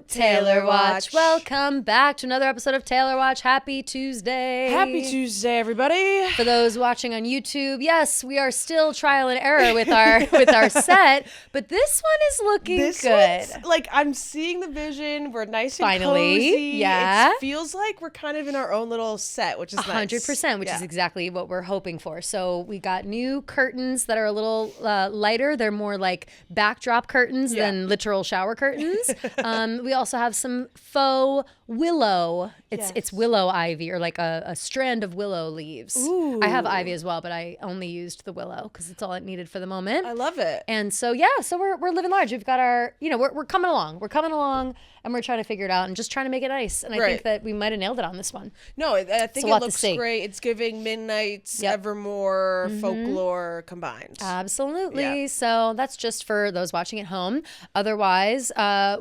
Taylor Watch. Welcome back to another episode of Taylor Watch. Happy Tuesday. Happy Tuesday, everybody. For those watching on YouTube, yes, we are still trial and error with our set, but this one is looking good. Like, I'm seeing the vision. We're nice and Finally, cozy. yeah. It feels like we're kind of in our own little set, which is 100%, which is exactly what we're hoping for. So we got new curtains that are a little lighter. They're more like backdrop curtains than literal shower curtains. We also have some faux willow. It's willow ivy, or like a strand of willow leaves. Ooh. I have ivy as well, but I only used the willow because it's all it needed for the moment. I love it. And so we're living large. We've got our, we're coming along. We're coming along, and we're trying to figure it out and just trying to make it nice. And I think that we might have nailed it on this one. No, I think it looks great. It's giving Midnight's Evermore folklore combined. Absolutely. Yeah. So that's just for those watching at home. Otherwise,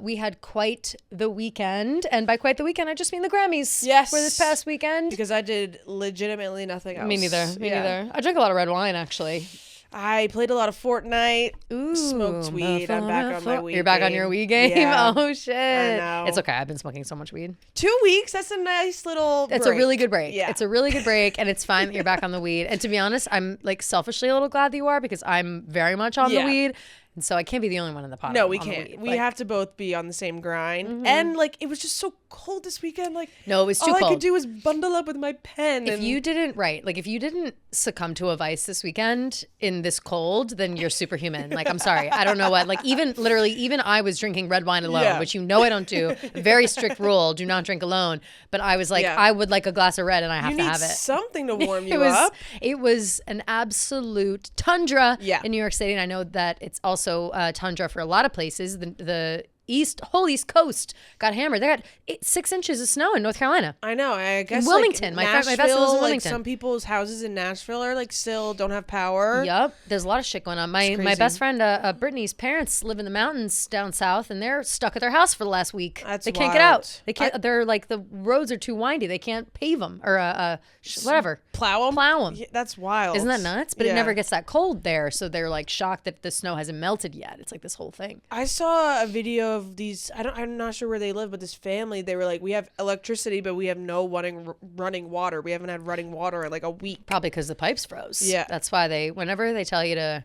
we had quite the weekend. And by quite the weekend, I just mean the Grammys. Yes. For this past weekend. Because I did legitimately nothing else. Me neither. I drank a lot of red wine, actually. I played a lot of Fortnite. Ooh, smoked weed. I'm back on my weed. You're back on your weed game? Yeah. Oh, shit. I know. It's okay. I've been smoking so much weed. 2 weeks. That's a nice little break. It's a really good break. Yeah. It's a really good break, and it's fine that you're back on the weed. And to be honest, I'm like selfishly a little glad that you are, because I'm very much on the weed. And so I can't be the only one in the pot. No, we can't. We have to both be on the same grind. And like, it was just so cold this weekend. Like, no, it was too cold. All I could do was bundle up with my pen. If you didn't succumb to a vice this weekend in this cold, then you're superhuman. Like, I'm sorry. I don't know what. Like, even I was drinking red wine alone, which I don't do. Very strict rule: do not drink alone. But I was like, I would like a glass of red, and I have to have it. Something to warm you up. It was an absolute tundra in New York City, and I know that it's also tundra for a lot of places. The whole East Coast got hammered. They got 6 inches of snow in North Carolina. I know. I guess in Wilmington. Like, my best lives in Wilmington. Like, some people's houses in Nashville are like still don't have power. Yep. There's a lot of shit going on. My best friend Brittany's parents live in the mountains down south, and they're stuck at their house for the last week. They can't get out. They can't. They're like, the roads are too windy. They can't pave them or whatever. Plow them. Yeah, that's wild. Isn't that nuts? But it never gets that cold there, so they're like shocked that the snow hasn't melted yet. It's like this whole thing. I saw a video of these. I'm not sure where they live, but this family, they were like, we have electricity, but we have no running water. We haven't had running water in like a week. Probably because the pipes froze. Yeah. That's why whenever they tell you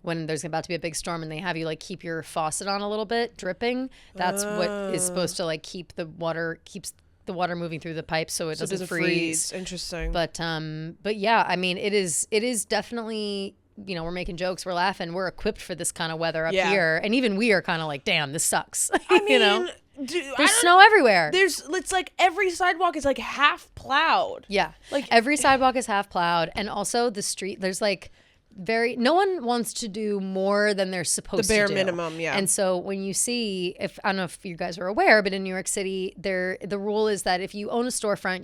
when there's about to be a big storm and they have you like keep your faucet on a little bit, dripping, that's what is supposed to like keeps the water moving through the pipes so it doesn't freeze. Interesting. But yeah, I mean, it is definitely, we're making jokes, we're laughing, we're equipped for this kind of weather up here, and even we are kind of like, damn, this sucks. I mean, there's snow everywhere. It's like every sidewalk is like half plowed. Yeah, like every sidewalk is half plowed, and also the street, there's like no one wants to do more than they're supposed to do. The bare minimum, yeah. And so when you see, I don't know if you guys are aware, but in New York City, the rule is that if you own a storefront,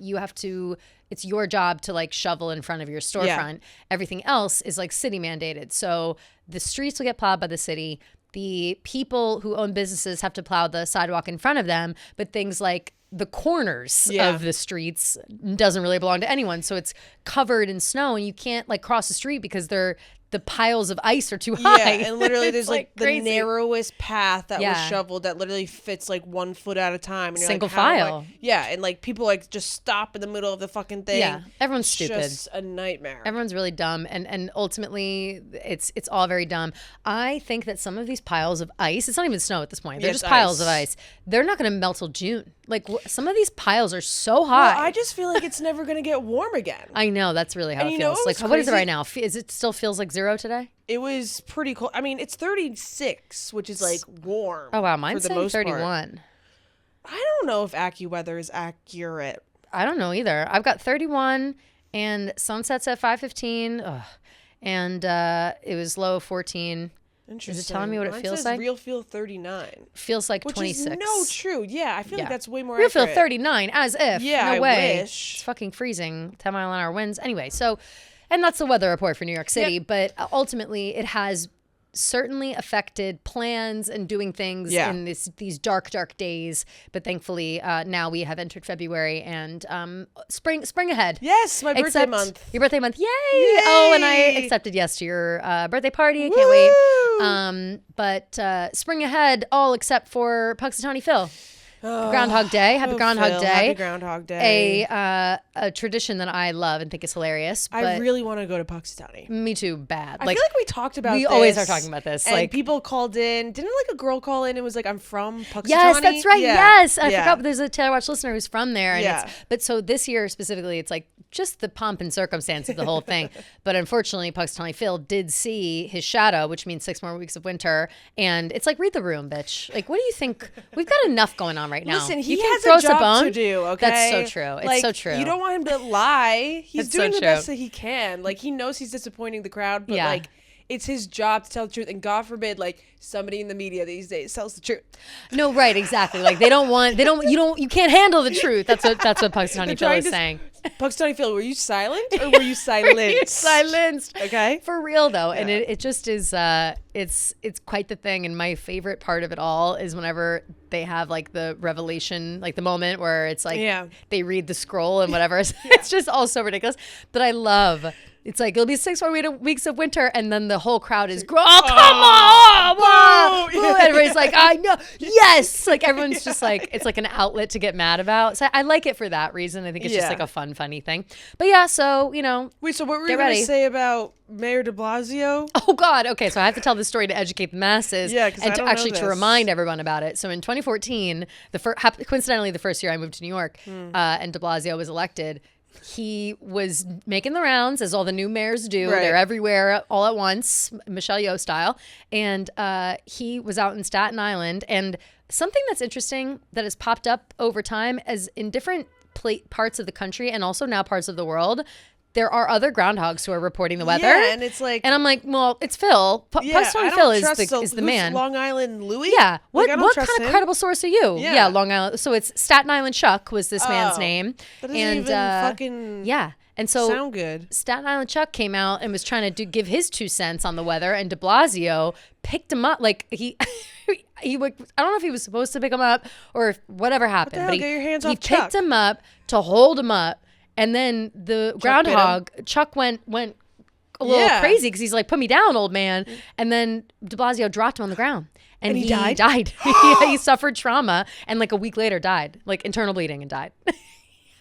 it's your job to like shovel in front of your storefront. Yeah. Everything else is like city mandated. So the streets will get plowed by the city. The people who own businesses have to plow the sidewalk in front of them, but things like the corners of the streets doesn't really belong to anyone. So it's covered in snow, and you can't like cross the street because the piles of ice are too high. Yeah, and literally there's like the crazy. Narrowest path that was shoveled that literally fits like 1 foot at a time. And you're single like, file. And like people like just stop in the middle of the fucking thing. Yeah, everyone's stupid. It's just a nightmare. Everyone's really dumb, and ultimately it's all very dumb. I think that some of these piles of ice, it's not even snow at this point. They're just piles of ice. They're not going to melt till June. Like some of these piles are so high. Well, I just feel like it's never going to get warm again. I know, that's really how it feels. Like, what is it right now? Is it still feels like 0 today? It was pretty cold. I mean, it's 36, which is like warm. Oh wow, mine's saying 31. Part. I don't know if AccuWeather is accurate. I don't know either. I've got 31, and sunsets at 5:15. And it was low 14. Interesting. Is it telling me what it feels like? Real feel 39. Feels like which 26. Is no true. Yeah, I feel like that's way more real accurate. Feel 39, as if. Yeah, no way. I wish. It's fucking freezing. 10-mile-an-hour winds. Anyway, so, and that's the weather report for New York City. Yep. But ultimately, it has certainly affected plans and doing things in these dark days. But thankfully, now we have entered February and spring ahead. Yes, my birthday month. Your birthday month. Yay! Oh, and I accepted yes to your birthday party. I can't wait. But spring ahead, all except for Puxatawny Phil. Groundhog Day. Happy Groundhog Day. Happy Groundhog Day. A tradition that I love and think is hilarious. But I really want to go to Puxatawny. Me too. Bad. I feel like we talked about this. We always are talking about this. And like people called in. Didn't like a girl call in and was like, I'm from Puxatawny? Yes, that's right. Yeah. Yes. I forgot there's a Taylor Watch listener who's from there. And but so this year specifically, it's like just the pomp and circumstance of the whole thing. But unfortunately, Puxatawny Phil did see his shadow, which means 6 more weeks of winter. And it's like, read the room, bitch. Like, what do you think? We've got enough going on right now. Listen, he you has a job to do, okay? That's so true. It's like, so true. You don't want him to lie. He's doing the best that he can. Like, he knows he's disappointing the crowd, but like, it's his job to tell the truth. And God forbid, like, somebody in the media these days tells the truth. No, right, exactly. Like, you can't handle the truth. That's what Puxatawny Phil is saying. Puxatawny Phil, were you silent or were you silenced? Silenced. Okay. For real though. And it just is it's quite the thing. And my favorite part of it all is whenever they have like the revelation, like the moment where it's like they read the scroll and whatever. It's just all so ridiculous. But I love it's like it'll be 6 more weeks of winter, and then the whole crowd is come on, boo! Everybody's like, I know, yes, like everyone's just like it's like an outlet to get mad about. So I like it for that reason. I think it's just like a fun, funny thing. But yeah, so wait, so what were you going to say about Mayor De Blasio? Oh God, okay, so I have to tell this story to educate the masses, and to remind everyone about it. So in 2014, coincidentally the first year I moved to New York, and De Blasio was elected. He was making the rounds, as all the new mayors do. Right. They're everywhere all at once, Michelle Yeoh style. And he was out in Staten Island. And something that's interesting that has popped up over time as in different parts of the country and also now parts of the world, there are other groundhogs who are reporting the weather. Yeah, and it's like... And I'm like, well, it's Phil. Puxatawny Phil is the man. Long Island Louis? Yeah. What kind of credible source are you? Yeah, Long Island. So it's Staten Island Chuck was this man's name. That doesn't even fucking... Yeah. And so sound good. Staten Island Chuck came out and was trying to give his 2 cents on the weather, and De Blasio picked him up. Like he would, I don't know if he was supposed to pick him up or if whatever happened. But get your hands off Chuck. He picked him up to hold him up. And then the groundhog, Chuck went a little crazy because he's like, put me down, old man. And then De Blasio dropped him on the ground. And he died. He suffered trauma and like a week later died, like internal bleeding, and died.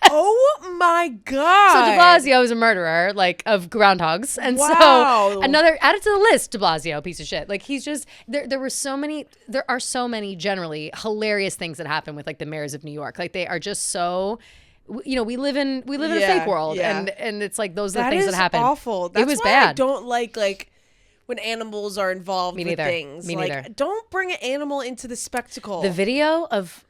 Oh my God. So De Blasio is a murderer, like, of groundhogs. And so add it to the list, De Blasio, piece of shit. Like, he's just, there are so many generally hilarious things that happen with like the mayors of New York. Like they are just so... we live in a fake world, and it's like those are the things that happen. Awful. That's it was why bad. I don't like when animals are involved with things. Me neither. Like, don't bring an animal into the spectacle. The video of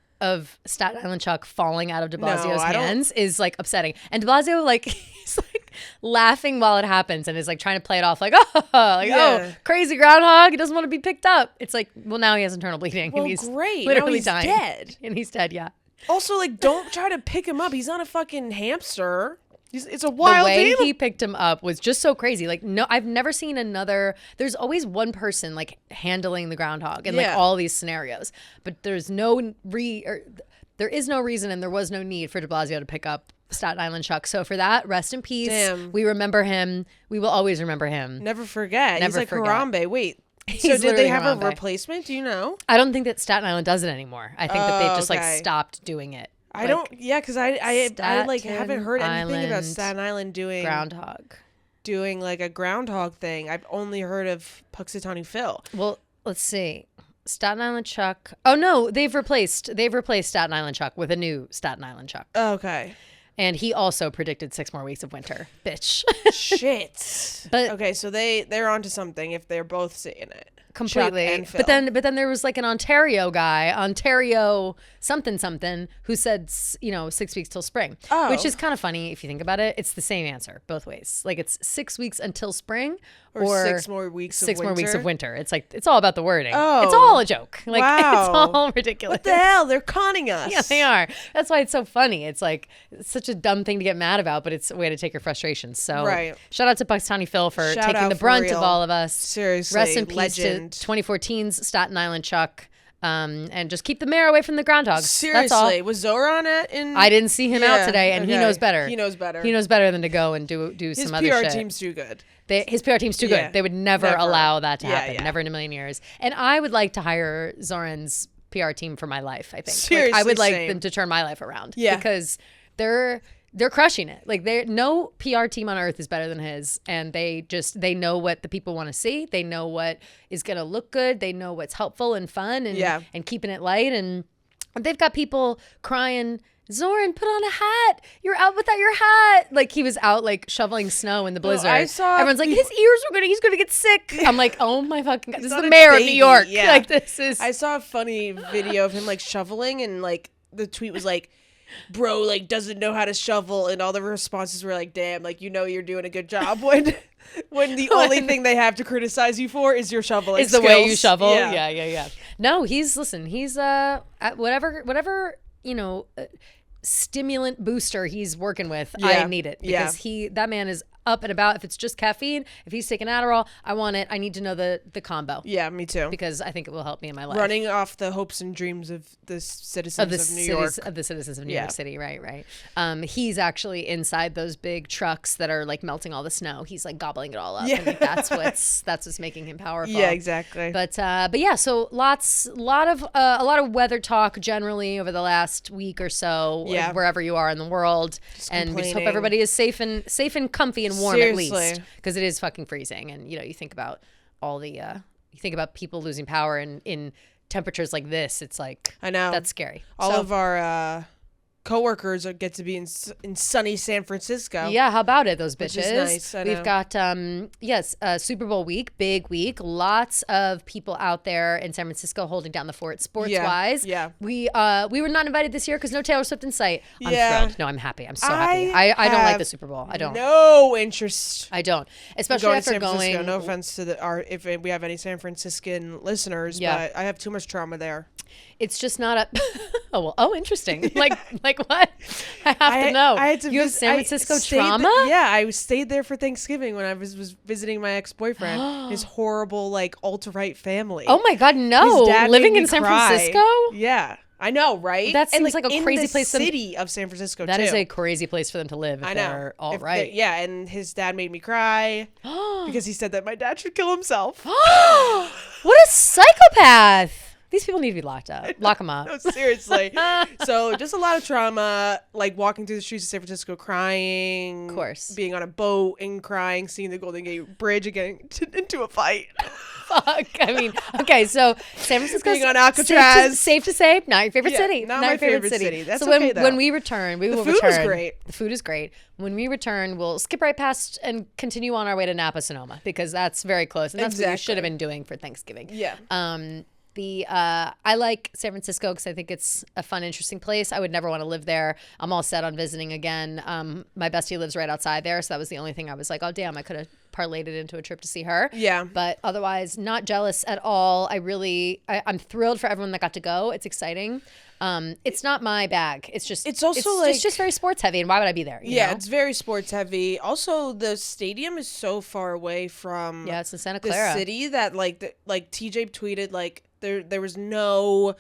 Staten Island Chuck falling out of De Blasio's hands is like upsetting, and De Blasio like he's like laughing while it happens, and is like trying to play it off like oh crazy groundhog, he doesn't want to be picked up. It's like, well, now he has internal bleeding, and he's literally dying. Dead, and he's dead. Yeah. Also, like, don't try to pick him up. He's not a fucking hamster. It's a wild The way animal. he picked him up was just so crazy. Like, no, I've never seen another. There's always one person like handling the groundhog in like all these scenarios, but there is no reason, and there was no need for De Blasio to pick up Staten Island Chuck. So for that, rest in peace. Damn. We remember him. We will always remember him. Never forget. He's like Harambe. Wait. So He's did they have a replacement? Do you know? I don't think that Staten Island does it anymore. I think that they just like stopped doing it. I don't. Yeah, because I like haven't heard anything about Staten Island doing like a groundhog thing. I've only heard of Puxatawny Phil. Well, let's see. Staten Island Chuck. Oh no, they've replaced Staten Island Chuck with a new Staten Island Chuck. Okay. And he also predicted 6 more weeks of winter. Bitch. Shit. But okay, so they're onto something if they're both saying it. completely. But then there was like an Ontario guy, Ontario something, who said 6 weeks till spring, which is kind of funny if you think about it. It's the same answer both ways. Like it's 6 weeks until spring, or 6 more weeks. More weeks of winter. It's like it's all about the wording. Oh, it's all a joke. Like it's all ridiculous. What the hell? They're conning us. Yeah, they are. That's why it's so funny. It's like it's such a dumb thing to get mad about, but it's a way to take your frustrations. So shout out to Pakistani Phil for taking the brunt of all of us. Seriously, rest in peace to 2014's Staten Island Chuck. And just keep the mayor away from the groundhogs. Seriously, that's all. Was Zora on it? I didn't see him out today, and he knows better. He knows better. He knows better than to go and do some other shit. His PR team's too good. His PR team's too good. They would never allow that to happen. Never in a million years. And I would like to hire Zoran's PR team for my life. I think. Seriously, I would like them to turn my life around. Yeah, because they're crushing it. Like no PR team on earth is better than his. And they know what the people want to see. They know what is going to look good. They know what's helpful and fun and keeping it light. And they've got people crying, Zoran, put on a hat. You're out without your hat. Like he was out like shoveling snow in the blizzard. Everyone's like, he's gonna get sick. I'm like, oh my fucking God. This is the mayor of New York. Yeah. Like this is. I saw a funny video of him like shoveling, and like the tweet was like, bro, like doesn't know how to shovel, and all the responses were like, damn, like you're doing a good job when the only thing they have to criticize you for is your shoveling skills. The way you shovel. Yeah. No, he's at whatever stimulant booster he's working with. I need it because that man is up and about. If it's just caffeine, if he's taking Adderall, I want it. I need to know the combo. Yeah, me too. Because I think it will help me in my life. Running off the hopes and dreams of the citizens of New York. Of the citizens of New York City, right. He's actually inside those big trucks that are like melting all the snow. He's like gobbling it all up. Yeah. And like, that's what's making him powerful. Yeah, exactly. But yeah, so a lot of weather talk generally over the last week or so, wherever you are in the world, and we just hope everybody is safe and comfy and warm. Seriously. At least, because it is fucking freezing. And you think about people losing power in temperatures like this. It's like, I know, that's scary. All of our coworkers get to be in sunny San Francisco. Yeah, how about it, those bitches? Which is nice. We've got Super Bowl week, big week. Lots of people out there in San Francisco holding down the fort sports wise. Yeah. We were not invited this year because no Taylor Swift in sight. I'm thrilled. No, I'm happy. I'm so happy. I don't like the Super Bowl. I don't. No interest. I don't. Especially after going. No offense to if we have any San Franciscan listeners, but I have too much trauma there. It's just not interesting. Like what? I have to know. You have San Francisco trauma? I stayed there for Thanksgiving when I was visiting my ex-boyfriend. His horrible like alt-right family. Oh my God, no! Living in San Francisco? Yeah. I know, right? That seems like a crazy place. City of San Francisco. That is a crazy place for them to live. If they're all right. Yeah, and his dad made me cry because he said that my dad should kill himself. What a psychopath! These people need to be locked up. Lock them up. No, seriously. So just a lot of trauma, like walking through the streets of San Francisco crying. Of course. Being on a boat and crying, seeing the Golden Gate Bridge and getting into a fight. Fuck. I mean, okay, so San Francisco. Being on Alcatraz. Safe to say, not your favorite city. Not my favorite city. That's so okay, though. When we return, we will return. The food is great. The food is great. When we return, we'll skip right past and continue on our way to Napa, Sonoma, because that's very close. And that's what we should have been doing for Thanksgiving. Yeah. I like San Francisco because I think it's a fun, interesting place. I would never want to live there. I'm all set on visiting again. My bestie lives right outside there, so that was the only thing I was like, oh damn, I could have parlayed it into a trip to see her. Yeah. But otherwise, not jealous at all. I'm thrilled for everyone that got to go. It's exciting. It's not my bag. It's just very sports heavy, and why would I be there? You know? It's very sports heavy. Also, the stadium is so far away from it's in Santa Clara, the city that like TJ tweeted like there was no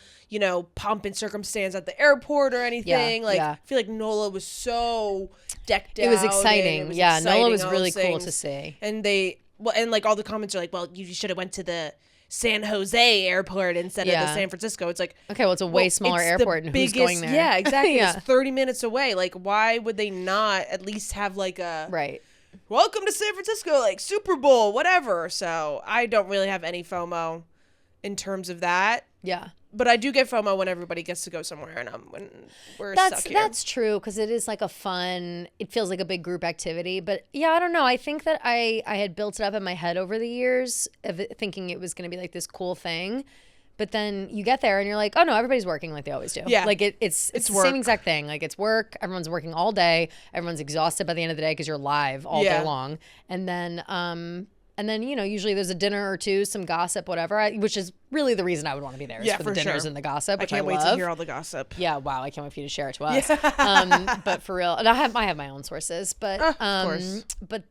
pomp and circumstance at the airport or anything. I feel like NOLA was so decked out. It was exciting. NOLA was really cool to see. And and like all the comments are like, well, you should have went to the San Jose airport instead of the San Francisco. It's like, okay, well, it's a way smaller airport, and who's going there? Yeah, exactly. It's 30 minutes away. Like, why would they not at least have like a welcome to San Francisco, like Super Bowl, whatever? So I don't really have any FOMO. in terms of that. Yeah. But I do get FOMO when everybody gets to go somewhere and when we're stuck here. That's true, because it is like it feels like a big group activity. But yeah, I don't know. I think that I had built it up in my head over the years of thinking it was going to be like this cool thing. But then you get there and you're like, oh no, everybody's working like they always do. Yeah. Like it's the same exact thing. Like it's work. Everyone's working all day. Everyone's exhausted by the end of the day because you're live all day long. And then, usually there's a dinner or two, some gossip, whatever, which is really the reason I would want to be there. Is for the dinners and the gossip, which I can't wait to hear all the gossip. Yeah, wow, I can't wait for you to share it to us. Yeah. But for real, and I have my own sources, but of course. But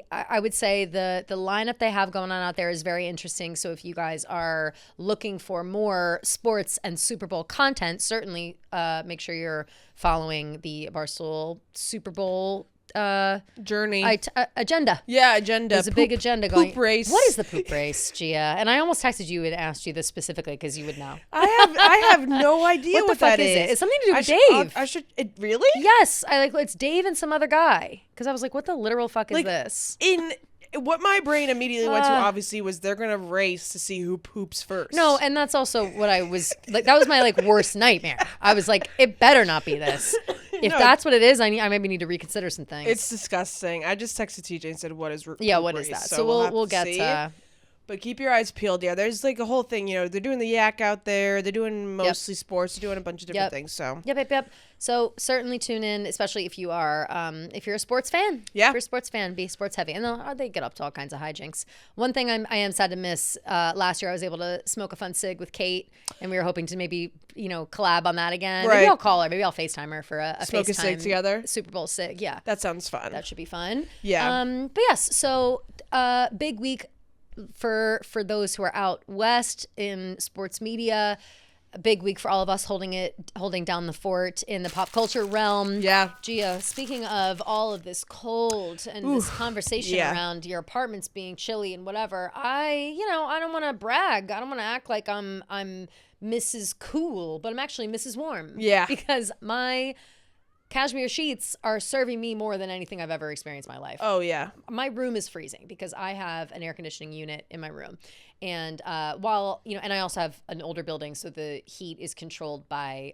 I would say the lineup they have going on out there is very interesting. So if you guys are looking for more sports and Super Bowl content, certainly make sure you're following the Barstool Super Bowl journey agenda. Yeah, agenda. There's a big agenda going. Poop race. What is the poop race, Gia? And I almost texted you and asked you this specifically because you would know. I have no idea what that is. It's something to do with Dave. It really? Yes, it's Dave and some other guy. Because I was like, what the literal fuck is this? What my brain immediately went to obviously was they're gonna race to see who poops first. No, and that's also what I was like. That was my worst nightmare. I was like, it better not be this. If that's what it is, I maybe need to reconsider some things. It's disgusting. I just texted TJ and said, "What is what is that?" So we'll get to. But keep your eyes peeled. Yeah, there's like a whole thing. They're doing the yak out there. They're doing mostly sports. They're doing a bunch of different things. So Yep. So certainly tune in, especially if you are if you're a sports fan. Yeah. If you're a sports fan, be sports heavy, and they get up to all kinds of hijinks. One thing I am sad to miss. Last year I was able to smoke a fun cig with Kate, and we were hoping to maybe collab on that again. Right. Maybe I'll call her. Maybe I'll FaceTime her for a smoke FaceTime a cig together. Super Bowl cig. Yeah. That sounds fun. That should be fun. Yeah. But yes. So big week. For those who are out west in sports media, a big week for all of us holding down the fort in the pop culture realm. Yeah. Gia, speaking of all of this cold and this conversation around your apartments being chilly and whatever, I don't want to brag. I don't want to act like I'm Mrs. Cool, but I'm actually Mrs. Warm. Yeah. Because my cashmere sheets are serving me more than anything I've ever experienced in my life. Oh, yeah. My room is freezing because I have an air conditioning unit in my room. And while, and I also have an older building, so the heat is controlled by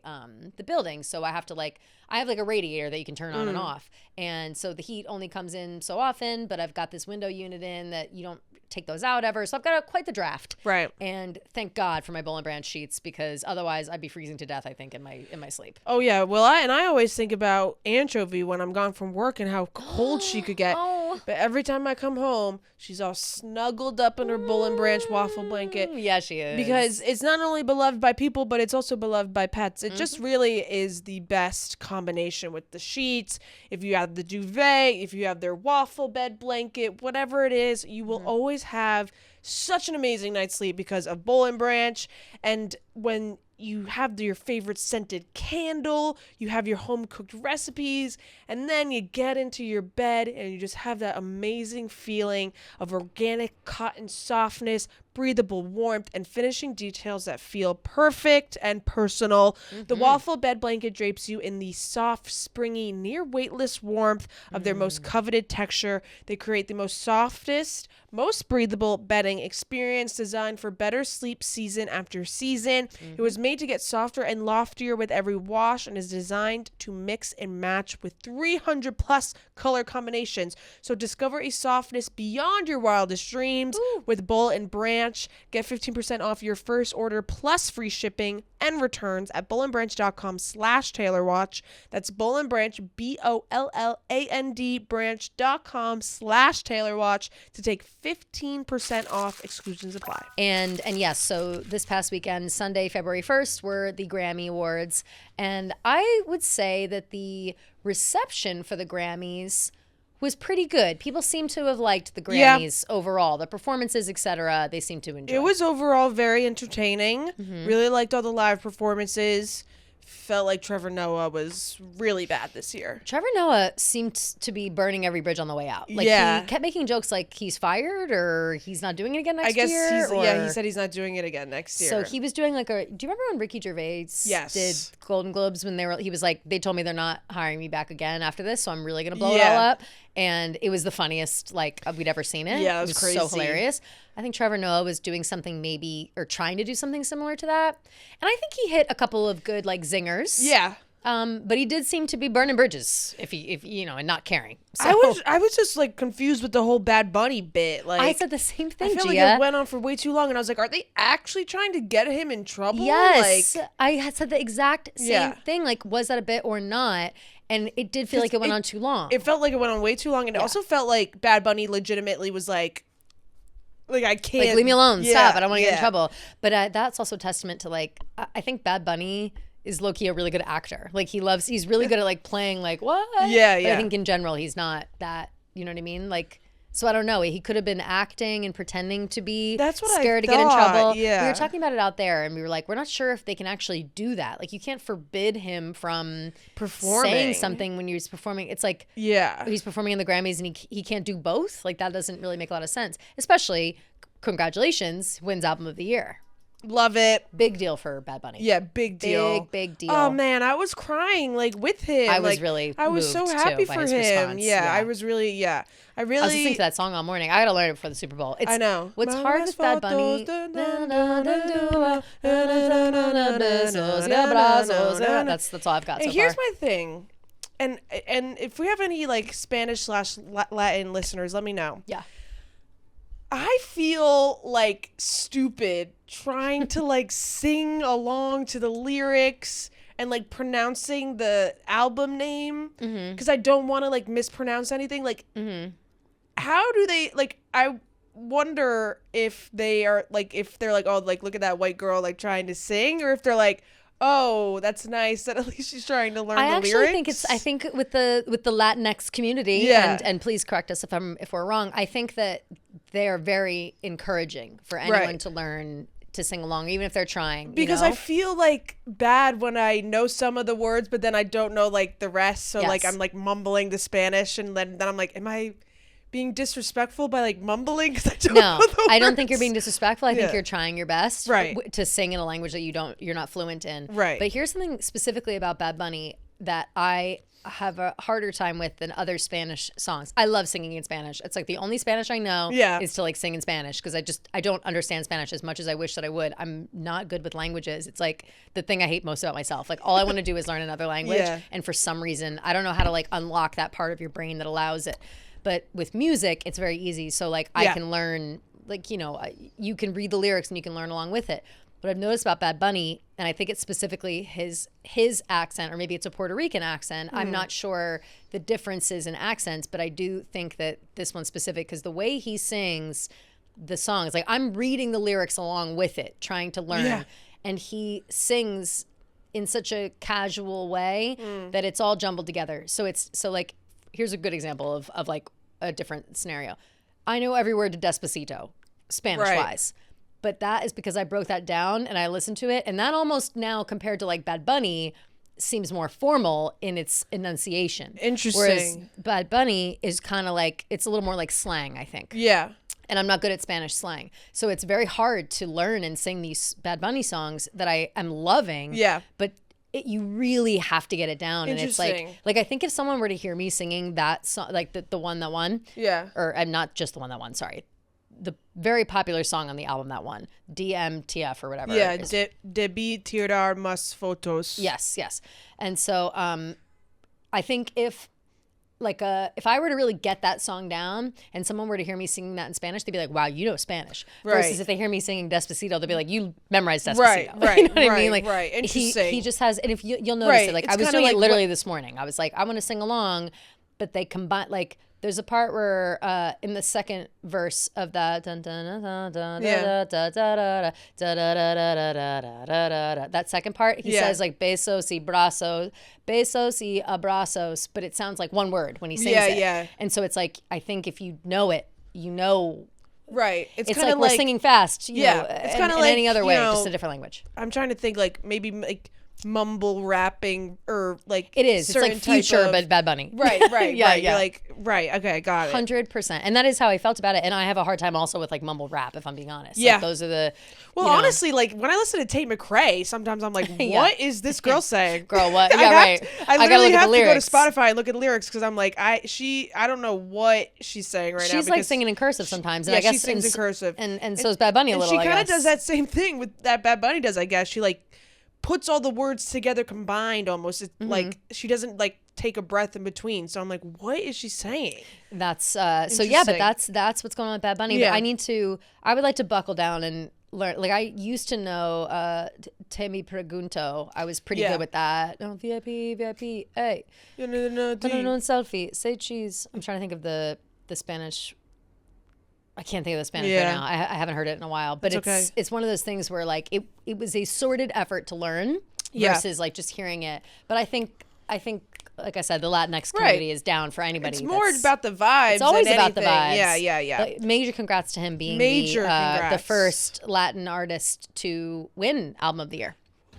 the building. So I have a radiator that you can turn on and off. And so the heat only comes in so often, but I've got this window unit in that you don't take those out ever. So I've got quite the draft. Right. And thank God for my Boll and Branch sheets, because otherwise I'd be freezing to death, I think, in my sleep. Oh yeah. Well, I always think about Anchovy when I'm gone from work and how cold she could get. Oh. But every time I come home, she's all snuggled up in her Boll and Branch waffle blanket. Yeah, she is. Because it's not only beloved by people, but it's also beloved by pets. It just really is the best combination with the sheets. If you have the duvet, if you have their waffle bed blanket, whatever it is, you will always have such an amazing night's sleep because of Boll and Branch. And when you have your favorite scented candle, you have your home cooked recipes, and then you get into your bed and you just have that amazing feeling of organic cotton softness, breathable warmth, and finishing details that feel perfect and personal. The waffle bed blanket drapes you in the soft, springy, near weightless warmth of their most coveted texture. They create the most softest, most breathable bedding experience designed for better sleep season after season. It was made to get softer and loftier with every wash and is designed to mix and match with 300 plus color combinations. So discover a softness beyond your wildest dreams with Boll and Branch. Get 15% off your first order plus free shipping and returns at bollandbranch.com/TaylorWatch. That's Boll and Branch, BOLLAND branch.com/TaylorWatch to take 15% off. Exclusions apply. And yes, so this past weekend, Sunday, February 1st, were the Grammy Awards. And I would say that the reception for the Grammys was pretty good. People seem to have liked the Grammys overall. The performances, etc., they seem to enjoy. It was overall very entertaining. Really liked all the live performances. Felt like Trevor Noah was really bad this year. Trevor Noah seemed to be burning every bridge on the way out. Like, he kept making jokes like he's fired or he's not doing it again next year. He said he's not doing it again next year. So he was doing do you remember when Ricky Gervais did Golden Globes when he was like, they told me they're not hiring me back again after this, so I'm really going to blow it all up. And it was the funniest we'd ever seen it. Yeah, it was crazy. so hilarious. I think Trevor Noah was doing something or trying to do something similar to that. And I think he hit a couple of good zingers. Yeah. But he did seem to be burning bridges if and not caring. So, I was just confused with the whole Bad Bunny bit. I said the same thing, I feel Gia. like it went on for way too long, and I was like, are they actually trying to get him in trouble? Yes. I had said the exact same thing. Was that a bit or not? And it did feel like it went on too long. It felt like it went on way too long, and it also felt like Bad Bunny legitimately was like I can't. Leave me alone. Stop. I don't want to get in trouble. But that's also testament to I think Bad Bunny is low-key a really good actor. He's really good at playing what? Yeah, But I think in general he's not that, you know what I mean? So I don't know. He could have been acting and pretending to be scared to get in trouble. Yeah. We were talking about it out there and we were like, we're not sure if they can actually do that. You can't forbid him from saying something when he's performing. It's he's performing in the Grammys and he can't do both. That doesn't really make a lot of sense. Especially, congratulations, wins Album of the Year. Love it. Big deal for Bad Bunny. Yeah, big deal. Big deal. Oh man, I was crying with him. I was really I was so happy for him. Response. Yeah, I was really I was listening to that song all morning. I gotta learn it before the Super Bowl. I know. What's hard with Bad Bunny? That's all I've got so far. Here's my thing, and if we have any Spanish/Latin listeners, let me know. Yeah. I feel stupid trying to sing along to the lyrics and pronouncing the album name because I don't want to mispronounce anything. How do they I wonder if they are if they're oh look at that white girl trying to sing, or if they're oh, that's nice that at least she's trying to learn the lyrics. I think with the Latinx community, and please correct us if we're wrong, I think that they are very encouraging for anyone to learn to sing along, even if they're trying. Because I feel bad when I know some of the words, but then I don't know the rest. So I'm mumbling the Spanish, and then I'm am I being disrespectful by mumbling because I don't know the words? I don't think you're being disrespectful. I think you're trying your best to sing in a language that you're not fluent in. Right. But here's something specifically about Bad Bunny that I have a harder time with than other Spanish songs. I love singing in Spanish. It's the only Spanish I know is to sing in Spanish because I don't understand Spanish as much as I wish that I would. I'm not good with languages. It's the thing I hate most about myself. All I want to do is learn another language. And for some reason, I don't know how to unlock that part of your brain that allows it. But with music, it's very easy. So I can learn, you can read the lyrics and you can learn along with it. What I've noticed about Bad Bunny, and I think it's specifically his accent, or maybe it's a Puerto Rican accent. I'm not sure the differences in accents, but I do think that this one's specific because the way he sings the songs, I'm reading the lyrics along with it, trying to learn. Yeah. And he sings in such a casual way that it's all jumbled together. So here's a good example of a different scenario. I know every word to Despacito, Spanish-wise. But that is because I broke that down and I listened to it. And that almost now, compared to Bad Bunny, seems more formal in its enunciation. Interesting. Whereas Bad Bunny is kind of it's a little more slang, I think. Yeah. And I'm not good at Spanish slang. So it's very hard to learn and sing these Bad Bunny songs that I am loving. Yeah. But you really have to get it down. And it's I think if someone were to hear me singing that song, the one that won. Yeah. Or I'm not just the one that won, sorry. The very popular song on the album that won, DMTF or whatever. Yeah, Debí tirar más fotos. Yes. And so I think if I were to really get that song down and someone were to hear me singing that in Spanish, they'd be like, wow, you know Spanish. Right. Versus if they hear me singing Despacito, they'll be like, you memorized Despacito. Right, you know what I mean? Right. Interesting. He just has, and if you'll notice it, I was doing it literally this morning. I was I want to sing along, but they combine, there's a part where in the second verse of that that second part, he says besos y abrazos, but it sounds like one word when he sings it. Yeah. And so it's I think if you know it, you know. Right. It's kind of we're singing fast. It's kind of in any other way, just a different language. I'm trying to think maybe mumble rapping or like it is. It's like Future, but Bad Bunny. Right. Yeah, right. yeah. You're like, right. Okay, got it. 100%. And that is how I felt about it. And I have a hard time also with like mumble rap, if I'm being honest. Yeah. Like, those are the. Well, honestly, like when I listen to Tate McRae, sometimes I'm like, what is this girl saying? Girl, what? Yeah, right. I gotta literally look at have the to go to lyrics. Spotify and look at the lyrics because I'm like, I don't know what she's saying right now. She's like singing in cursive sometimes. And Yeah, I guess she sings in cursive. And so is Bad Bunny a little, And she kind of does that same thing with that Bad Bunny does, I guess. She like puts all the words together combined almost. It's like she doesn't like take a breath in between. So I'm like, what is she saying? That's so yeah, but that's what's going on with Bad Bunny. Yeah. But I would like to buckle down and learn. Like I used to know Te me pregunto. I was pretty good with that. No, VIP, hey. No, selfie. Say cheese. I'm trying to think of the Spanish. I can't think of the Spanish right now. I haven't heard it in a while, but it's one of those things where like it was a sorted effort to learn versus like just hearing it. But I think like I said, the Latinx community is down for anybody. It's more about the vibes. It's always than about the anything. vibes. Yeah. But major congrats to him being congrats. the first Latin artist to win Album of the Year.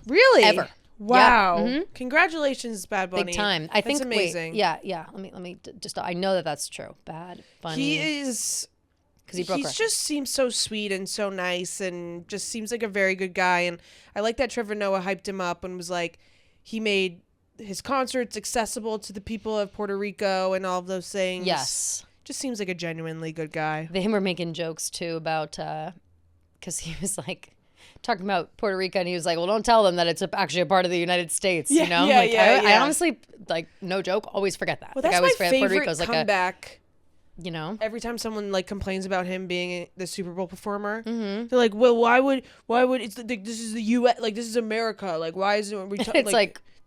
Really? Ever. Wow. Yeah. Congratulations, Bad Bunny. Big time. I think that's amazing. Wait, yeah. Let me just. I know that's true. Bad Bunny. He is. Because he broke records. Just seems so sweet and so nice and just seems like a very good guy. And I like that Trevor Noah hyped him up and was like, he made his concerts accessible to the people of Puerto Rico and all of those things. Yes. Just seems like a genuinely good guy. They were making jokes too about, because he was like talking about Puerto Rico and he was like, well, don't tell them that it's actually a part of the United States. You know? I honestly, like, no joke, always forget that. Well, that's I always my forget Puerto favorite Rico's like comeback. You know, every time someone like complains about him being the Super Bowl performer, they're like, "Well, why would it's like this is the U.S. like this is America like why isn't we?"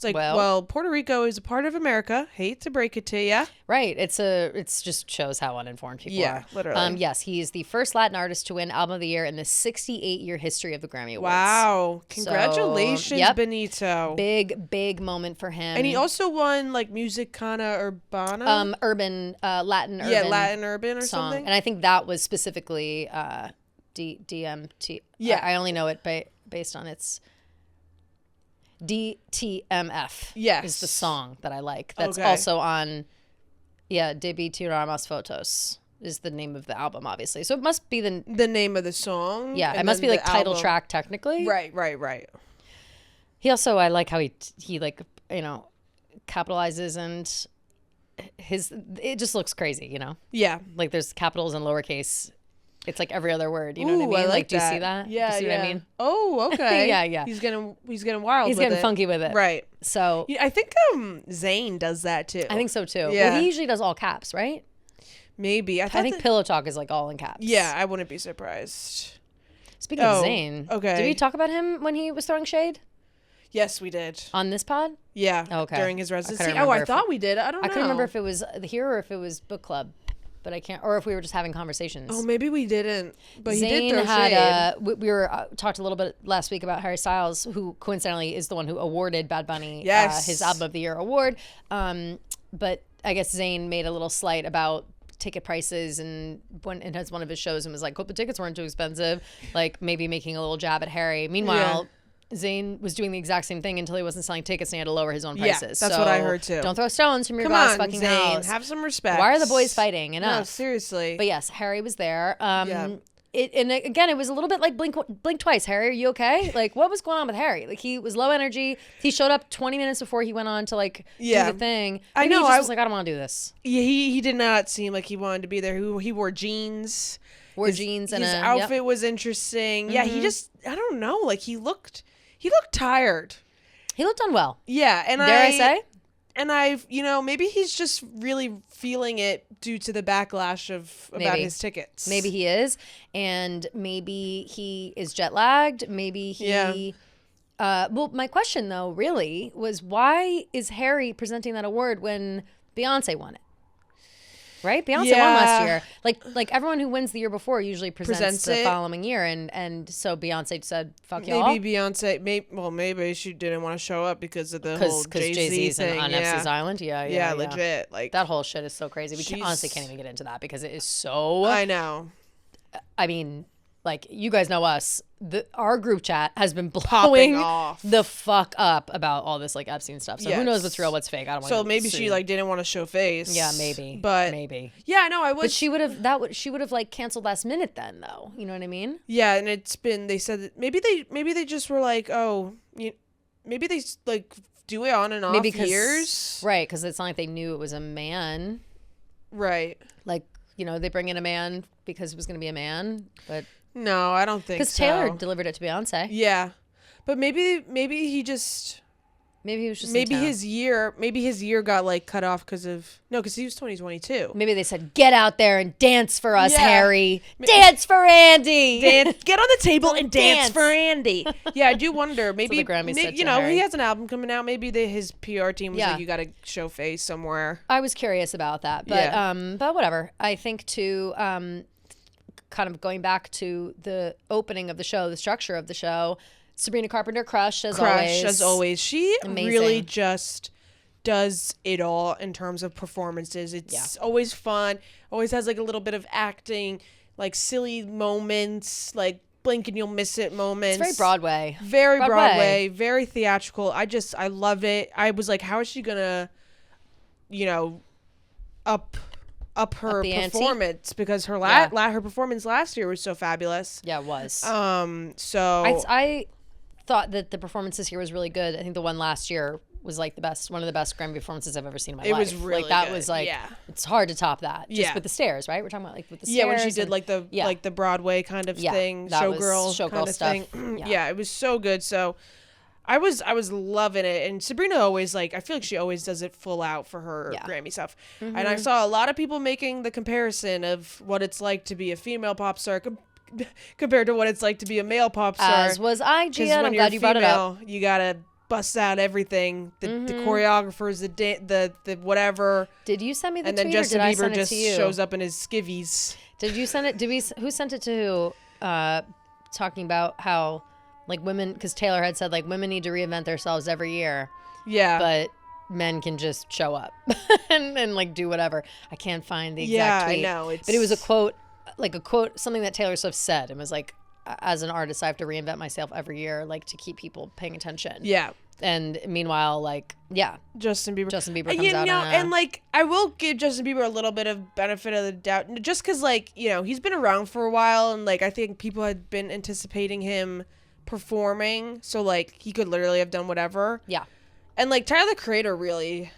It's like well, Puerto Rico is a part of America. Hate to break it to you. Right. It's just shows how uninformed people are. Yeah, literally. Yes, he is the first Latin artist to win Album of the Year in the 68-year history of the Grammy Awards. Wow! Congratulations, Benito. Big moment for him. And he also won like Musicana Urbana. Urban Latin urban. Yeah, Latin urban or song. something. And I think that was specifically DMT. Yeah, I only know it based on its. DTMF is the song that I like. That's also on, Debi Tiramos Fotos is the name of the album, obviously. So it must be the name of the song. Yeah, it must be like title track technically. Right. He also, I like how he like, capitalizes and it just looks crazy, you know? Yeah. Like there's capitals and lowercase. It's like every other word. You know what I mean? I like do you see that? Yeah, do you see what I mean? Oh, okay. yeah. He's getting wild. He's getting funky with it. Right. So I think Zayn does that too. I think so too. Yeah. Well, he usually does all caps, right? Maybe. I think Pillow Talk is like all in caps. Yeah, I wouldn't be surprised. Speaking of Zayn, okay. Did we talk about him when he was throwing shade? Yes, we did. On this pod? Yeah. Okay. During his residency. I thought we did. I don't know. I couldn't remember if it was here or if it was book club. But I can't, or if we were just having conversations. Oh, maybe we didn't. But Zayn he did throw shade. We were talked a little bit last week about Harry Styles, who coincidentally is the one who awarded Bad Bunny his Album of the Year award. But I guess Zayn made a little slight about ticket prices and has one of his shows and was like, hope the tickets weren't too expensive, like maybe making a little jab at Harry. Meanwhile, Zayn was doing the exact same thing until he wasn't selling tickets and he had to lower his own prices. Yeah, that's what I heard too. Don't throw stones from your glass fucking Zayn, house. have some respect. Why are the boys fighting? Enough. No, seriously. But yes, Harry was there. And again, it was a little bit like blink twice. Harry, are you okay? Like, what was going on with Harry? Like, he was low energy. He showed up 20 minutes before he went on to do the thing. I know. He just was like, I don't want to do this. Yeah, he did not seem like he wanted to be there. He wore jeans. Jeans and his outfit was interesting. Mm-hmm. Yeah, he just I don't know. Like he looked tired. He looked unwell. Yeah, and dare I say? And maybe he's just really feeling it due to the backlash about his tickets. Maybe he is, and maybe he is jet lagged. Maybe he. Yeah. Well, my question though, really, was why is Harry presenting that award when Beyonce won it? Right? Beyonce won last year. Like everyone who wins the year before usually presents the following year. And so Beyonce said, fuck y'all. Maybe Beyonce, maybe she didn't want to show up because of the whole Jay-Z thing. On FC's Island. Yeah, legit. Like that whole shit is so crazy. We honestly can't even get into that because it is so. I know. I mean, like, you guys know us. our group chat has been Popping blowing off the fuck up about all this like Epstein stuff. So who knows what's real, what's fake? I don't want to. So maybe she like didn't want to show face. Yeah, maybe. But maybe. Yeah, no, I was. But she would have like canceled last minute then though. You know what I mean? Yeah, and they said that maybe they just were like, oh, maybe they like do it on and off years. Right, because it's not like they knew it was a man. Right. Like, they bring in a man because it was going to be a man, but no, I don't think so. Because Taylor delivered it to Beyonce. Yeah, but maybe he just. Maybe he was just maybe his year got like cut off because he was 2022. Maybe they said, get out there and dance for us, Harry. Dance for Andy. Get on the table and dance for Andy. Yeah, I do wonder. Maybe the Grammys said to Harry. Harry. He has an album coming out. Maybe his PR team was like, you got to show face somewhere. I was curious about that, but whatever. I think too, kind of going back to the opening of the show, the structure of the show. Sabrina Carpenter crushed as always. She Amazing. Really just does it all in terms of performances. It's always fun. Always has like a little bit of acting, like silly moments, like blink and you'll miss it moments. It's very Broadway. Very Broadway. Very theatrical. I love it. I was like, how is she gonna, up her performance, because her her performance last year was so fabulous. Yeah, it was. So I thought that the performances here was really good. I think the one last year was like one of the best Grammy performances I've ever seen in my life. It was really like that good. was like it's hard to top that. Just with the stairs, right? We're talking about like with the stairs. Yeah, when she did like the Broadway kind of thing, showgirl kind of stuff. thing. Yeah, it was so good. So I was loving it, and Sabrina always I feel like she always does it full out for her Grammy stuff. Mm-hmm. And I saw a lot of people making the comparison of what it's like to be a female pop star compared to what it's like to be a male pop star. As was I, Gia. I'm glad you brought it up. You gotta bust out everything. The choreographers, the whatever. Did you send me the tweet? And then Justin Bieber just shows up in his skivvies. Did you send it? Who sent it to who? Talking about how like women, because Taylor had said like women need to reinvent themselves every year. Yeah. But men can just show up and like do whatever. I can't find the exact tweet. Yeah, I know. But it was a quote, something that Taylor Swift said, and was like, as an artist, I have to reinvent myself every year, like to keep people paying attention. Yeah. And meanwhile, Justin Bieber comes out. And like I will give Justin Bieber a little bit of benefit of the doubt, just because he's been around for a while, and I think people had been anticipating him performing, so he could literally have done whatever. Yeah. And Tyler the Creator really.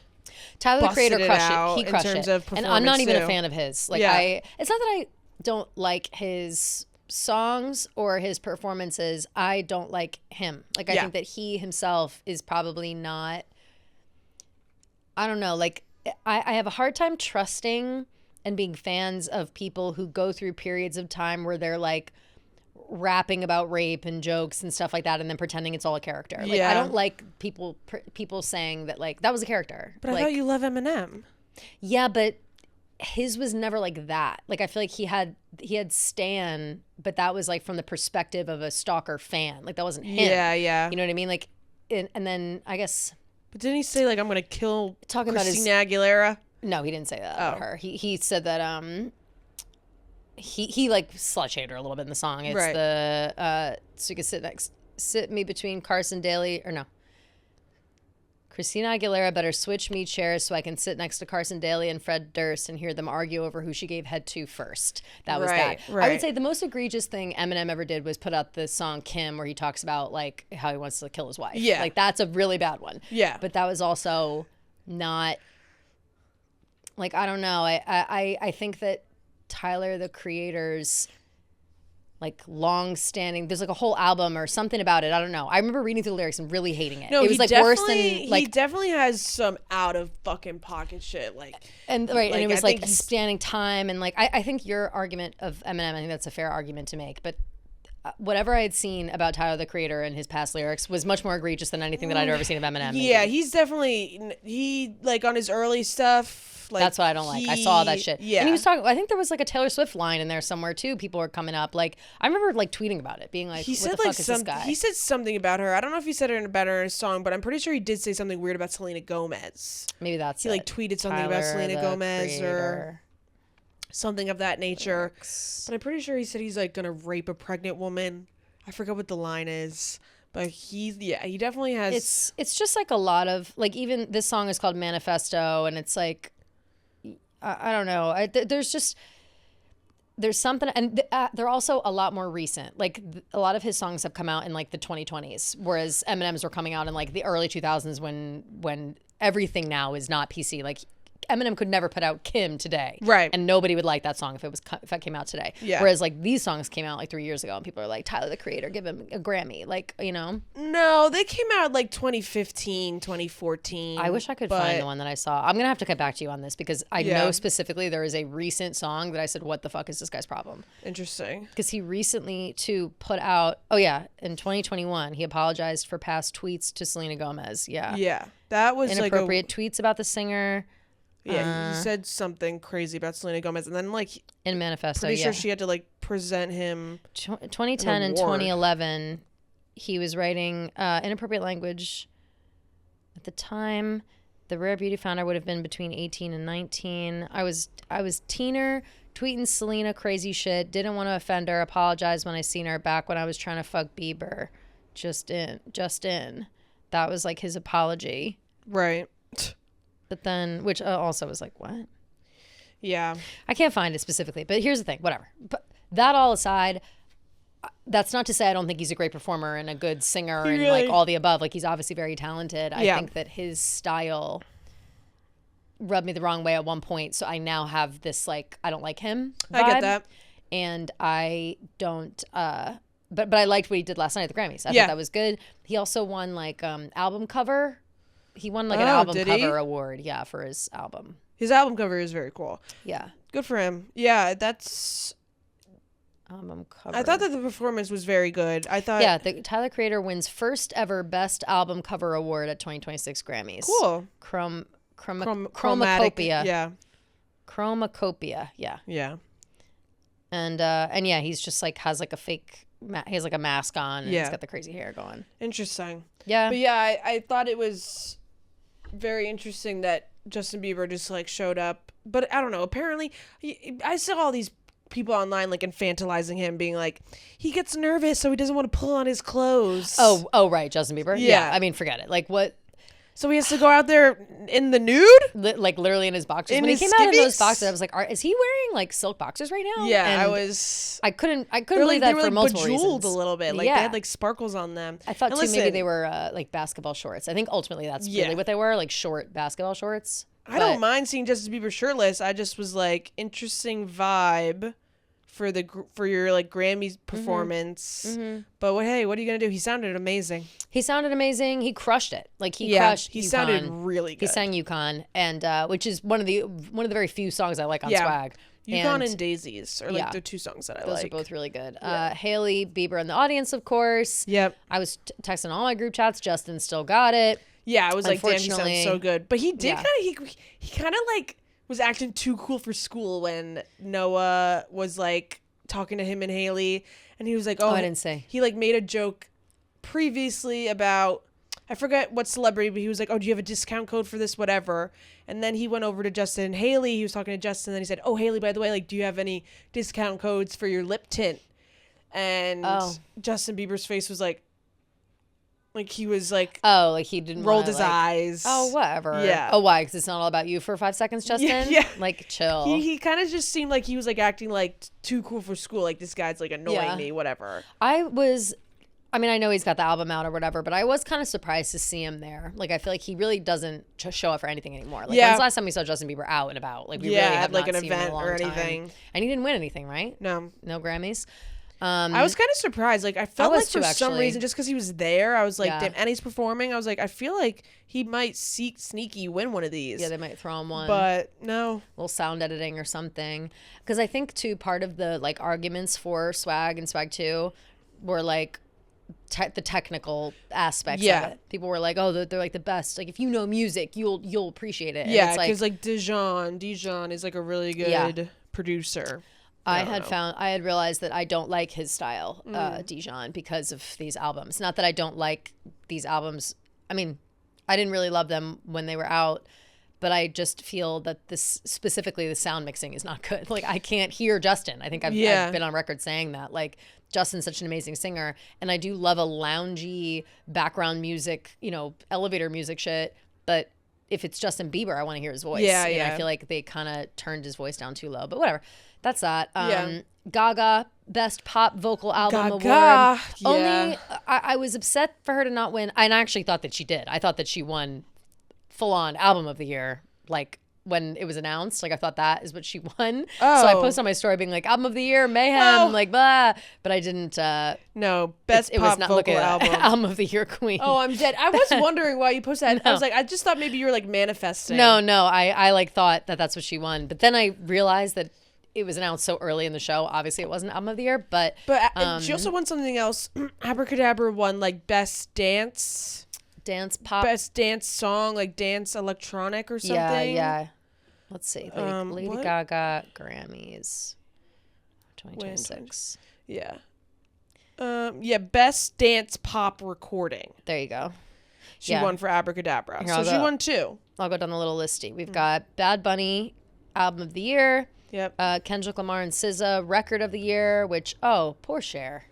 Tyler the Creator crushed it. He crushed in terms of performance, and I'm not even too. a fan of his. It's not that I don't like his songs or his performances. I don't like him. I think that he himself is probably not. I don't know. I have a hard time trusting and being fans of people who go through periods of time where they're rapping about rape and jokes and stuff like that, and then pretending it's all a character. I don't like people saying that that was a character. But I thought you love Eminem. Yeah, but his was never like that. I feel like he had Stan, but that was from the perspective of a stalker fan. That wasn't him. Yeah. You know what I mean? And then I guess. But didn't he say I'm gonna kill Christina Aguilera? No, he didn't say that about her. He said that he slut shamed her a little bit in the song. It's right. So you can sit me between Carson Daly, or no. Christina Aguilera better switch me chairs so I can sit next to Carson Daly and Fred Durst and hear them argue over who she gave head to first. That was that. Right. I would say the most egregious thing Eminem ever did was put out the song Kim, where he talks about how he wants to kill his wife. Yeah. That's a really bad one. Yeah. But that was also not I don't know. I think that Tyler the Creator's long-standing, there's a whole album or something about it. I don't know. I remember reading through the lyrics and really hating it. No, it was worse than he definitely has some out of fucking pocket shit and it was standing time, and I think your argument of Eminem, I think that's a fair argument to make, but whatever I had seen about Tyler the Creator and his past lyrics was much more egregious than anything that I'd ever seen of Eminem. Yeah, he's definitely on his early stuff. That's what I don't like. I saw that shit. Yeah. And he was talking, I think there was a Taylor Swift line in there somewhere too. People were coming up. I remember tweeting about it, being he what said the fuck is this guy? He said something about her. I don't know if he said it about her in a song, but I'm pretty sure he did say something weird about Selena Gomez. Maybe that's he tweeted something about Selena Gomez Creator. Or something of that nature. But I'm pretty sure he said he's gonna rape a pregnant woman. I forgot what the line is, but he definitely has. It's just like a lot of like, even this song is called Manifesto, and it's like, I don't know. There's something, and they're also a lot more recent. Like a lot of his songs have come out in like the 2020s, whereas Eminem's were coming out in like the early 2000s when everything now is not PC. Like Eminem could never put out Kim today, right? And nobody would like that song if it came out today. Yeah. Whereas like these songs came out like 3 years ago, and people are like, Tyler the Creator, give him a Grammy, like, you know. No, they came out like 2015, 2014. I wish I could find the one that I saw. I'm gonna have to get back to you on this because I know specifically there is a recent song that I said, what the fuck is this guy's problem? Interesting. Because he recently put out, in 2021 he apologized for past tweets to Selena Gomez. Yeah, that was inappropriate tweets about the singer. Yeah, he said something crazy about Selena Gomez, and then like in Manifesto, pretty sure she had to like present him 2010 and 2011. He was writing inappropriate language. At the time, the rare beauty found I would have been between 18 and 19. I was teener, tweeting Selena crazy shit. Didn't want to offend her. Apologized when I seen her back when I was trying to fuck Bieber. Just in. That was like his apology. Right. But then, which also was like, what? Yeah. I can't find it specifically, but here's the thing, whatever. But that all aside, that's not to say I don't think he's a great performer and a good singer and like all the above. Like he's obviously very talented. I think that his style rubbed me the wrong way at one point. So I now have this like, I don't like him vibe. I get that. And I don't, but I liked what he did last night at the Grammys. I thought that was good. He also won like album cover. He won like an album cover award, for his album. His album cover is very cool. Yeah. Good for him. Yeah, that's... Album cover. I thought that the performance was very good. I thought... Yeah, the Tyler Creator wins first ever Best Album Cover Award at 2026 Grammys. Cool. Chromacopia. Yeah. Chromacopia, yeah. Yeah. And yeah, he's just like, has like a fake... he has like a mask on, and he's got the crazy hair going. Interesting. Yeah. But yeah, I thought it was very interesting that Justin Bieber just like showed up. But I don't know, apparently I saw all these people online like infantilizing him, being like, he gets nervous so he doesn't want to pull on his clothes. Oh right, Justin Bieber. Yeah. I mean, forget it. Like what? So he has to go out there in the nude? Like literally in his boxers. When he came out in those boxers, I was like, is he wearing like silk boxers right now? Yeah, and I couldn't believe that for multiple reasons. They were like bejeweled a little bit. Like they had like sparkles on them. I thought maybe they were like basketball shorts. I think ultimately that's really what they were, like short basketball shorts. I don't mind seeing Justin Bieber shirtless. I just was like, interesting vibe for your like Grammy performance. Mm-hmm. But what are you gonna do? He sounded amazing. He crushed it. Like he crushed. He sounded really good. He sang Yukon, and which is one of the very few songs I like on Swag. Yukon and Daisies are like the two songs that I like. Those are both really good. Haley Bieber in the audience, of course. Yep. I was texting all my group chats. Justin still got it. Yeah, I was like, damn, he sounds so good. But he did he kind of like was acting too cool for school when Noah was like talking to him and Haley, and he was like, I didn't say. He like made a joke previously about, I forget what celebrity, but he was like, do you have a discount code for this, whatever? And then he went over to Justin and Haley. He was talking to Justin, and then he said, Haley, by the way, like, do you have any discount codes for your lip tint? And Justin Bieber's face was like he was like, like he didn't rolled his eyes. Oh, whatever. Yeah. Oh, why? Because it's not all about you for 5 seconds, Justin? Yeah. Like, chill. He kind of just seemed like he was like acting like too cool for school. Like, this guy's like annoying me, whatever. I know he's got the album out or whatever, but I was kind of surprised to see him there. Like, I feel like he really doesn't show up for anything anymore. Like, when's the last time we saw Justin Bieber out and about? Like, we really have like not an seen him in event a long or anything. time. And he didn't win anything, right? No Grammys. I was kind of surprised. Like, I felt like for some reason, just because he was there, I was like, damn, and he's performing. I was like, I feel like he might sneaky win one of these. Yeah, they might throw him one. But no. A little sound editing or something. Because I think, too, part of the, like, arguments for Swag and Swag 2 were, like, the technical aspects of it. People were like, they're like the best. Like, if you know music, you'll appreciate it. Yeah, because like Dijon is like a really good producer. I had realized that I don't like his style, Dijon, because of these albums. Not that I don't like these albums. I mean, I didn't really love them when they were out, but I just feel that specifically the sound mixing is not good. Like, I can't hear Justin. I think I've been on record saying that. Like, Justin's such an amazing singer, and I do love a loungy background music, elevator music shit. But if it's Justin Bieber, I want to hear his voice. Yeah, and I feel like they kind of turned his voice down too low. But whatever. That's that. Gaga, Best Pop Vocal Album Award. Yeah. Only, I was upset for her to not win. And I actually thought that she did. I thought that she won full-on Album of the Year, like, when it was announced. Like, I thought that is what she won. So I posted on my story being like, Album of the Year, Mayhem, like, blah. But I didn't. No, Best Pop Vocal Album. Album of the Year queen. Oh, I'm dead. I was wondering why you posted that. No. I was like, I just thought maybe you were, like, manifesting. No. I like, thought that that's what she won. But then I realized that it was announced so early in the show. Obviously, it wasn't Album of the Year, but she also won something else. Abracadabra won, like, Best Dance Pop, Best Dance Song, like Dance Electronic or something. Yeah. Let's see. Lady Gaga Grammys 2026. Yeah. Best Dance Pop Recording. There you go. She won for Abracadabra. So she won 2. I'll go down the little listy. We've got Bad Bunny Album of the Year. Yep. Kendrick Lamar and SZA Record of the Year, which, poor Cher.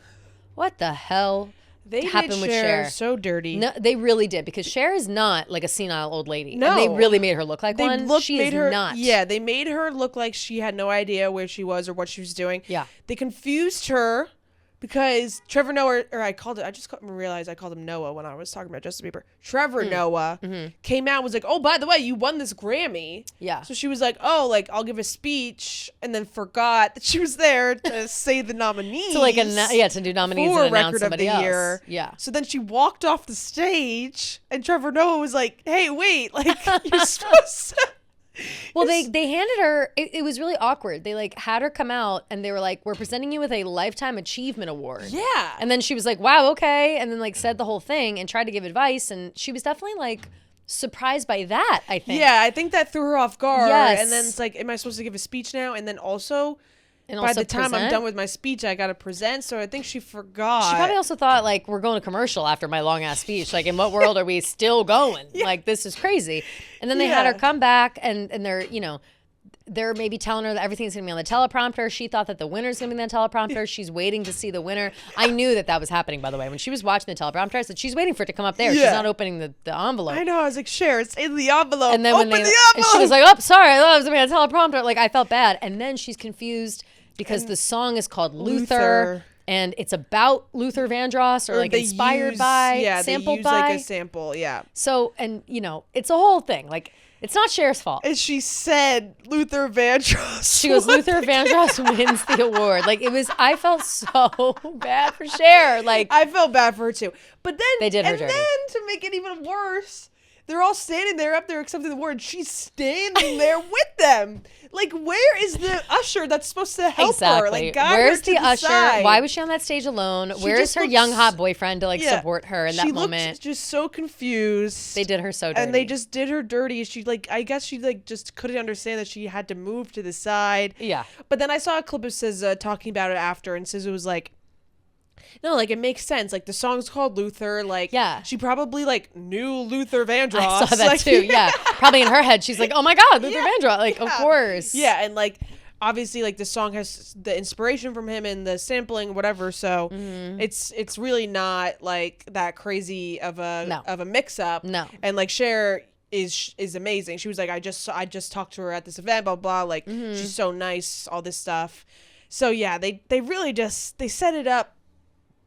What the hell happened with Cher? So dirty. No, they really did, because Cher is not like a senile old lady. No. And they really made her look like one. She is not. Yeah, they made her look like she had no idea where she was or what she was doing. Yeah. They confused her because Trevor Noah, or I just realized I called him Noah when I was talking about Justin Bieber. Trevor Noah came out and was like, oh, by the way, you won this Grammy. Yeah. So she was like, oh, like, I'll give a speech, and then forgot that she was there to say the nominees. To do nominees and announce somebody else. Year. Yeah. So then she walked off the stage, and Trevor Noah was like, hey, wait, like, you're supposed to... Well, they handed her, it was really awkward. They like had her come out and they were like, we're presenting you with a Lifetime Achievement Award. Yeah. And then she was like, wow, okay. And then like said the whole thing and tried to give advice. And she was definitely like surprised by that, I think. Yeah, I think that threw her off guard. Yes. And then it's like, am I supposed to give a speech now? And then also... by the time I'm done with my speech, I got to present. So I think she forgot. She probably also thought, like, we're going to commercial after my long-ass speech. Like, in what world are we still going? Yeah. Like, this is crazy. And then they had her come back, and they're, they're maybe telling her that everything's going to be on the teleprompter. She thought that the winner's going to be on the teleprompter. She's waiting to see the winner. I knew that was happening, by the way. When she was watching the teleprompter, I said, she's waiting for it to come up there. Yeah. She's not opening the envelope. I know. I was like, Cher, it's in the envelope. And then Open the envelope. And she was like, oh, sorry. I thought it was going to be on the teleprompter. Like, I felt bad. And then she's confused because the song is called Luther. And it's about Luther Vandross, or like inspired by, sampled by. Like a sample, yeah. So, and it's a whole thing. Like, it's not Cher's fault. And she said Luther Vandross. She goes, Luther Vandross wins the award. Like, I felt so bad for Cher. Like, I felt bad for her too. But then they did her dirty. And then to make it even worse, they're all standing there up there accepting the award. She's standing there with them. Like, where is the usher that's supposed to help her? Like, where's the usher? Side? Why was she on that stage alone? Where's her young hot boyfriend to like support her in that moment? She looked just so confused. They did her so dirty. And they just did her dirty. She I guess she just couldn't understand that she had to move to the side. Yeah. But then I saw a clip of SZA talking about it after, and SZA was like, no, like, it makes sense. Like, the song's called Luther. Like, she probably, like, knew Luther Vandross. I saw that, too. Yeah. Probably in her head, she's like, oh, my God, Luther Vandross. Like, of course. Yeah, and, like, obviously, like, the song has the inspiration from him and the sampling, whatever. So it's really not, like, that crazy of a mix-up. No. And, like, Cher is amazing. She was like, I just talked to her at this event, blah, blah. Like, she's so nice, all this stuff. So, yeah, they really they set it up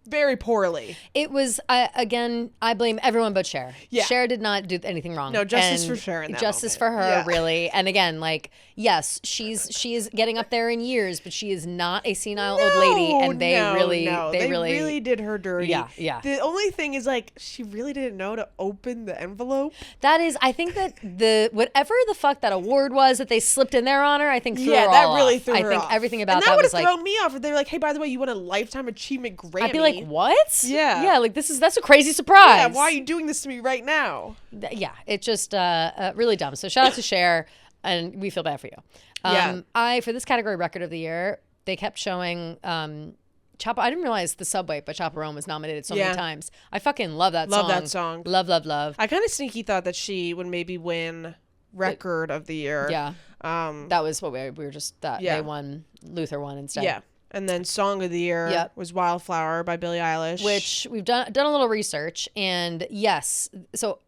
very poorly. It was, again, I blame everyone but Cher. Yeah. Cher did not do anything wrong. No, justice for Cher in that Justice moment. for her, really. And again, like, yes, she is getting up there in years, but she is not a senile old lady. And they really did her dirty. Yeah, yeah. The only thing is, like, she really didn't know to open the envelope. That is, I think that whatever the fuck that award was that they slipped in there on her, I think threw her that all really off. threw her I think off. everything about and that was would like, have thrown me off if they were like, hey, by the way, you won a Lifetime Achievement Grammy. I'd be like, what? Yeah. Yeah, like, that's a crazy surprise. Yeah, why are you doing this to me right now? Yeah, it just really dumb. So shout out to Cher, and we feel bad for you. For this category, Record of the Year, they kept showing Chapo. I didn't realize the Subway, but Chaperone was nominated so many times. I fucking love that song. Love that song. Love, love, love. I kind of sneaky thought that she would maybe win Record of the Year. Yeah. That was what we were just, they won, Luther won instead. Yeah. And then Song of the Year was Wildflower by Billie Eilish. Which we've done a little research. And yes, so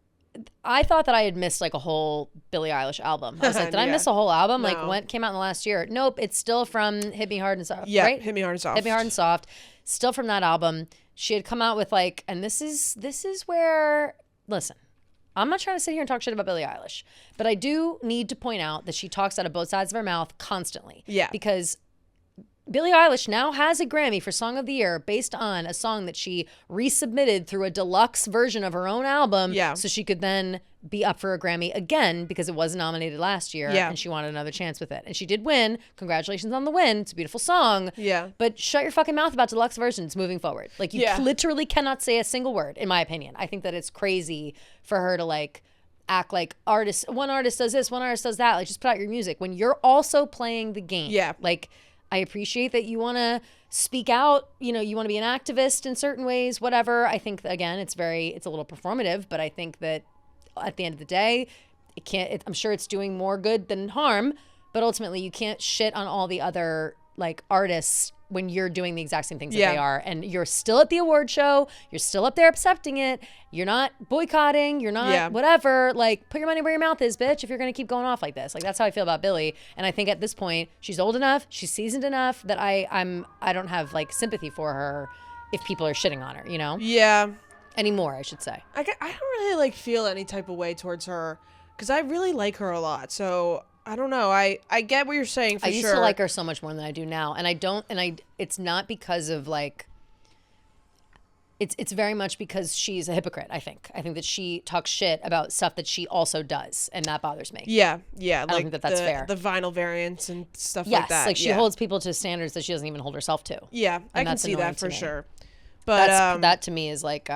I thought that I had missed like a whole Billie Eilish album. I was like, did I miss a whole album? No. Like when came out in the last year? Nope, it's still from Hit Me Hard and Soft. Yeah, right? Hit Me Hard and Soft. Hit Me Hard and Soft. Still from that album. She had come out with like, and this is where, listen, I'm not trying to sit here and talk shit about Billie Eilish, but I do need to point out that she talks out of both sides of her mouth constantly. Yeah. Because Billie Eilish now has a Grammy for Song of the Year based on a song that she resubmitted through a deluxe version of her own album. Yeah. So she could then be up for a Grammy again because it was nominated last year. Yeah. And she wanted another chance with it. And she did win. Congratulations on the win. It's a beautiful song. Yeah. But shut your fucking mouth about deluxe versions moving forward. Like you literally cannot say a single word, in my opinion. I think that it's crazy for her to like act like one artist does this, one artist does that. Like just put out your music when you're also playing the game. Yeah. Like I appreciate that you want to speak out, you want to be an activist in certain ways, whatever. I think, again, it's a little performative, but I think that at the end of the day, I'm sure it's doing more good than harm, but ultimately you can't shit on all the other like artists when you're doing the exact same things that they are. And you're still at the award show. You're still up there accepting it. You're not boycotting. You're not whatever. Like, put your money where your mouth is, bitch, if you're going to keep going off like this. Like, that's how I feel about Billie. And I think at this point, she's old enough, she's seasoned enough that I don't have, like, sympathy for her if people are shitting on her, Yeah. Anymore, I should say. I don't really, like, feel any type of way towards her because I really like her a lot. So I don't know. I get what you're saying for sure. I used to like her so much more than I do now. And it's not because of like, it's very much because she's a hypocrite, I think. I think that she talks shit about stuff that she also does. And that bothers me. Yeah. Yeah. I don't think that's fair. The vinyl variants and stuff like that. Yes. Like she holds people to standards that she doesn't even hold herself to. Yeah. I can see that for sure. But that to me is like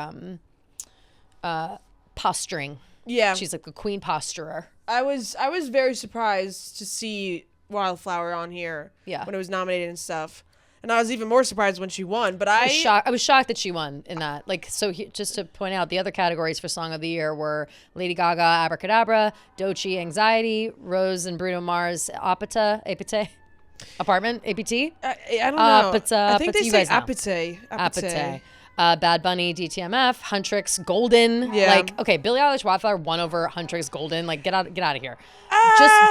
posturing. Yeah. She's like a queen posturer. I was very surprised to see Wildflower on here when it was nominated and stuff. And I was even more surprised when she won. But I was shocked that she won in that. Like, so just to point out, the other categories for Song of the Year were Lady Gaga, Abracadabra, Doechii, Anxiety, Rose and Bruno Mars, Apate, Apartment, APT. I don't know. I think they say Apate. Bad Bunny, DTMF, Huntrix, Golden. Yeah. Like, okay, Billie Eilish, Wildflower won over Huntrix, Golden. Like, get out of here.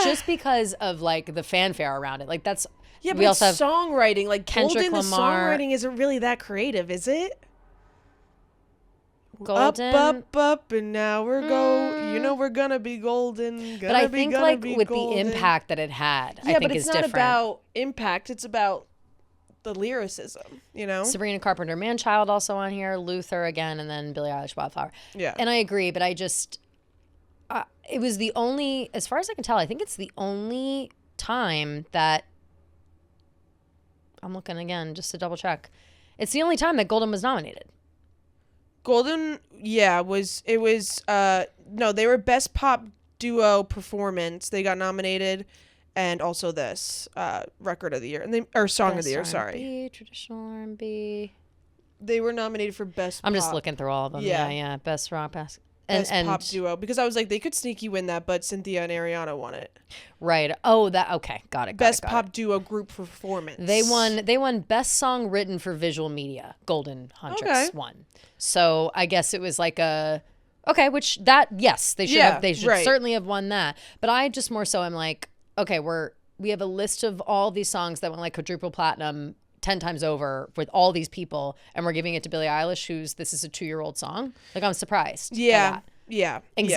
Just because of like the fanfare around it. Like that's but we also have songwriting. Like Kendrick Golden, Lamar. the songwriting isn't really that creative, is it? Golden. Up, and now we're we're gonna be golden. But I think like with the impact that it had, I think but it's not different. About impact. It's about the lyricism, Sabrina Carpenter Manchild also on here, Luther again, and then Billie Eilish Wildflower. Yeah. And I agree, but I just it was the only, as far as I can tell, I think it's the only time that I'm looking again just to double check. It's the only time that Golden was nominated. Golden, they were Best Pop Duo Performance. They got nominated. And also this Record of the Year, or Song of the Year. R&B, Sorry, traditional R&B. They were nominated for Best. I'm Pop. just looking through all of them. Yeah. Best rock, best pop duo, because I was like, they could sneaky win that, but Cynthia and Ariana won it. Right. Oh, that okay. Got it. Best pop duo group performance. They won Best Song Written for Visual Media. Golden Huntrix won. So I guess it was like a. Okay, which they should certainly have won that. But I just more so am like, okay, we have a list of all these songs that went like quadruple platinum 10 times over with all these people, and we're giving it to Billie Eilish, this is a 2-year-old song. Like, I'm surprised. Yeah.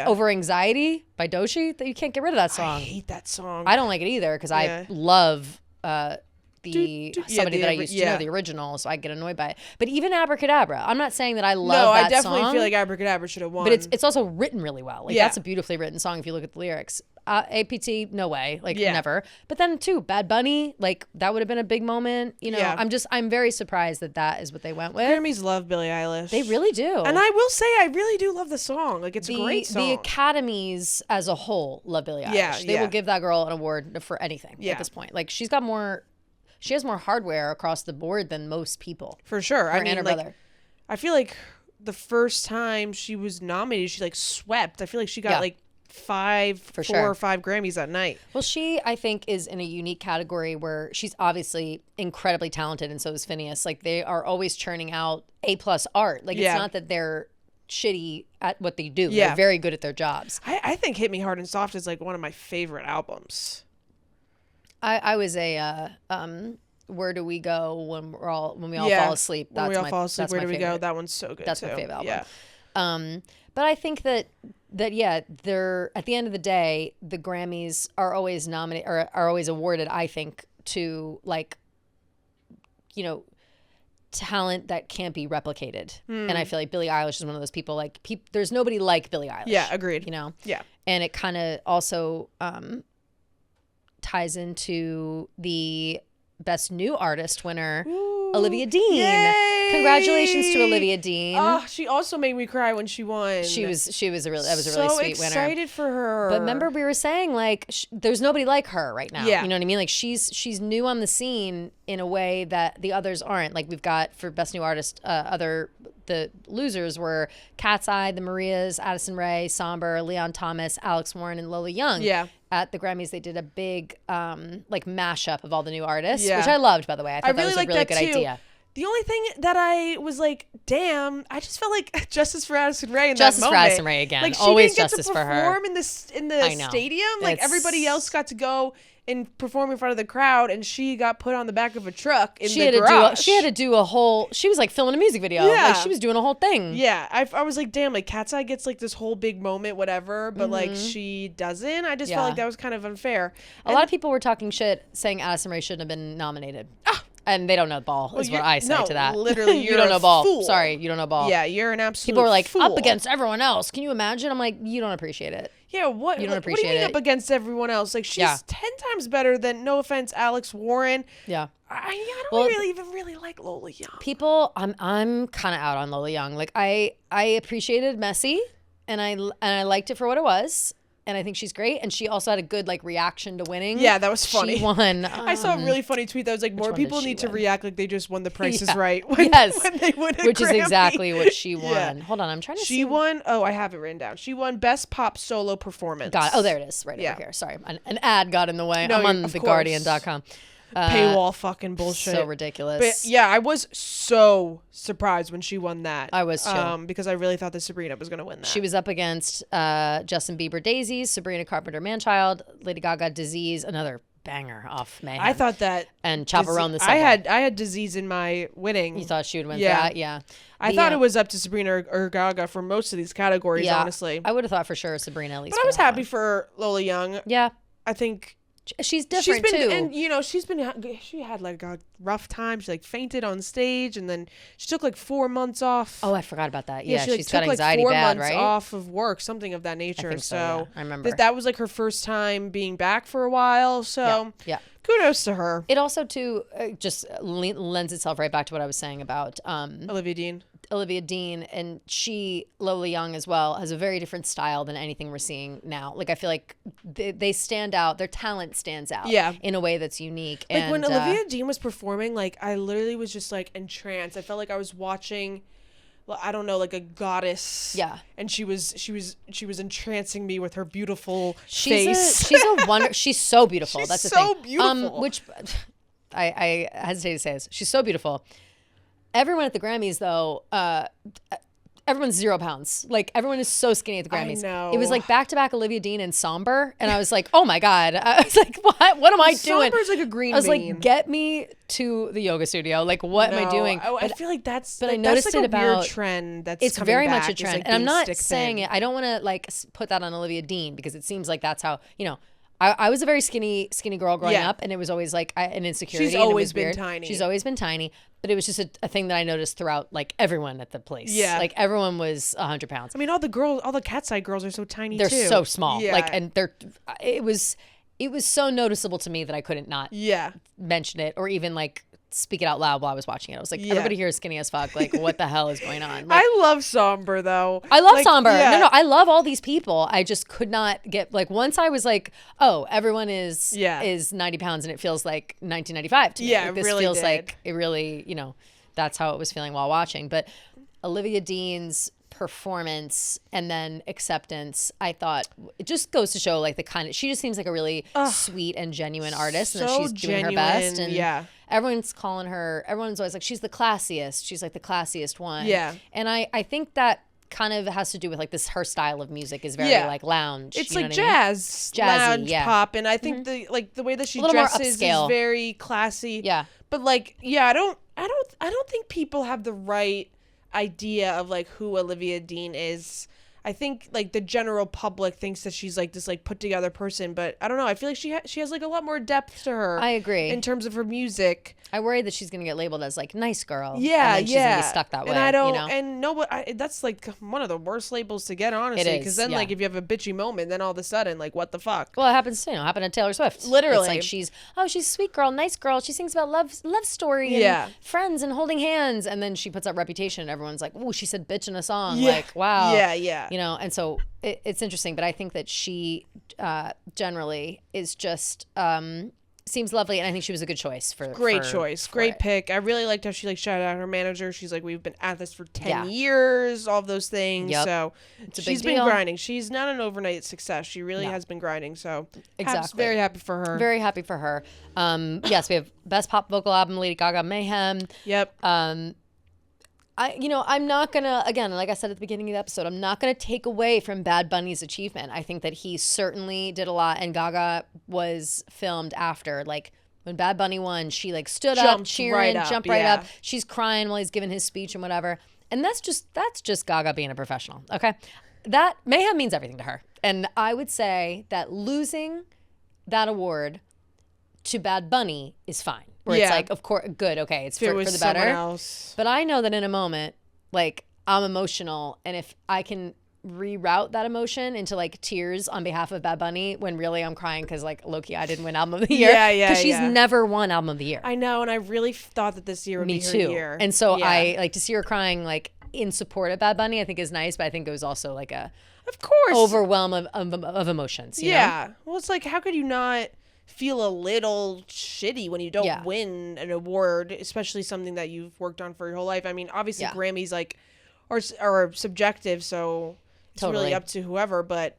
Over Anxiety by Doechii, that you can't get rid of that song. I hate that song. I don't like it either because I love somebody that I used to know, the original, so I get annoyed by it. But even Abracadabra, I'm not saying that I love that song. No, I definitely feel like Abracadabra should have won. But it's also written really well. Like, that's a beautifully written song if you look at the lyrics. APT, no way. Like, never. But then, too, Bad Bunny, like, that would have been a big moment. I'm very surprised that is what they went with. Grammys love Billie Eilish. They really do. And I will say, I really do love the song. Like, it's a great song. The Academies as a whole love Billie Eilish. They will give that girl an award for anything at this point. Like, she has more hardware across the board than most people. For sure. Her and her brother. I feel like the first time she was nominated, she like swept. I feel like she got like 4 or 5 Grammys that night. Well, she, I think, is in a unique category where she's obviously incredibly talented, and so is Phineas. Like, they are always churning out A+ art. Like, it's not that they're shitty at what they do. They're very good at their jobs. I think Hit Me Hard and Soft is like one of my favorite albums. I was a Where Do We Go when we all fall asleep. When we all fall asleep, Where Do We Go? That one's so good. That's too. my favorite album. Yeah. But I think that they're at the end of the day, the Grammys are always nominated or are always awarded, I think, to like, you know, talent that can't be replicated. And I feel like Billie Eilish is one of those people. Like, there's nobody like Billie Eilish. Yeah, agreed. You know. Yeah. And it kind of also ties into the Best New Artist winner. Ooh, Olivia Dean. Yay! Congratulations to Olivia Dean. Oh, she also made me cry when she won. That was a really sweet winner. So excited for her. But remember, we were saying like there's nobody like her right now. Yeah. You know what I mean? Like she's new on the scene in a way that the others aren't. Like we've got for Best New Artist, the losers were Cat's Eye, the Marias, Addison Rae, Somber, Leon Thomas, Alex Warren, and Lola Young. Yeah. At the Grammys, they did a big like mashup of all the new artists, yeah. which I loved, by the way. I thought that was a really good idea. The only thing that I was like, damn, I just felt like justice for Addison Rae in justice that moment. Justice for Addison Rae again. Like, she always didn't get justice to for her. perform in the stadium. Like everybody else got to go and perform in front of the crowd, and she got put on the back of a truck in the garage. She had to do a whole. She was like filming a music video. Yeah. Like she was doing a whole thing. Yeah, I was like, damn, like Cat's Eye gets like this whole big moment, whatever, but like she doesn't. I just felt like that was kind of unfair. A lot of people were talking shit, saying Addison Rae shouldn't have been nominated. And they don't know ball, is what I say to that. Literally, you don't know ball. Fool. Sorry, you don't know ball. Yeah, you're an absolute People were like, fool. up against everyone else. Can you imagine? I'm like, you don't appreciate it. Yeah, what? You don't what do appreciate you mean it. Up against everyone else? Like, she's 10 times better than, no offense, Alex Warren. Yeah. I don't really like Lola Young. People, I'm kind of out on Lola Young. Like, I appreciated Messy, and I liked it for what it was. And I think she's great. And she also had a good like reaction to winning. Yeah, that was funny. She won. I saw a really funny tweet that was like, more people need to react like they just won The Price is Right. When they win a Which Grammy. is exactly what she won. Yeah. Hold on, I'm trying to see. She won, I have it written down. She won Best Pop Solo Performance. Got it. Oh, there it is. Right over here. Sorry. An ad got in the way. No, I'm on theguardian.com. Paywall fucking bullshit. So ridiculous. But yeah, I was so surprised when she won that. I was too. Because I really thought that Sabrina was going to win that. She was up against Justin Bieber Daisies, Sabrina Carpenter Manchild, Lady Gaga Disease, another banger off Mayhem. I thought that. And Chaperone the Subway. I had Disease in my winning. You thought she would win for that? Yeah. I thought it was up to Sabrina or Gaga for most of these categories, honestly. I would have thought for sure Sabrina at least. But I was happy for Lola Young. Yeah. I think she's different too. And she had like a rough time. She like fainted on stage, and then she took like 4 months off. Oh, I forgot about that. Yeah, she's took got anxiety like 4 bad, months right? off of work, something of that nature. I think so yeah. I remember that was like her first time being back for a while. So yeah. Kudos to her. It also too just lends itself right back to what I was saying about Olivia Dean, and Lola Young as well, has a very different style than anything we're seeing now. Like, I feel like they stand out. Their talent stands out in a way that's unique. Like, and when Olivia Dean was performing, like, I literally was just, like, entranced. I felt like I was watching, I don't know, like a goddess. Yeah. And she was entrancing me with her beautiful face. She's a wonder. She's so beautiful. That's the thing. So beautiful. Which I hesitate to say this. She's so beautiful. Everyone at the Grammys, though, everyone's 0 pounds. Like, everyone is so skinny at the Grammys. I know. It was like back-to-back Olivia Dean and Somber, and I was like, oh my God. I was like, what am I doing? Somber's like a green bean. I was like, get me to the yoga studio. Like, what am I doing? I feel like that's I noticed like it a about weird trend that's it's coming very back. much a trend. Like, and I'm not saying it. I don't want to like put that on Olivia Dean, because it seems like that's how, I was a very skinny girl growing up, and it was always like an insecurity. She's always been tiny. She's always been tiny, but it was just a thing that I noticed throughout like everyone at the place. Yeah, like everyone was 100 pounds. I mean, all the Cat's Eye girls are so tiny. They're too. so small. Yeah. Like, and it was so noticeable to me that I couldn't not mention it or even like speak it out loud while I was watching it. I was like, everybody here is skinny as fuck. Like, what the hell is going on? Like, I love Somber though. I love Somber. Yeah. No, I love all these people. I just could not get, like, once I was like, oh, everyone is 90 pounds and it feels like 1995 to me. Yeah, like, this really feels did. like it really, that's how it was feeling while watching. But Olivia Dean's performance and then acceptance, I thought it just goes to show like the kind of, she just seems like a really sweet and genuine artist, and that she's doing her best. And everyone's calling her, everyone's always like, she's the classiest. She's like the classiest one. Yeah. And I think that kind of has to do with like this, her style of music is very like lounge. It's like jazz, jazzy, lounge pop, and I think the way that she dresses is very classy. Yeah. But like, I don't think people have the right idea of like who Olivia Dean is. I think like the general public thinks that she's like this like put together person, but I don't know. I feel like she has like a lot more depth to her. I agree. In terms of her music. I worry that she's gonna get labeled as like nice girl. Yeah, and then she's gonna be stuck that way. And I don't. And no, that's like one of the worst labels to get, honestly. Because then like if you have a bitchy moment, then all of a sudden like what the fuck? Well, it happens. Happened to Taylor Swift. Literally, it's like she's a sweet girl, nice girl. She sings about love story and friends and holding hands, and then she puts up Reputation, and everyone's like, "Ooh, she said bitch in a song." Yeah. Like, wow. Yeah. And so it's interesting, but I think that she generally is just seems lovely, and I think she was a good choice for great pick. I really liked how she like shouted out her manager. She's like, we've been at this for 10 years, all of those things. Yep. So she's been grinding. She's not an overnight success. She really has been grinding. So very happy for her. Very happy for her. Yes, we have best pop vocal album, Lady Gaga, Mayhem. Yep. I'm not gonna, again, like I said at the beginning of the episode, I'm not gonna take away from Bad Bunny's achievement. I think that he certainly did a lot, and Gaga was filmed after. Like when Bad Bunny won, she like stood up, cheering, jumped right up. She's crying while he's giving his speech and whatever. And that's just Gaga being a professional. Okay, that Mayhem means everything to her, and I would say that losing that award to Bad Bunny is fine. Where it's like, of course, good, okay, it's for the better. Else. But I know that in a moment, like, I'm emotional, and if I can reroute that emotion into like tears on behalf of Bad Bunny, when really I'm crying because like low-key I didn't win Album of the Year. Because she's never won Album of the Year. I know, and I really thought that this year would be her year. And so I like to see her crying like in support of Bad Bunny, I think is nice, but I think it was also like a overwhelm of emotions. You know? Well, it's like, how could you not feel a little shitty when you don't win an award, especially something that you've worked on for your whole life? I mean, obviously Grammys like are subjective, so it's really up to whoever, but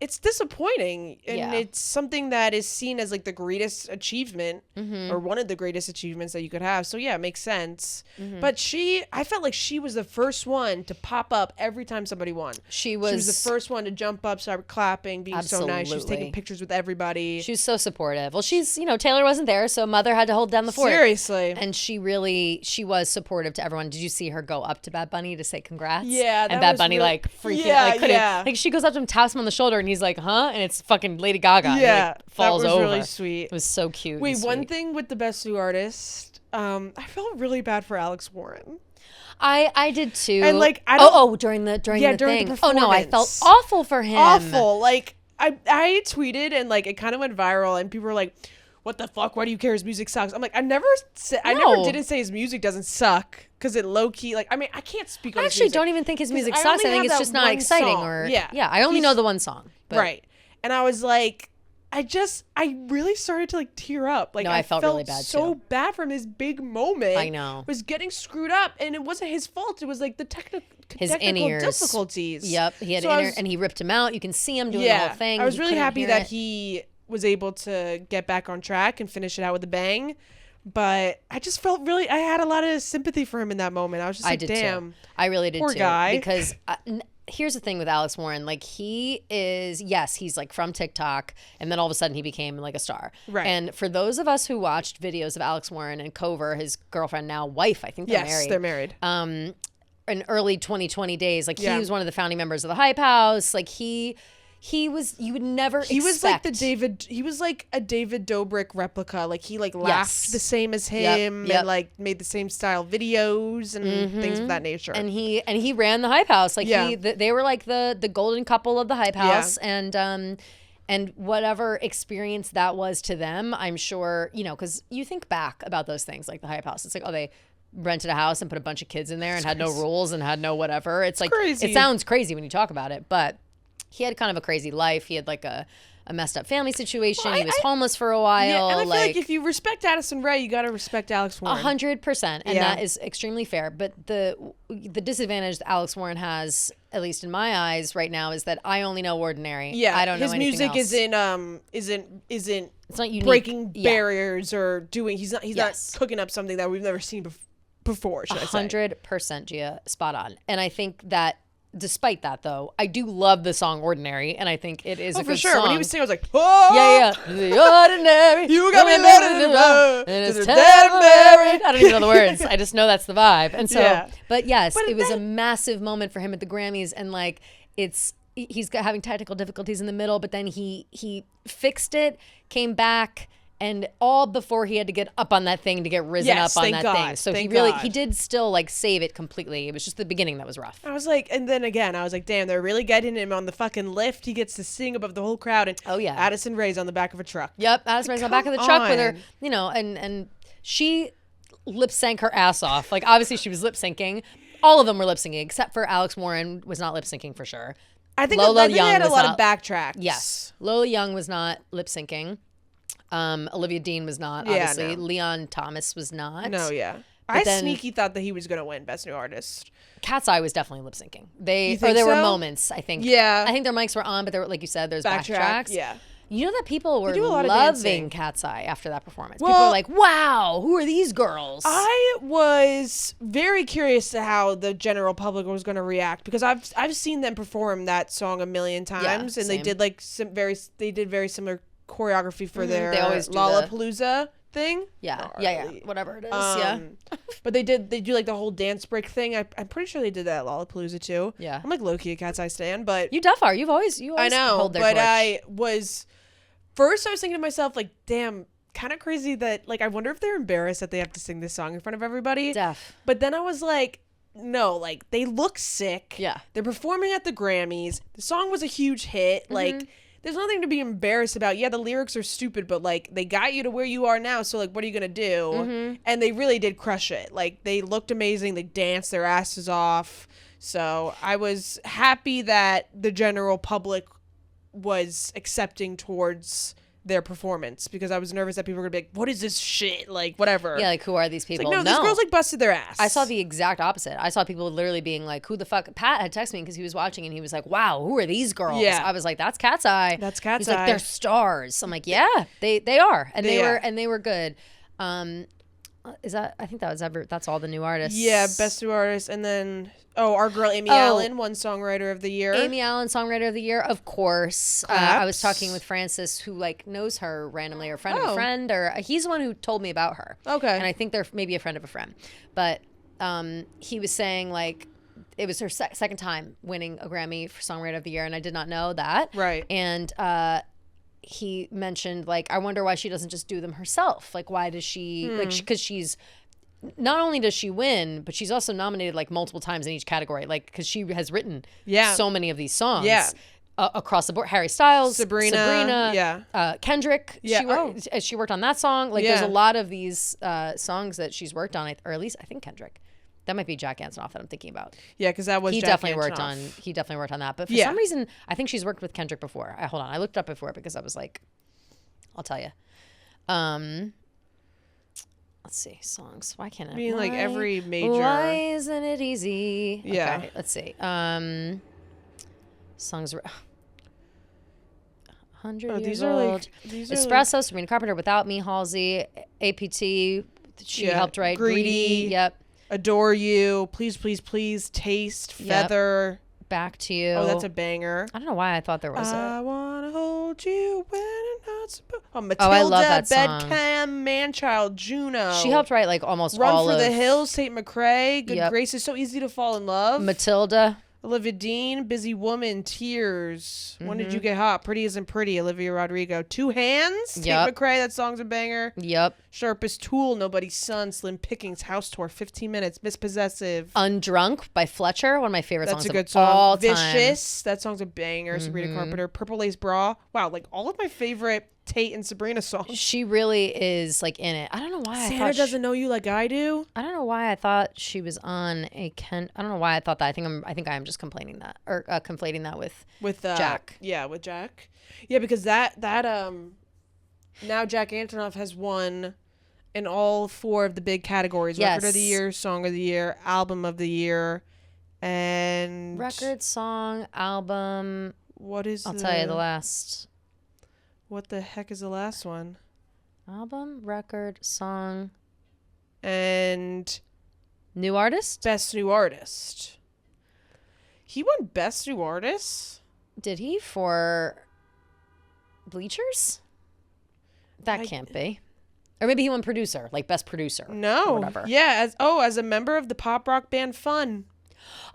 it's disappointing, and it's something that is seen as like the greatest achievement or one of the greatest achievements that you could have. So it makes sense. But I felt like she was the first one to pop up every time somebody won. She was the first one to jump up, start clapping, being so nice. She was taking pictures with everybody. She was so supportive. Well, Taylor wasn't there, so Mother had to hold down the fort. Seriously. And she was supportive to everyone. Did you see her go up to Bad Bunny to say congrats? Yeah. And Bad Bunny like freaking like she goes up to him, taps him on the shoulder, and he's like, huh? And it's fucking Lady Gaga. Yeah, like, falls that was over. Really sweet. It was so cute. Wait, one thing with the Best New Artist, I felt really bad for Alex Warren. I did too. And like during the thing. The oh no, I felt awful for him. Awful. Like I tweeted and like it kind of went viral, and people were like, what the fuck? Why do you care? His music sucks. I'm like, I never didn't say his music doesn't suck, because it low key, like, I mean, I can't speak on his music. I actually don't even think his music sucks. I think it's just not exciting song. I only know the one song. But. Right. And I was like, I really started to like tear up. Like, I felt really bad so bad from his big moment. I know. Was getting screwed up, and it wasn't his fault. It was like the technical difficulties. Yep. He had and he ripped him out. You can see him doing the whole thing. I was really happy that he was able to get back on track and finish it out with a bang. But I just felt I had a lot of sympathy for him in that moment. I was just like, damn. I really did poor too. Guy. Because here's the thing with Alex Warren. Like, he is, he's like from TikTok, and then all of a sudden he became like a star. Right. And for those of us who watched videos of Alex Warren and Cover, his girlfriend, now wife, I think they're married. Yes, they're married. In early 2020 days, like he was one of the founding members of the Hype House. Like he was, you would never expect. He was like a David Dobrik replica. Like he like laughed the same as him and like made the same style videos and things of that nature. And he ran the Hype House. Like they were like the golden couple of the Hype House. And whatever experience that was to them, I'm sure, because you think back about those things like the Hype House. It's like, oh, they rented a house and put a bunch of kids in there and had no rules and had no whatever. It's like, crazy. It sounds crazy when you talk about it, but he had kind of a crazy life. He had like a a messed up family situation. He was homeless for a while. Yeah, and I feel like if you respect Addison Rae, you got to respect Alex Warren. 100%. And that is extremely fair. But the disadvantage that Alex Warren has, at least in my eyes right now, is that I only know Ordinary. Yeah, I don't know anything else. His music isn't it's not unique. Breaking barriers or doing. He's not cooking up something that we've never seen before. 100%, Gia, spot on. And I think that despite that, though, I do love the song Ordinary, and I think it is a good song. When he was singing, I was like, oh! Yeah. The ordinary. You got me loaded in love. And it's married. I don't even know the words. I just know that's the vibe. And so, but yes, it was a massive moment for him at the Grammys, and like, he's having technical difficulties in the middle, but then he fixed it, came back, and all before he had to get up on that thing to get risen up on that thing. So he did still like save it completely. It was just the beginning that was rough. I was like, and then again, I was like, damn, they're really getting him on the fucking lift. He gets to sing above the whole crowd. And Addison Rae's on the back of a truck. Yep, Addison Rae's on the back of the truck with her, and she lip sync her ass off. Like obviously she was lip syncing. All of them were lip syncing except for Alex Warren was not lip syncing for sure. I think they had a lot of backtracks. Yes, Lola Young was not lip syncing. Olivia Dean was not, obviously. Leon Thomas was not. No, yeah. I sneaky thought that he was going to win Best New Artist. Cat's Eye was definitely lip syncing. There were moments, I think. Yeah. I think their mics were on, but there were, like you said, there's backtracks. Yeah. You know that people were loving Cat's Eye after that performance. People were like, wow, who are these girls? I was very curious to how the general public was going to react because I've seen them perform that song a million times, and same. they did very similar choreography for their Lollapalooza thing. Yeah, whatever it is. But they do like the whole dance break thing. I'm pretty sure they did that at Lollapalooza too. Yeah, I'm like low-key a Cat's Eye stan, but you def are. You always I know, hold their but torch. I was thinking to myself like, damn, kind of crazy that like I wonder if they're embarrassed that they have to sing this song in front of everybody. But then I was like, no, like they look sick. Yeah, they're performing at the Grammys. The song was a huge hit. Like. There's nothing to be embarrassed about. Yeah, the lyrics are stupid, but like they got you to where you are now. So like, what are you gonna do? And they really did crush it. Like they looked amazing. They danced their asses off. So I was happy that the general public was accepting towards their performance because I was nervous that people were gonna be like, what is this shit? Like whatever. Yeah, like who are these people? Like, no, these girls like busted their ass. I saw the exact opposite. I saw people literally being like, who the fuck? Pat had texted me because he was watching and he was like, wow, who are these girls? Yeah. I was like, that's Cat's Eye. That's Cat's He's Eye. like, they're stars. I'm like, yeah, they are. And they were good. I think that's all the new artists. Yeah, Best New Artist, and then our girl Amy Allen won Songwriter of the Year. Amy Allen, Songwriter of the Year, of course. I was talking with Francis, who like knows her randomly, or friend of a friend, or he's the one who told me about her. Okay, and I think they're maybe a friend of a friend, but he was saying like it was her second time winning a Grammy for Songwriter of the Year, and I did not know that. Right, and he mentioned like, I wonder why she doesn't just do them herself. Like, why does she like? Because she's not only does she win, but she's also nominated like multiple times in each category. Like, because she has written so many of these songs. Yeah. Across the board, Harry Styles, Sabrina, Kendrick. Yeah, she worked on that song. Like, there's a lot of these songs that she's worked on, or at least I think Kendrick. That might be Jack Antonoff that I'm thinking about. Yeah, because that was he Jack definitely Antonoff. He definitely worked on that. But for some reason, I think she's worked with Kendrick before. Hold on, I looked it up before because I was like, I'll tell you. Let's see, songs. Why can't I? Mean like every major. Why isn't it easy? Yeah. Okay, let's see. Songs. 100 years old. Espresso, Sabrina Carpenter, Without Me, Halsey, APT. She helped write Greedy. Yep. Adore You, Please, Please, Please, Taste, Feather. Back to You. Oh, that's a banger. I don't know why I thought there was I wanna hold you when I'm not supposed. Oh, Matilda, I love that song. Bedcam, Manchild, Juno. She helped write like almost Run all for of the Hills, St. McRae, Good Graces, So Easy to Fall in Love. Matilda. Olivia Dean, Busy Woman, Tears. When Did You Get Hot? Pretty Isn't Pretty, Olivia Rodrigo. Two Hands, Tate McRae, that song's a banger. Yep. Sharpest Tool, Nobody's Son, Slim Pickings, House Tour, 15 Minutes, Mispossessive. Undrunk by Fletcher, one of my favorite songs of all time. That's a good song. Vicious, that song's a banger. Sabrina Carpenter, Purple Lace Bra. Wow, like all of my favorite Tate and Sabrina song. She really is like in it. I don't know why Santa doesn't know you like I do. I don't know why I thought she was on a Ken. I don't know why I thought that. I think I am just complaining that or conflating that with Jack. Yeah, with Jack. Yeah, because that now Jack Antonoff has won in all 4 of the big categories: Yes. Record of the Year, Song of the Year, Album of the Year, and Record, song, album. What is? I'll tell you the last. What the heck is the last one? Album, record, song, and new artist. Best New Artist. He won Best New Artist. Did he for Bleachers? That can't be. Or maybe he won producer, like best producer. No. Or whatever. Yeah, as a member of the pop rock band Fun.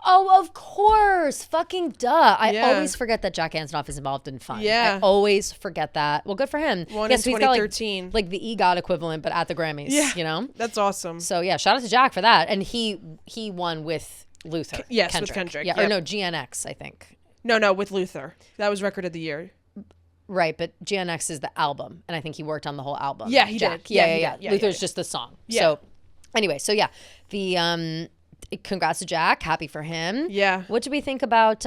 Oh, of course. Fucking duh. I Yeah. always forget that Jack Antonoff is involved in Fun. Yeah. I always forget that. Well, good for him. Won in 2013. Like the EGOT equivalent, but at the Grammys. Yeah. You know? That's awesome. So yeah, shout out to Jack for that. And he won with Luther. Yes, Kendrick. with Kendrick. Yeah, Yep. or no, GNX, I think. No, with Luther. That was Record of the Year. Right, but GNX is the album, and I think he worked on the whole album. Yeah, he Jack. did. Yeah. Yeah, Luther's yeah. just the song. Yeah. So anyway, so yeah, the congrats to Jack. Happy for him. Yeah. What do we think about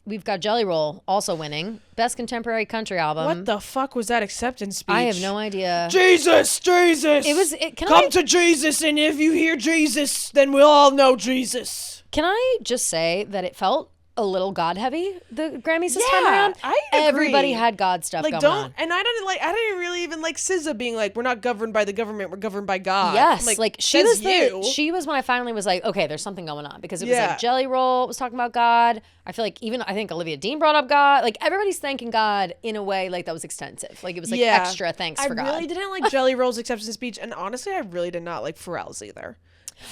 we've got Jelly Roll also winning Best Contemporary Country Album. What the fuck was that acceptance speech? I have no idea. Jesus. Come to Jesus, and if you hear Jesus, then we'll all know Jesus. Can I just say that it felt a little God heavy, the Grammys this time Yeah, around? I agree. Everybody had God stuff Like, going don't, on. and I didn't really even like SZA being like, we're not governed by the government, we're governed by God. Yes, I'm like she was you. she was when I finally was like, okay, there's something going on, because it was Yeah. like Jelly Roll was talking about God. I feel like I think Olivia Dean brought up God. Like everybody's thanking God in a way like that was extensive. Like it was like extra thanks for God. I really didn't like Jelly Roll's acceptance speech, and honestly, I really did not like Pharrell's either.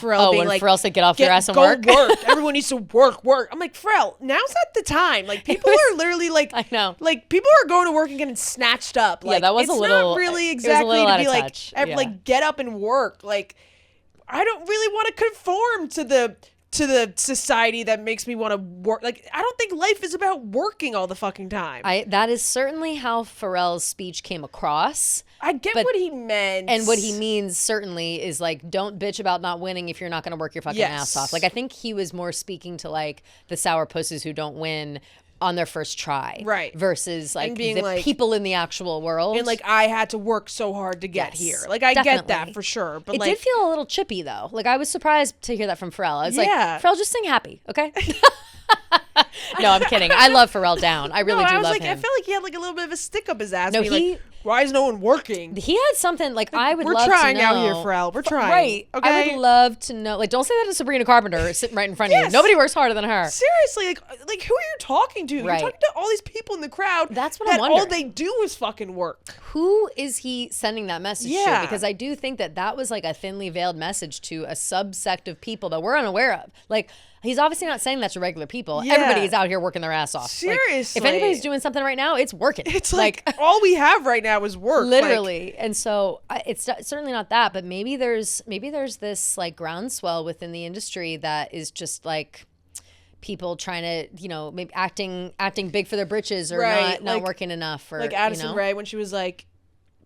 Pharrell being when like, Pharrell said, "Get off your ass and go work." Everyone needs to work. I'm like, Pharrell, now's not the time. Like, people are literally like, I know. Like, people are going to work and getting snatched up. Like, that was it's a little. not really it was a exactly little to out be of like, touch. like, get up and work. Like, I don't really want to conform to the society that makes me want to work. Like, I don't think life is about working all the fucking time. That is certainly how Pharrell's speech came across. I get what he meant. And what he means certainly is like, don't bitch about not winning if you're not going to work your fucking ass off. Like, I think he was more speaking to like the sourpusses who don't win on their first try. Right. Versus like being the like, people in the actual world. And like, I had to work so hard to get here. Like, I get that for sure. But it like, did feel a little chippy though. Like, I was surprised to hear that from Pharrell. I was like, Yeah. Pharrell, just sing happy, okay? No, I'm kidding. I love Pharrell down. I really do I was love like, him. I felt like he had like a little bit of a stick up his ass. No, like, why is no one working? He had something like I would We're love to know. trying out here, Pharrell. We're trying. Right. Okay. I would love to know. Like, don't say that to Sabrina Carpenter sitting right in front of you. Yes. Nobody works harder than her. Seriously, like who are you talking to? Right. You're talking to all these people in the crowd. That's what that I'm wondering. all they do is fucking work. Who is he sending that message to? Yeah. Because I do think that was like a thinly veiled message to a subsect of people that we're unaware of. Like, he's obviously not saying that to regular people. Yeah. Everybody is out here working their ass off. Seriously. Like, if anybody's doing something right now, it's working. It's like all we have right now is work. Literally. And so it's certainly not that, but maybe there's this like groundswell within the industry that is just like people trying to, you know, maybe acting big for their britches or Right. not Like- working enough, or Like Addison you know? Rae when she was like,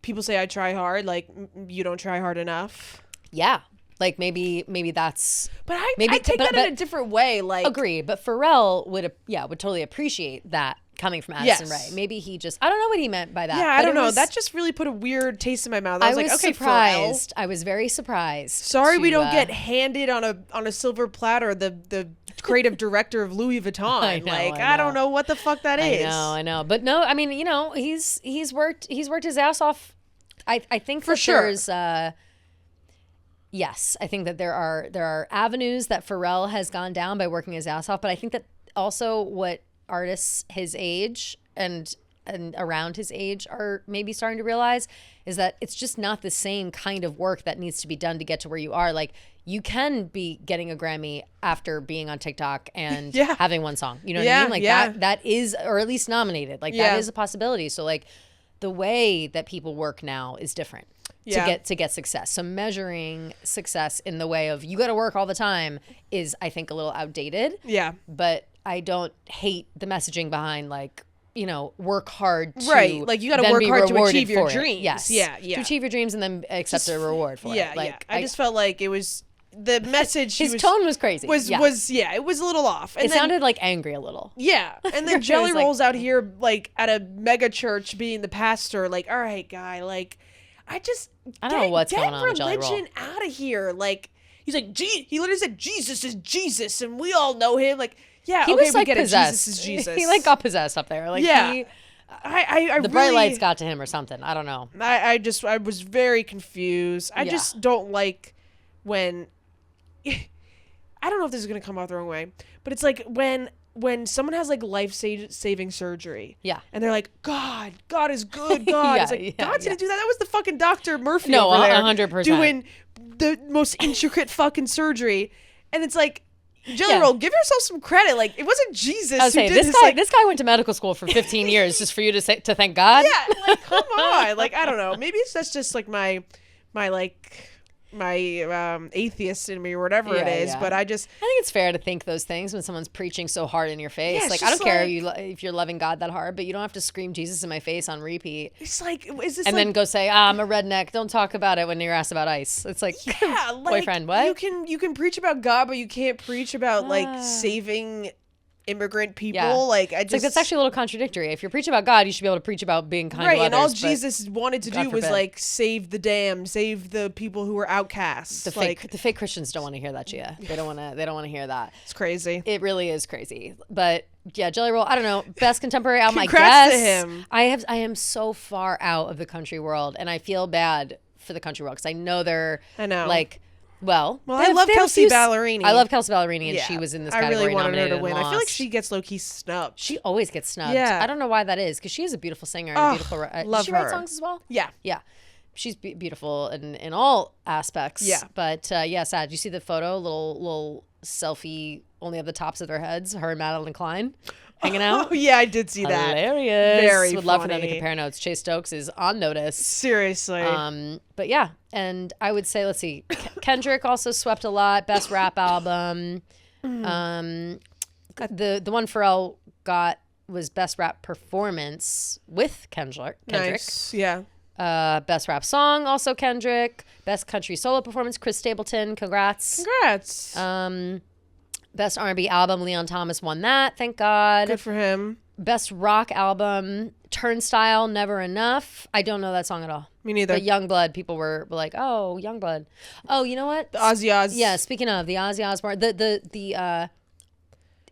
people say I try hard, like you don't try hard enough. Yeah. Like maybe that's But I maybe take that in a different way. Like, agree, but Pharrell would totally appreciate that coming from Addison Yes. Rae. Maybe he just, I don't know what he meant by that. yeah, but I don't it know. was- That just really put a weird taste in my mouth. I was like, okay, surprised. I was very surprised. Sorry, we to, don't get handed on a silver platter the creative director of Louis Vuitton. I don't know what the fuck that is. I know. But no, I mean, you know, he's worked his ass off. I think For that sure. there's yes, I think that there are avenues that Pharrell has gone down by working his ass off, but I think that also what artists his age and around his age are maybe starting to realize is that it's just not the same kind of work that needs to be done to get to where you are. Like, you can be getting a Grammy after being on TikTok and Yeah. having one song. You know what Yeah, I mean? Like yeah. that is, or at least nominated. Like Yeah. that is a possibility. So like the way that people work now is different Yeah. to get success. So measuring success in the way of you got to work all the time is, I think, a little outdated. Yeah. But I don't hate the messaging behind like work hard to right. Like, you got to then work be hard to rewarded achieve your for it. dreams. Yes. Yeah. To achieve your dreams and then accept a reward for it. Like, I just felt like it was the message. His tone was crazy. It was a little off. And it sounded like angry a little. Yeah. And then Jelly Roll's out here like at a mega church being the pastor. Like, all right, guy. Like, I don't know what's going on with Jelly Roll. Religion out of here. Like, he's like, he literally said Jesus is Jesus, and we all know him. Like, yeah, he okay, was like we get possessed. it. Jesus is Jesus. He like got possessed up there. Like, yeah. I the bright lights got to him or something. I don't know. I was very confused. I just don't like when I don't know if this is gonna come out the wrong way, but it's like when someone has like life-saving surgery, and they're like, God is good. God, it's like God didn't do that. That was the fucking Dr. Murphy over there 100% doing the most intricate fucking surgery, and it's like, Jelly Roll, give yourself some credit. Like, it wasn't Jesus who did this. This guy went to medical school for 15 years just for you to thank God. Yeah, like, come on. Like, I don't know. Maybe that's just like my atheist in me or whatever it is, but I think it's fair to think those things when someone's preaching so hard in your face. Like, I don't care if you're loving God that hard, but you don't have to scream Jesus in my face on repeat. It's like, is this and then go say, I'm a redneck, don't talk about it when you're asked about ice. It's like, like, boyfriend, what? You can preach about God, but you can't preach about like saving immigrant people. Like, it's like, that's actually a little contradictory. If you're preaching about God, you should be able to preach about being kind to others. And all Jesus wanted to do was like save the damned, save the people who were outcasts. The fake Christians don't want to hear that, Gia. They don't want to hear that. It's crazy. It really is crazy. But yeah, Jelly Roll, I don't know, best contemporary album, Congrats I to guess. him. I am so far out of the country world, and I feel bad for the country world because I know they're like, well, I love Kelsey Ballerini. I love Kelsey Ballerini, and she was in this category. I really wanted her to win. I feel like she gets low-key snubbed. She always gets snubbed. Yeah. I don't know why that is, because she is a beautiful singer and a beautiful. Love does she her. write songs as well? Yeah. Yeah. She's beautiful in all aspects. Yeah. But sad. Did you see the photo? Little selfie, only of the tops of their heads. Her and Madeline Klein hanging out. Oh yeah, I did see that. Hilarious. Very Would love for them to compare notes. Chase Stokes is on notice. Seriously. But yeah, and I would say, let's see, Kendrick also swept a lot. Best rap album. The one Pharrell got was best rap performance with Kendrick. Nice. Yeah. Best rap song, also Kendrick. Best country solo performance, Chris Stapleton. Congrats. Best R&B album, Leon Thomas won that. Thank God. Good for him. Best rock album, Turnstile, Never Enough. I don't know that song at all. Me neither. But Youngblood, people were like, oh, Youngblood. Oh, you know what? The Ozzy Oz. Yeah, speaking of the Ozzy Osbourne, the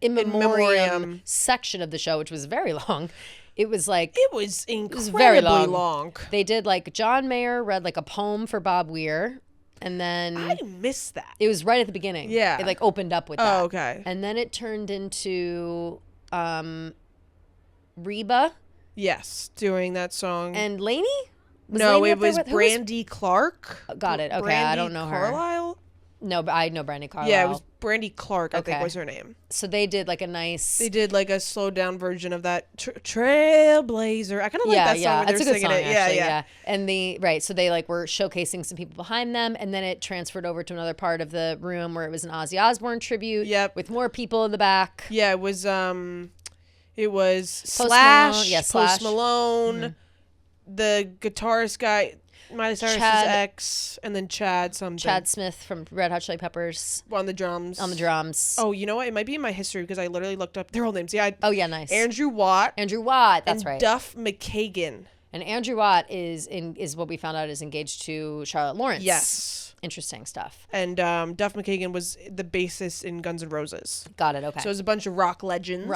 in memoriam section of the show, which was very long. It was like it was incredibly very long. They did like John Mayer read like a poem for Bob Weir, and then I missed that. It was right at the beginning. Yeah, it like opened up with that. Oh, okay. And then it turned into Reba. Yes, doing that song. And Lainey. No, it was Brandy Clark. Got it. Okay, I don't know her. Carlisle. No, but I know Brandy Carlisle. Yeah, it was Brandy Clark, I think was her name. So they did like a nice... They did like a slowed down version of that Trailblazer. I kind of like that song when they were singing song, it. Actually, yeah. And so they like were showcasing some people behind them, and then it transferred over to another part of the room where it was an Ozzy Osbourne tribute. Yep. With more people in the back. Yeah, it was Slash, Post Malone, the guitarist guy, Miley Cyrus's ex, and then Chad Smith from Red Hot Chili Peppers on the drums. Oh, you know what? It might be in my history because I literally looked up their whole names. Yeah. Nice. Andrew Watt. That's right. Duff McKagan. And Andrew Watt is what we found out is engaged to Charlotte Lawrence. Yes. Interesting stuff. And Duff McKagan was the bassist in Guns N' Roses. Got it. Okay. So it was a bunch of rock legends.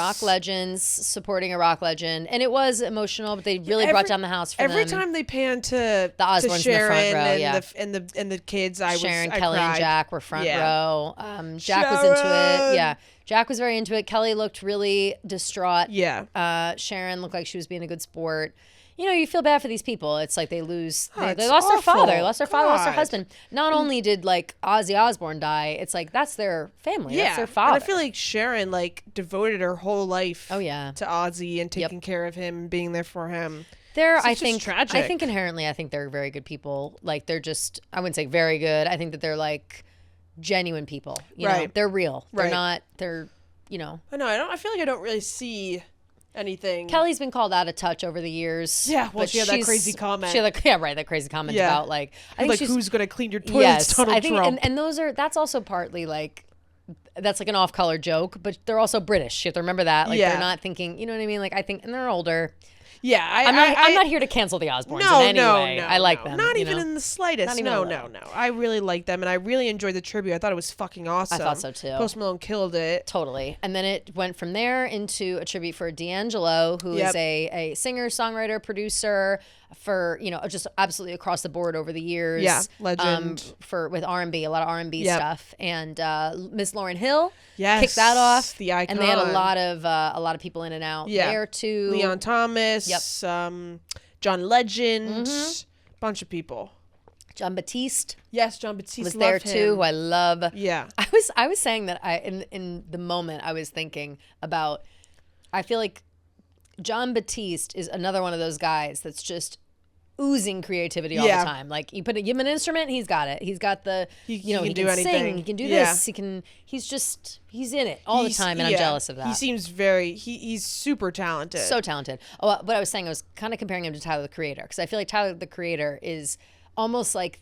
Supporting a rock legend, and it was emotional. But they really brought down the house for every them. time they pan to the Osbournes Sharon in the front row, and the kids, Sharon, Kelly, cried. and Jack were front row. Jack was into it. Yeah. Jack was very into it. Kelly looked really distraught. Yeah. Sharon looked like she was being a good sport. You know, you feel bad for these people. It's like they lose. They awful. lost their father. They lost their father. Lost their husband. Not only did like Ozzy Osbourne die, it's like that's their family. Yeah. That's their father. And I feel like Sharon like devoted her whole life. Oh yeah. To Ozzy and taking care of him, and being there for him. I think tragic. I think inherently, I think they're very good people. Like they're just, I wouldn't say very good. I think that they're like genuine people. You know? They're real. They're not. They're, you know. I know. I feel like I don't really see anything. Kelly's been called out of touch over the years. Yeah, well, she had that crazy comment. That crazy comment about like, I think who's gonna clean your toilets? Donald Trump. And that's also partly like, that's like an off-color joke, but they're also British. You have to remember that. Like they're not thinking, you know what I mean? Like I think, and they're older. Yeah, I'm not here to cancel the Osbournes in any way. I like them. Not even in the slightest. No. I really like them, and I really enjoyed the tribute. I thought it was fucking awesome. I thought so too. Post Malone killed it. Totally. And then it went from there into a tribute for D'Angelo, who is a singer, songwriter, producer for, just absolutely across the board over the years. Yeah, legend. With R&B, a lot of R&B stuff. And Miss Lauryn Hill kicked that off. The icon. And they had a lot of people in and out there too. Leon Thomas, John Legend, bunch of people. John Batiste. Yes, John Batiste was there too, who I love. Yeah. I was saying that in the moment I was thinking about, I feel like John Batiste is another one of those guys that's just oozing creativity all the time. Like give him an instrument, he's got it. He's got he can sing, he can do this, he's in it all the time, and I'm jealous of that. He seems he's super talented. So talented. Oh, what I was saying, I was kind of comparing him to Tyler the Creator, because I feel like Tyler the Creator is almost like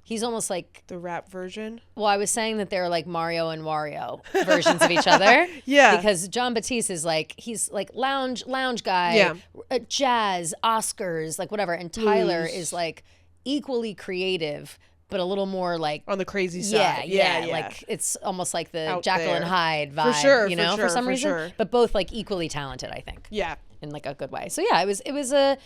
he's almost like the rap version. Well, I was saying that they're like Mario and Wario versions of each other. Yeah. Because John Batiste is he's like lounge guy, jazz, Oscars, like whatever. And Tyler is like equally creative, but a little more like on the crazy side. Yeah. Like it's almost like the Out Jekyll there. and Hyde vibe, for some reason. But both like equally talented, I think. Yeah. In like a good way. So yeah, it was a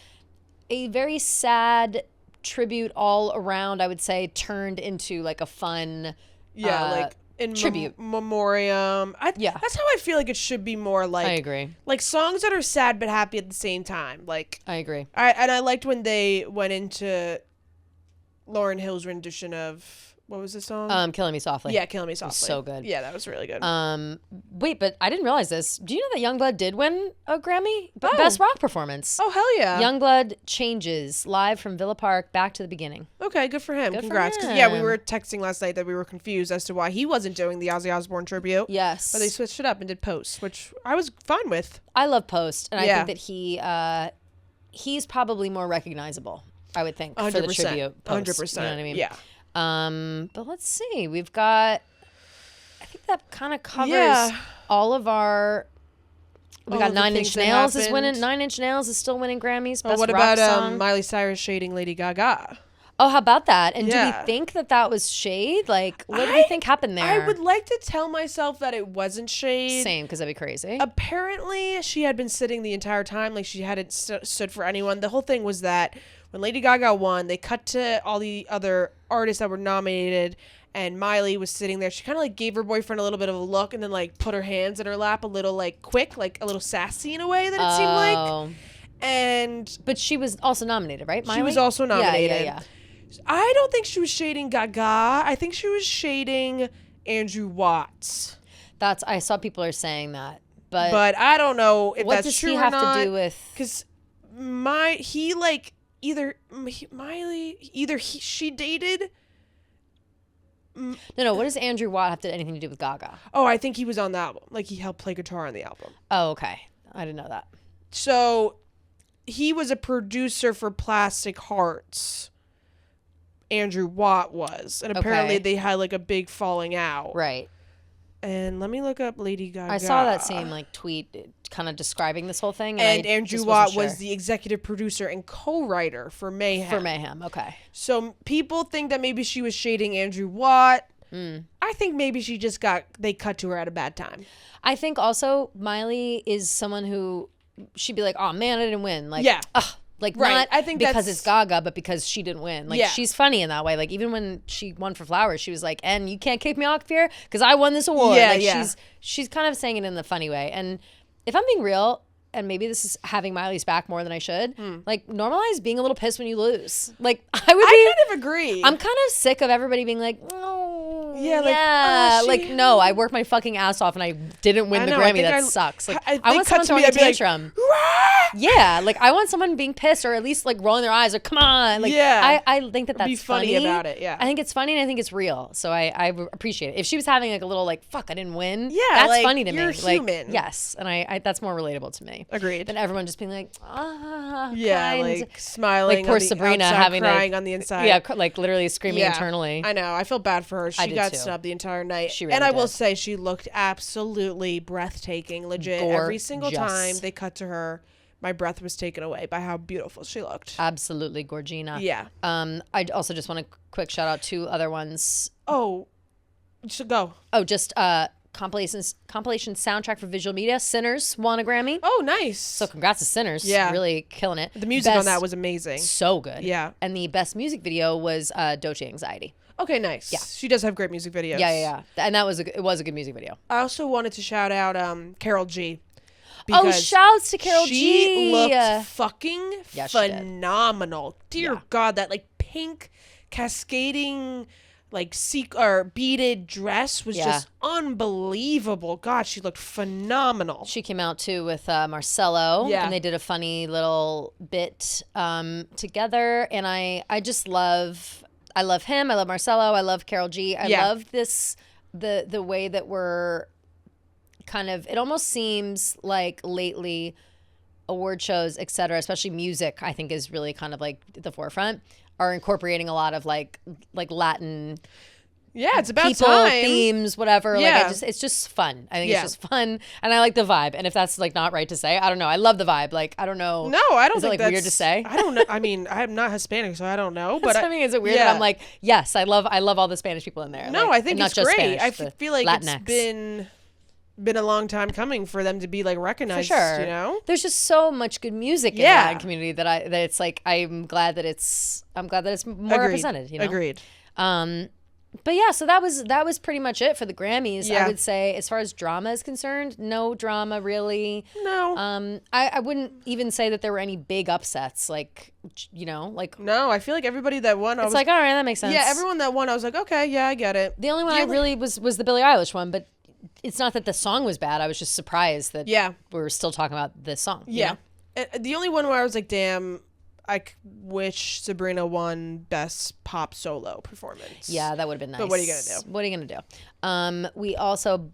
very sad tribute all around, I would say, turned into like a fun like in tribute memoriam. That's how I feel like it should be more. Like I agree, like songs that are sad but happy at the same time. Like I agree. I liked when they went into Lauryn Hill's rendition of, what was the song? Killing Me Softly. Yeah, Killing Me Softly. So good. Yeah, that was really good. Wait, but I didn't realize this. Do you know that Youngblood did win a Grammy? Best Rock Performance. Oh, hell yeah. Youngblood Changes, live from Villa Park, back to the beginning. Okay, good for him. Congrats. For him. Because we were texting last night that we were confused as to why he wasn't doing the Ozzy Osbourne tribute. Yes. But they switched it up and did Post, which I was fine with. I love Post, and I think that he's probably more recognizable, I would think, 100%, for the tribute. Post, 100%. You know what I mean? Yeah. But let's see. We've got, I think that kind of covers all of our. We got 9 Inch Nails is winning. 9 Inch Nails is still winning Grammys. Best what rock about song. Miley Cyrus shading Lady Gaga? Oh, how about that? And do we think that was shade? Like, what do we think happened there? I would like to tell myself that it wasn't shade. Same, because that'd be crazy. Apparently, she had been sitting the entire time. Like, she hadn't stood for anyone. The whole thing was that when Lady Gaga won, they cut to all the other artists that were nominated, and Miley was sitting there. She kind of like gave her boyfriend a little bit of a look and then like put her hands in her lap a little like quick, like a little sassy in a way that it seemed like. But she was also nominated, right, Miley? She was also nominated. Yeah. I don't think she was shading Gaga. I think she was shading Andrew Watts. I saw people are saying that. But I don't know if that's true or not. What does he have to do with? Because she dated. No. What does Andrew Watt have anything to do with Gaga? Oh, I think he was on the album. Like he helped play guitar on the album. Oh, okay. I didn't know that. So he was a producer for Plastic Hearts. Andrew Watt was, and apparently they had like a big falling out. Right. And let me look up Lady Gaga. I saw that same like tweet kind of describing this whole thing. And Andrew Watt was the executive producer and co-writer for Mayhem. Okay. So people think that maybe she was shading Andrew Watt. I think maybe they cut to her at a bad time. I think also Miley is someone who she'd be like, oh man, I didn't win. Like, like not I think because it's Gaga, but because she didn't win. Like she's funny in that way. Like even when she won for Flowers, she was like, "And you can't kick me off here because I won this award." She's kind of saying it in the funny way. And if I'm being real, and maybe this is having Miley's back more than I should, like normalize being a little pissed when you lose. Like I kind of agree. I'm kind of sick of everybody being like, "Oh, no, I worked my fucking ass off and I didn't win the Grammy. That sucks." Like I want someone throwing a tantrum. Like, Yeah, like I want someone being pissed or at least like rolling their eyes or come on. Like I think that's be funny about it. Yeah, I think it's funny and I think it's real. So I appreciate it. If she was having like a little like fuck I didn't win. Yeah, that's like, funny to you're me. human. Like yes, and I that's more relatable to me. Agreed. Than everyone just being like yeah, kind. like smiling. Like poor on the Sabrina outside, having crying on the inside. Yeah, like literally screaming internally. I know. I feel bad for her. She got too. snubbed the entire night. She really and I did. will say she looked absolutely breathtaking. Legit. Every single time they cut to her, my breath was taken away by how beautiful she looked. Absolutely, Gorgina. Yeah. I also just want a quick shout out to other ones. Oh, should go. Oh, just compilation soundtrack for visual media. Sinners won a Grammy. Oh, nice. So congrats to Sinners. Yeah. Really killing it. The music on that was amazing. So good. Yeah. And the best music video was Doce Anxiety. Okay, nice. Yeah. She does have great music videos. Yeah. And that was it was a good music video. I also wanted to shout out Carol G. Oh, shouts to Carol G. She looked fucking phenomenal. Dear Yeah. God, that like pink cascading like beaded dress was just unbelievable. God, she looked phenomenal. She came out too with Marcello. Yeah. And they did a funny little bit together. And I love him. I love Marcello. I love Carol G. I love this the way that we're kind of, it almost seems like lately award shows, etc., especially music, I think is really kind of like the forefront, are incorporating a lot of like Latin it's about people, time. themes, whatever. Yeah. Like it's just fun. I think it's just fun, and I like the vibe. And if that's like not right to say, I don't know. I love the vibe. Like I don't know. No, I don't is think it like that's weird to say. I don't know. I mean, I'm not Hispanic, so I don't know. But I mean, is it weird that I'm like, yes, I love all the Spanish people in there. No, like, I think and it's not just great. Spanish, I feel like Latinx. it's been a long time coming for them to be like recognized. For sure. You know, there's just so much good music in the Latin community that it's like I'm glad that it's more represented. You know, agreed. But yeah, so that was pretty much it for the Grammys. Yeah. I would say, as far as drama is concerned, no drama really. No. I wouldn't even say that there were any big upsets. Like, you know, like no. I feel like everybody that won, it's like, all right, that makes sense. Yeah, everyone that won, I was like, okay, yeah, I get it. The only one I really was the Billie Eilish one, but it's not that the song was bad. I was just surprised that we were still talking about this song. Yeah. You know? The only one where I was like, damn, I wish Sabrina won Best Pop Solo Performance. Yeah, that would have been nice. But what are you going to do? What are you going to do? We also,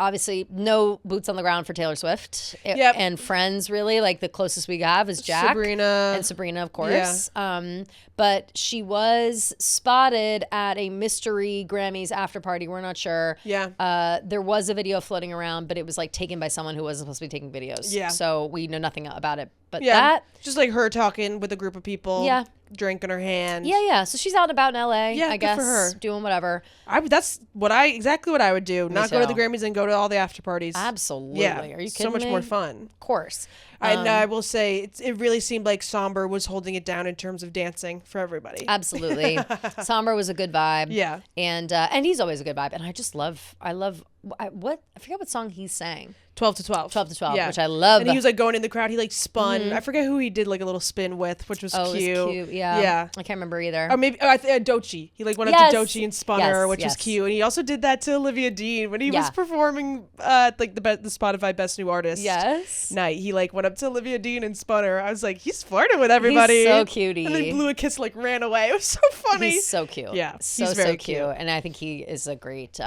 obviously, no boots on the ground for Taylor Swift. And Friends, really. Like, the closest we have is Jack. And Sabrina, of course. Yeah. But she was spotted at a mystery Grammys after party. We're not sure. Yeah. There was a video floating around, but it was, like, taken by someone who wasn't supposed to be taking videos. Yeah. So we know nothing about it. But just like her talking with a group of people. Yeah. Drink in her hand. Yeah. So she's out and about in LA. Yeah, I good guess, for her. doing whatever. That's exactly what I would do. Not go to the Grammys and go to all the after parties. Absolutely. Yeah. Are you kidding so much me? more fun. Of course. And I will say, it really seemed like Somber was holding it down in terms of dancing for everybody. Absolutely. Somber was a good vibe. Yeah. And he's always a good vibe. And I forget what song he sang. 12 to 12. 12 to 12, yeah. which I love. And he was like going in the crowd. He like spun. Mm-hmm. I forget who he did like a little spin with, which was cute. It was cute. Yeah. Yeah. I can't remember either. Or maybe Doechii. He like went up to Doechii and spun her, which was cute. And he also did that to Olivia Dean when he was performing like the Spotify Best New Artist night. He like went up to Olivia Dean and spun her. I was like, he's flirting with everybody. He's so cutie. And then blew a kiss, like ran away. It was so funny. He's so cute. Yeah. He's very cute. And I think he is a great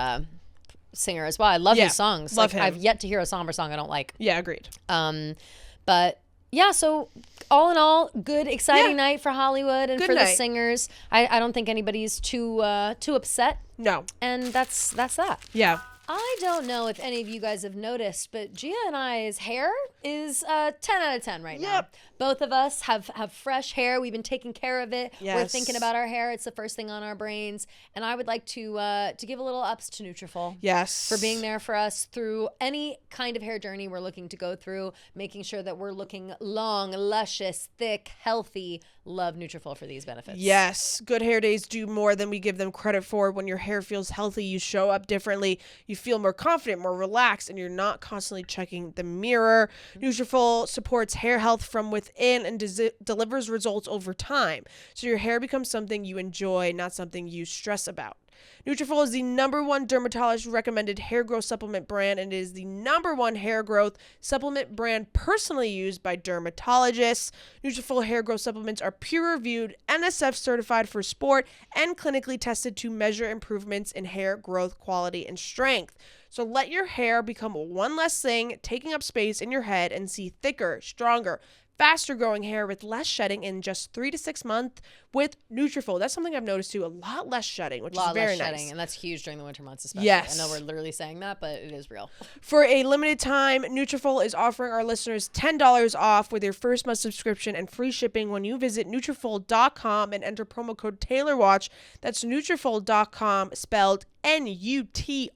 singer as well. I love his songs. Love him. I've yet to hear a somber song I don't like. Yeah, agreed. But yeah, so all in all, good, exciting night for Hollywood and for the singers. I don't think anybody's too upset. No. And that's that. Yeah. I don't know if any of you guys have noticed, but Gia and I's hair is 10 out of 10 right now. Both of us have fresh hair. We've been taking care of it. Yes. We're thinking about our hair. It's the first thing on our brains. And I would like to give a little ups to Nutrafol. Yes. For being there for us through any kind of hair journey we're looking to go through, making sure that we're looking long, luscious, thick, healthy. Love Nutrafol for these benefits. Yes. Good hair days do more than we give them credit for. When your hair feels healthy, you show up differently. You feel more confident, more relaxed, and you're not constantly checking the mirror. Nutrafol supports hair health from within and delivers results over time. So your hair becomes something you enjoy, not something you stress about. Nutrafol is the #1 dermatologist recommended hair growth supplement brand, and it is the #1 hair growth supplement brand personally used by dermatologists. Nutrafol hair growth supplements are peer-reviewed, NSF certified for sport, and clinically tested to measure improvements in hair growth quality and strength. So let your hair become one less thing taking up space in your head and see thicker, stronger, faster growing hair with less shedding in just 3 to 6 months with Nutrafol. That's something I've noticed too. A lot less shedding, which is very nice. Shedding, and that's huge during the winter months especially. Yes. I know we're literally saying that, but it is real. For a limited time, Nutrafol is offering our listeners $10 off with your first month subscription and free shipping when you visit Nutrafol.com and enter promo code TaylorWatch. That's Nutrafol.com, spelled Nutrafol.com,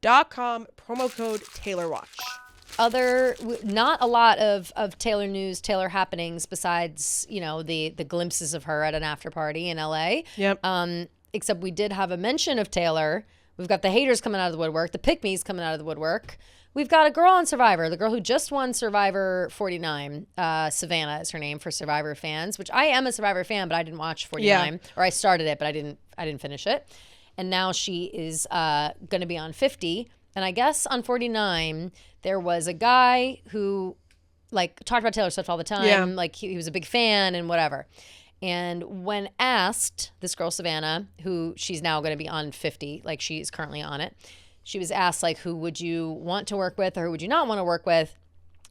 promo code TaylorWatch. Not a lot of Taylor news, Taylor happenings besides, the glimpses of her at an after party in LA. Yep. Except we did have a mention of Taylor. We've got the haters coming out of the woodwork, the pick-me's coming out of the woodwork. We've got a girl on Survivor, the girl who just won Survivor 49. Savannah is her name for Survivor fans, which I am a Survivor fan, but I didn't watch 49. Yeah. Or I started it, but I didn't finish it. And now she is going to be on 50. And I guess on 49, there was a guy who, talked about Taylor Swift all the time. Yeah. He was a big fan and whatever. And when asked, this girl, Savannah, who she's now going to be on 50, she's currently on it. She was asked, who would you want to work with or who would you not want to work with?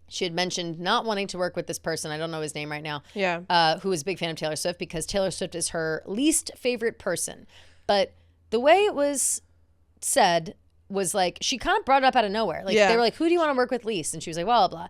She had mentioned not wanting to work with this person. I don't know his name right now. Yeah. Who is a big fan of Taylor Swift because Taylor Swift is her least favorite person. But the way it was said was she kind of brought it up out of nowhere. They were like, who do you want to work with least? And she was like, blah, blah, blah.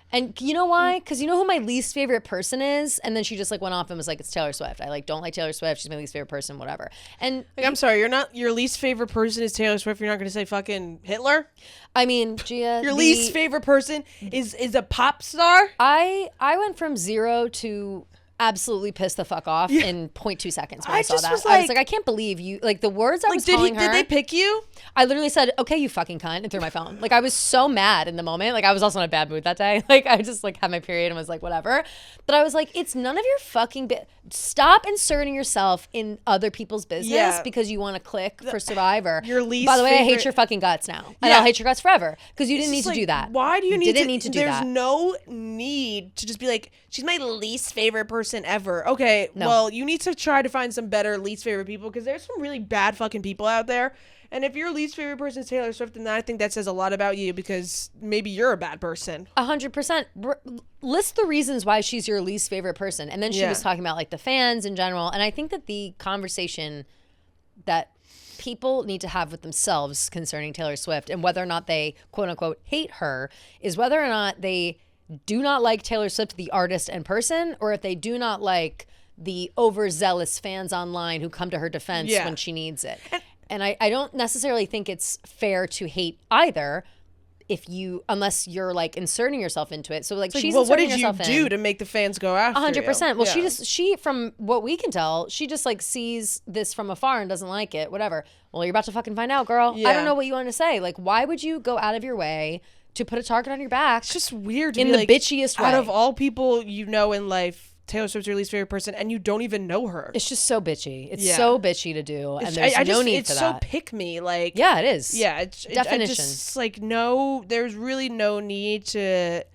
And you know why? Because you know who my least favorite person is? And then she just went off and was like, it's Taylor Swift. I don't like Taylor Swift. She's my least favorite person, whatever. And I'm sorry, your least favorite person is Taylor Swift. You're not going to say fucking Hitler? I mean, Gia, your least favorite person is a pop star? I went from 0 to absolutely pissed the fuck off in 0.2 seconds when I saw that. I was like, I can't believe you. The words I was calling her. Did they pick you? I literally said, okay, you fucking cunt, and threw my phone. I was so mad in the moment. I was also in a bad mood that day. I just had my period and was like, whatever. But I was like, it's none of your fucking stop inserting yourself in other people's business because you want to click for Survivor. Your least By the way, I hate your fucking guts now. And I'll hate your guts forever because you didn't need to do that. Why do you need to do that? There's no need to just be like, she's my least favorite person ever. Okay, well, you need to try to find some better least favorite people because there's some really bad fucking people out there. And if your least favorite person is Taylor Swift, then I think that says a lot about you because maybe you're a bad person. 100%. List the reasons why she's your least favorite person. And then she was talking about the fans in general. And I think that the conversation that people need to have with themselves concerning Taylor Swift and whether or not they quote unquote hate her is whether or not they do not like Taylor Swift, the artist and person, or if they do not like the overzealous fans online who come to her defense when she needs it. And I don't necessarily think it's fair to hate either unless you're inserting yourself into it. So she's well, what did you do to make the fans go after 100%. you? Well, she from what we can tell, she just sees this from afar and doesn't like it, whatever. Well, you're about to fucking find out, girl. I don't know what you want to say. Why would you go out of your way to put a target on your back? It's just weird to in be the bitchiest way. Out of all people in life, Taylor Swift's your least favorite person, and you don't even know her. It's just so bitchy. It's so bitchy to do, and there's no need for that. It's so pick me, yeah, it is. Yeah, definition. There's really no need to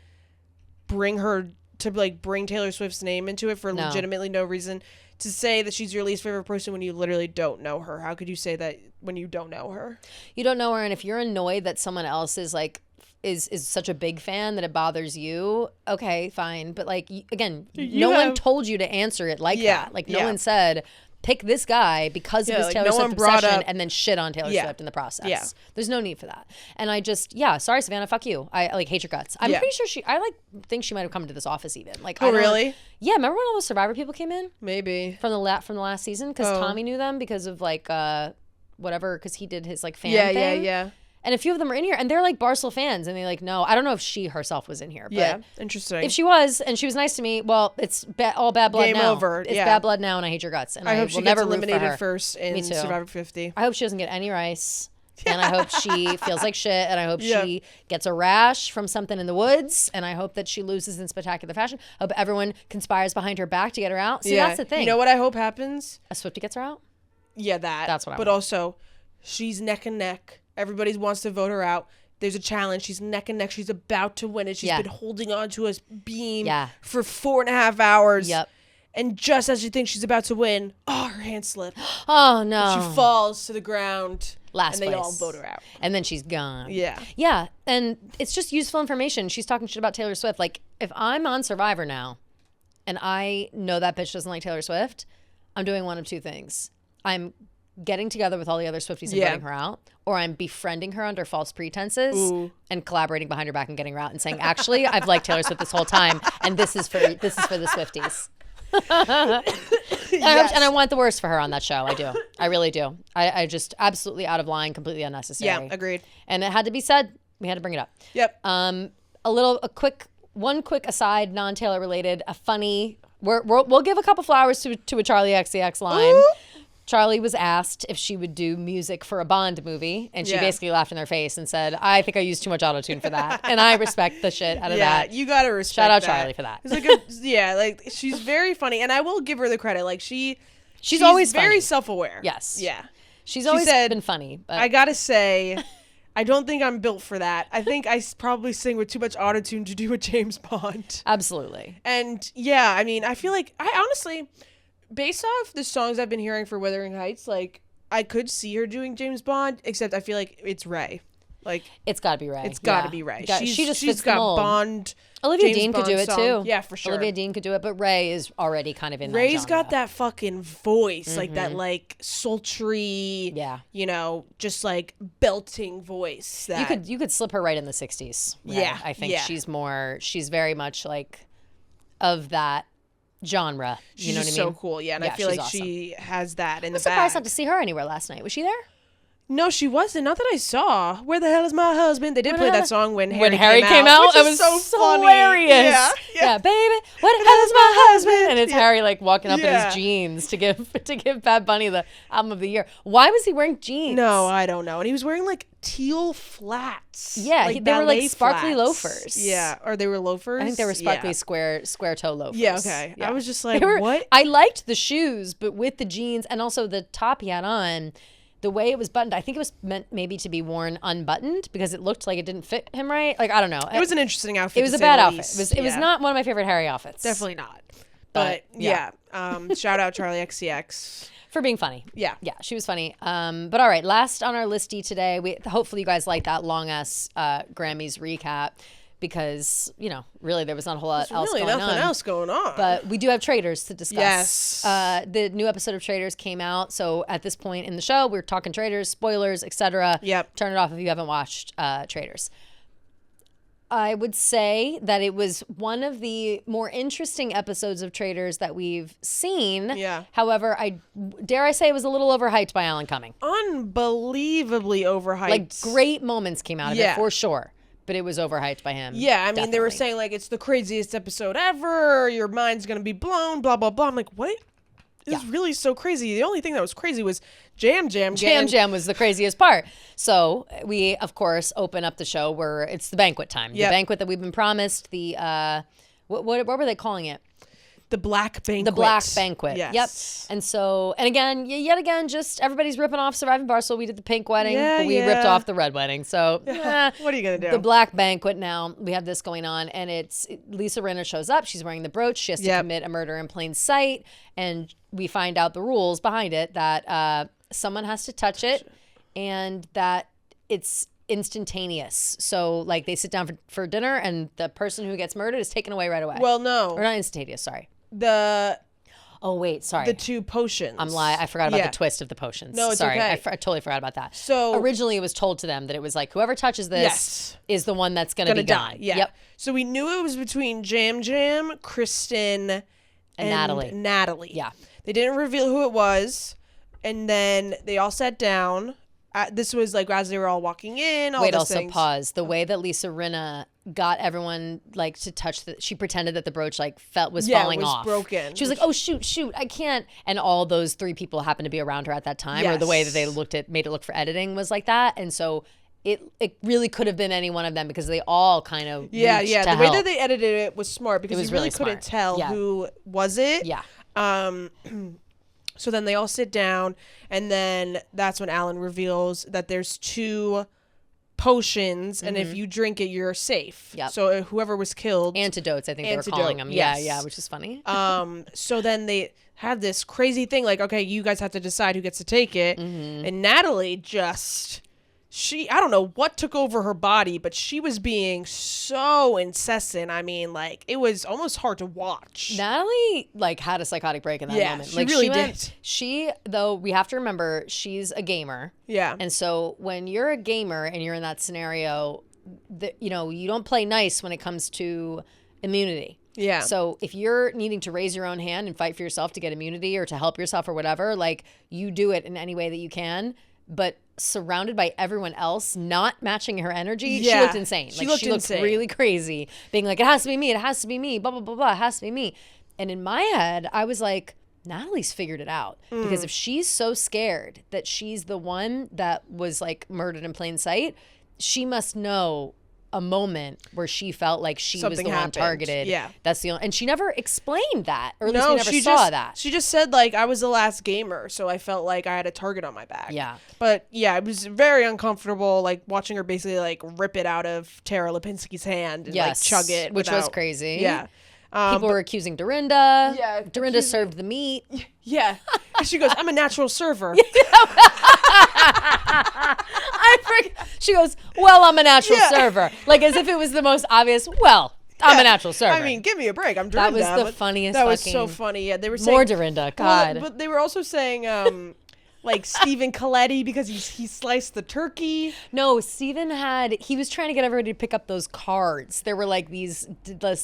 bring Taylor Swift's name into it for legitimately no reason. To say that she's your least favorite person when you literally don't know her. How could you say that when you don't know her? You don't know her, and if you're annoyed that someone else is is such a big fan that it bothers you, okay, fine. But again, no one told you to answer it that. No one said, pick this guy because of his Taylor Swift obsession and then shit on Taylor Swift in the process. Yeah. There's no need for that. And I just, sorry, Savannah, fuck you. I hate your guts. I'm pretty sure think she might have come to this office even. Oh, really? Yeah, remember when all those Survivor people came in? Maybe. From the last season? Because Tommy knew them because of whatever, because he did his fan thing. Yeah. And a few of them are in here, and they're Barstool fans, and they no. I don't know if she herself was in here. But interesting. If she was, and she was nice to me, well, it's all bad blood Game now. over. It's bad blood now, and I hate your guts. And I hope she will gets never eliminated first in Survivor 50. I hope she doesn't get any rice, and I hope she feels like shit, and I hope she gets a rash from something in the woods, and I hope that she loses in spectacular fashion. I hope everyone conspires behind her back to get her out. See, that's the thing. You know what I hope happens? A Swiftie gets her out? Yeah, that. That's what I But want. also, she's neck and neck. Everybody wants to vote her out. There's a challenge. She's neck and neck. She's about to win it. She's been holding on to a beam for 4.5 hours. Yep. And just as she thinks she's about to win, her hand slipped. Oh, no. She falls to the ground. Last and they place. all vote her out. And then she's gone. Yeah. Yeah. And it's just useful information. She's talking shit about Taylor Swift. Like, if I'm on Survivor now and I know that bitch doesn't like Taylor Swift, I'm doing one of two things. I'm getting together with all the other Swifties and voting her out, or I'm befriending her under false pretenses and collaborating behind her back and getting her out and saying, actually, I've liked Taylor Swift this whole time, and this is for the Swifties. And I want the worst for her on that show. I do. I really do. I just absolutely out of line, completely unnecessary. Yeah, agreed. And it had to be said. We had to bring it up. Yep. One quick aside, non-Taylor related, a funny. We'll give a couple flowers to a Charlie XCX line. Ooh. Charlie was asked if she would do music for a Bond movie, and she basically laughed in their face and said, I think I used too much autotune for that. And I respect the shit out of that. Yeah, you gotta respect Shout out that. Charlie for that. Like she's very funny, and I will give her the credit. Like she's always very funny. Self-aware. Yes. Yeah. She's always been funny. But I gotta say, I don't think I'm built for that. I think I probably sing with too much autotune to do a James Bond. Absolutely. And yeah, I mean, I feel like I honestly, based off the songs I've been hearing for Wuthering Heights, like I could see her doing James Bond, except I feel like it's Ray. Like it's got to be Ray. It's got to be Ray. She's got Bond. Olivia James Dean Bond could do it song. too. Yeah, for sure. Olivia Dean could do it, but Ray is already kind of in Ray's that genre. got that fucking voice, like that like sultry, just like belting voice. That you could slip her right in the 60s. Ray. Yeah. I think she's very much like of that genre. You know what I mean? So cool. Yeah, and I feel like awesome. She has that in the back. I'm surprised not to see her anywhere last night. Was she there? No, she wasn't. Not that I saw. Where the hell is my husband? They did play that song when Harry came out. Which it is so funny. Hilarious. Yeah, baby. What the hell is my husband? And it's Harry like walking up in his jeans to give Bad Bunny the album of the year. Why was he wearing jeans? No, I don't know. And he was wearing like teal flats. Yeah, like they were like sparkly flats. loafers. Yeah, or they were loafers. I think they were sparkly square toe loafers. Yeah, okay. Yeah. I was just like, what? I liked the shoes, but with the jeans and also the top he had on. The way it was buttoned, I think it was meant maybe to be worn unbuttoned because it looked like it didn't fit him right. Like, I don't know. It was an interesting outfit. It was a bad outfit. It was not one of my favorite Harry outfits. Definitely not. But shout out Charlie XCX. For being funny. Yeah. Yeah, she was funny. But all right, last on our listy today, hopefully you guys like that long-ass Grammys recap because, really there was not a whole lot else going on. Nothing else going on. But we do have Traitors to discuss. Yes. The new episode of Traitors came out. So at this point in the show, we're talking Traitors, spoilers, etc. Yep. Turn it off if you haven't watched Traitors. I would say that it was one of the more interesting episodes of Traitors that we've seen. Yeah. However, dare I say it was a little overhyped by Alan Cumming. Unbelievably overhyped. Like great moments came out of it for sure. But it was overhyped by him. Yeah, I mean, they were saying, like, it's the craziest episode ever. Your mind's going to be blown, blah, blah, blah. I'm like, what? It's really so crazy. The only thing that was crazy was Jam Jam. Jam Jam was the craziest part. So we, of course, open up the show where it's the banquet time. The banquet that we've been promised. The, what were they calling it? The Black Banquet. The Black Banquet. Yes. Yep. And so, and again, yet again, just everybody's ripping off Surviving Barstool. We did the pink wedding, but we ripped off the red wedding. So, what are you going to do? The Black Banquet now, we have this going on, and it's Lisa Rinna shows up. She's wearing the brooch. She has to commit a murder in plain sight. And we find out the rules behind it that someone has to touch it and that it's instantaneous. So like they sit down for dinner and the person who gets murdered is taken away right away. Well, no. Or not instantaneous, sorry. The 2 potions. I'm lying. I forgot about the twist of the potions. No, it's sorry. okay. I totally forgot about that. So originally it was told to them that it was like whoever touches this is the one that's going to be die. gone. Yeah. Yep. So we knew it was between Jam Jam, Kristen, and Natalie. Yeah. They didn't reveal who it was, and then they all sat down. This was like as they were all walking in. Pause. The way that Lisa Rinna got everyone like to touch she pretended that the brooch like was falling off. Broken. She was like, "Oh shoot, I can't." And all those 3 people happened to be around her at that time, or the way that they made it look for editing was like that, and so. It really could have been any one of them because they all kind of the way that they edited it was smart because you really couldn't tell who was it. Yeah. So then they all sit down, and then that's when Alan reveals that there's 2 potions, and if you drink it, you're safe. Yep. So whoever was killed... Antidotes, I think they were calling them. Yes. Yeah, which is funny. So then they had this crazy thing, like, okay, you guys have to decide who gets to take it. And Natalie just... I don't know what took over her body, but she was being so incessant. I mean, like, it was almost hard to watch. Natalie, like, had a psychotic break in that moment. She like, really did. Though, we have to remember, she's a gamer. Yeah. And so when you're a gamer and you're in that scenario, you know, you don't play nice when it comes to immunity. Yeah. So if you're needing to raise your own hand and fight for yourself to get immunity or to help yourself or whatever, like, you do it in any way that you can. But surrounded by everyone else not matching her energy, she looked insane. She looked really crazy, being like, it has to be me, it has to be me, blah, blah, blah, blah, it has to be me. And in my head, I was like, Natalie's figured it out. Because if she's so scared that she's the one that was like murdered in plain sight, she must know a moment where she felt like she was the one targeted. Yeah. That's the only, and she never explained that, or at least we never saw that. She just said, like, I was the last gamer, so I felt like I had a target on my back. Yeah. But yeah, it was very uncomfortable, like, watching her basically, like, rip it out of Tara Lipinski's hand and, like, chug it. Which was crazy. Yeah. People were accusing Dorinda. Yeah. Dorinda served the meat. Yeah. And she goes, I'm a natural server. She goes, well, I'm a natural server. Like, as if it was the most obvious, well, I'm a natural server. I mean, give me a break. I'm Dorinda. That was the funniest That was so funny. Yeah, they were saying... More Dorinda, God. But they were also saying... like Stephen Coletti because he sliced the turkey. No, Stephen he was trying to get everybody to pick up those cards. There were like this